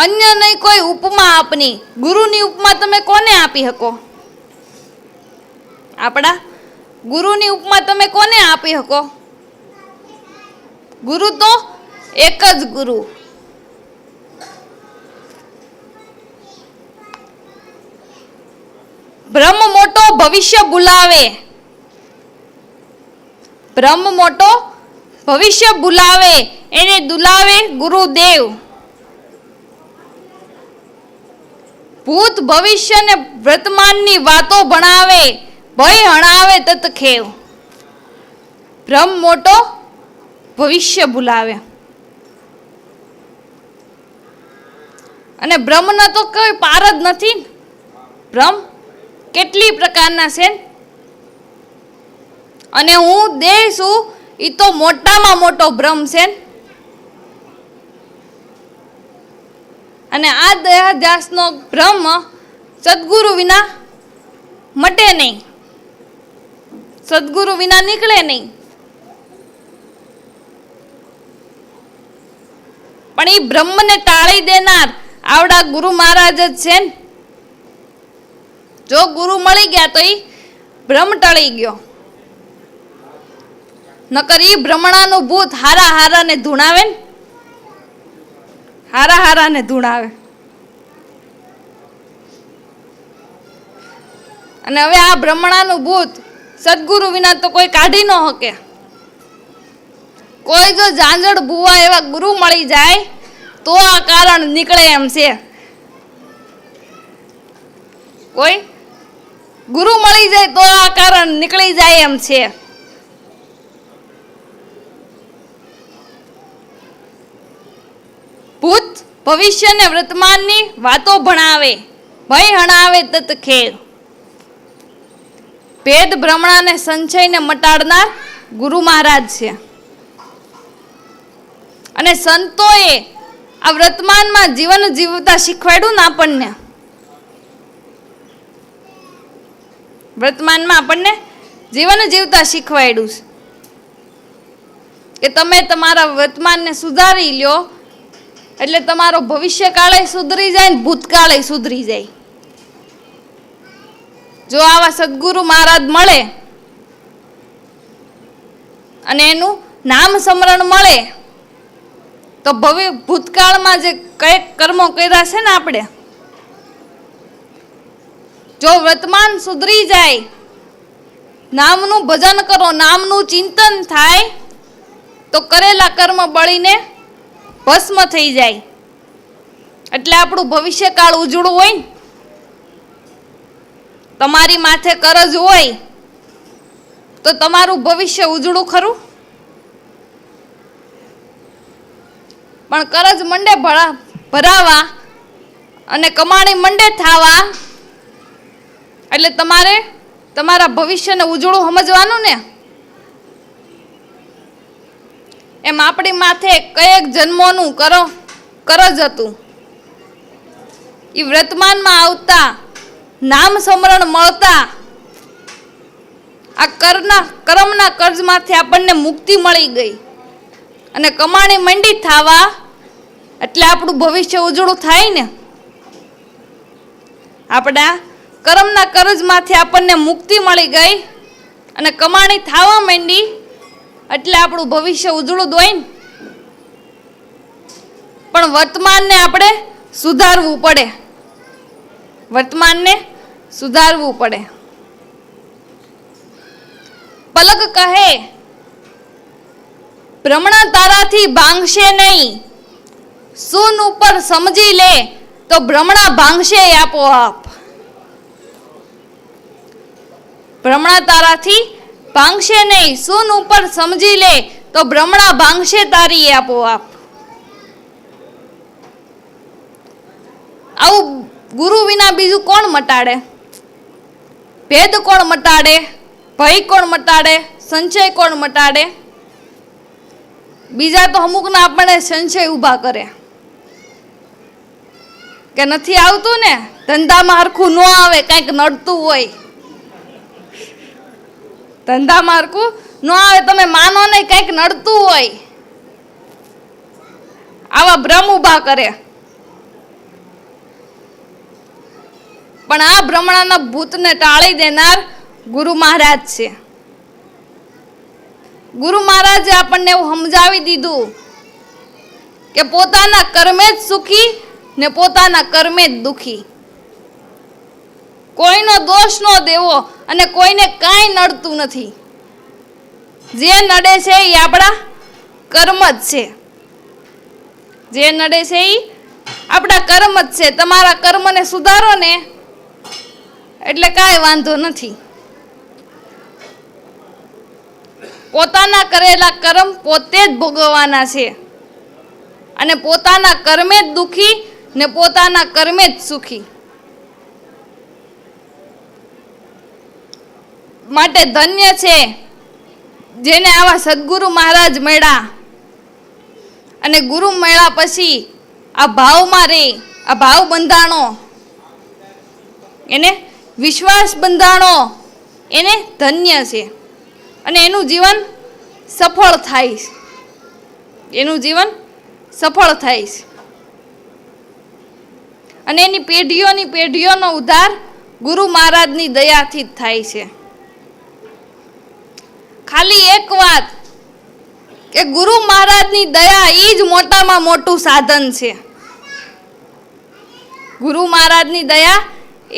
અન્ય નહીં કોઈ ઉપમા આપની. ગુરુની ઉપમા તમે કોને આપી શકો? આપણા ગુરુની ઉપમા તમે કોને આપી શકો? ગુરુ તો એક જ ગુરુ. બ્રહ્મ મોટો ભવિષ્ય ભૂલાવે. બ્રહ્મ મોટો ભવિષ્ય ભૂલાવે, એને દુલાવે ગુરુદેવ. ભૂત ભવિષ્ય ને વર્તમાનની વાતો ભણાવે, ભય હણાવે તત ખેવ. બ્રહ્મ મોટો ભવિષ્ય ભૂલાવે. અને બ્રહ્મનો તો કોઈ પાર જ નથી. બ્રહ્મ કેટલી પ્રકારના છે, અને હું દેહ છું એ તો મોટામાં મોટો બ્રહ્મ છે. અને આ દેહાધ્યાસનો બ્રહ્મ સદગુરુ વિના મટે નહીં, સદગુરુ વિના નીકળે નહીં. પણ એ બ્રહ્મને ટાળી દેનાર આવડા ગુરુ મહારાજ જ છે ને. જો ગુરુ મળી ગયા તો એ બ્રહ્મ ટળી ગયો. નકર ઈ બ્રહ્મણાનું ભૂત હારા હારાને ધૂણાવે ને, હારા હારાને ધૂણાવે. અને હવે આ બ્રહ્મણાનું ભૂત સદગુરુ વિના તો કોઈ કાઢી ન શકે. કોઈ જો ઝાંઝડ ભુવા એવા ગુરુ મળી જાય તો આ કારણ નીકળે એમ છે. કોઈ ગુરુ મળી જાય તો આ કારણ નીકળી જાય એમ છે. ભૂત ભવિષ્ય ને વર્તમાનની વાતો ભણાવે, ભય હણાવે તત ખેર. ભેદ ભ્રમણાને સંશયને મટાડનાર ગુરુ મહારાજ છે. અને સંતોએ આ વર્તમાનમાં જીવન જીવતા શીખવાડ્યું ને આપણને. વર્તમાનમાં આપણને જીવન જીવતા શીખવાડ્યું કે તમે તમારા વર્તમાનને સુધારી લ્યો એટલે તમારો ભવિષ્યકાળે સુધરી જાય ને ભૂતકાળે સુધરી જાય. જો આવા સદગુરુ મહારાજ મળે અને એનું નામ સ્મરણ મળે તો ભૂતકાળમાં જે કઈક કર્મો કર્યા છે ને આપણે, જો વર્તમાન સુધરી જાય, નામનું ભજન કરો, નામનું ચિંતન થાય તો કરેલા કર્મ બળીને ભસ્મ થઈ જાય. એટલે આપણું ભવિષ્યકાળ ઉજળું હોય ને. તમારી માથે કરજ હોય તો તમારું ભવિષ્ય ઉજળું ખરું? પણ કરજ મંડે ભરાવા અને કમાણી મંડે થાવા એટલે તમારે તમારા ભવિષ્યને ઉજળું સમજવાનું ને. એમ આપણી માથે કયેક જન્મોનું કરજ હતું. એ વર્તમાનમાં આવતા નામ સ્મરણ મળતા આ કર્મના કર્જમાંથી આપણને મુક્તિ મળી ગઈ અને કમાણી મંડી થવા એટલે આપણું ભવિષ્ય ઉજળું થાય ને. આપણા કર્મના કર્જમાંથી આપણને મુક્તિ મળી ગઈ અને કમાણી થવા માંડી એટલે આપણું ભવિષ્ય ઉજળું હોય ને. પણ વર્તમાનને આપણે સુધારવું પડે. વર્તમાનને સુધારવું પડે. પલક કહે ભ્રમણા તારાથી ભાંગશે નહીં, સૂન ઉપર સમજી લે તો ભ્રમણા ભાંગશે આપોઆપ. ભ્રમણા તારાથી ભાંગશે નહીં, સૂન ઉપર સમજી લે તો ભ્રમણા ભાંગશે તારી આપોઆપ. આવું ગુરુ વિના બીજું કોણ મટાડે? ભેદ કોણ મટાડે? ભય કોણ મટાડે? સંશય કોણ મટાડે? બીજા તો અમુકના આપણને સંશય ઊભા કરે કે નથી આવતું ને, ધંધામાં હરખું ન આવે, કંઈક નડતું હોય. ધંધામાં હરખું ન આવે, તમે માનો નહીં, કંઈક નડતું હોય. આવા ભ્રમ ઊભા કરે. પણ આ ભ્રમણાના ભૂતને ટાળી દેનાર ગુરુ મહારાજ છે. ગુરુ મહારાજે આપણને એવું સમજાવી દીધું કે પોતાના કર્મે જ સુખી ને પોતાના કર્મે જ દુખી. કોઈનો દોષ ન દેવો અને કોઈને કાંઈ નડતું નથી. જે નડે છે એ આપણા કર્મ જ છે. જે નડે છે એ આપણા કર્મ જ છે. તમારા કર્મને સુધારો ને એટલે કાંઈ વાંધો નથી. પોતાના કરેલા કર્મ પોતે જ ભોગવવાના છે અને પોતાના કર્મે જ દુખી ને પોતાના કર્મે જ સુખી. માટે ધન્ય છે જેને આવા સદગુરુ મહારાજ મળ્યા અને ગુરુ મળ્યા પછી આ ભાવમાં રહે, આ ભાવ બંધાણો, એને વિશ્વાસ બંધાણો, એને ધન્ય છે અને એનું જીવન સફળ થાય છે. એનું જીવન સફળ થાય છે અને એની પેઢીઓનો ઉદ્ધાર ગુરુ મહારાજની દયાથી જ થાય છે. ખાલી એક વાત કે ગુરુ મહારાજની દયા એ જ મોટામાં મોટું સાધન છે. ગુરુ મહારાજની દયા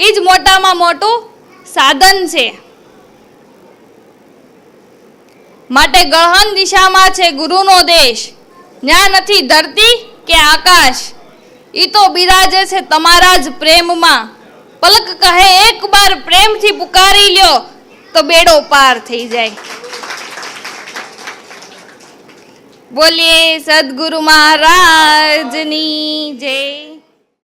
એ જ મોટામાં મોટું સાધન છે. માટે ગહન દિશામાં છે ગુરુનો દેશ, ત્યાં નથી ધરતી કે આકાશ, ઈ તો બિરાજે છે તમારા જ પ્રેમમાં. પલક કહે એક બાર પ્રેમથી પુકારી લ્યો તો બેડો પાર થઈ જાય. બોલીએ સદગુરુ મહારાજની જય.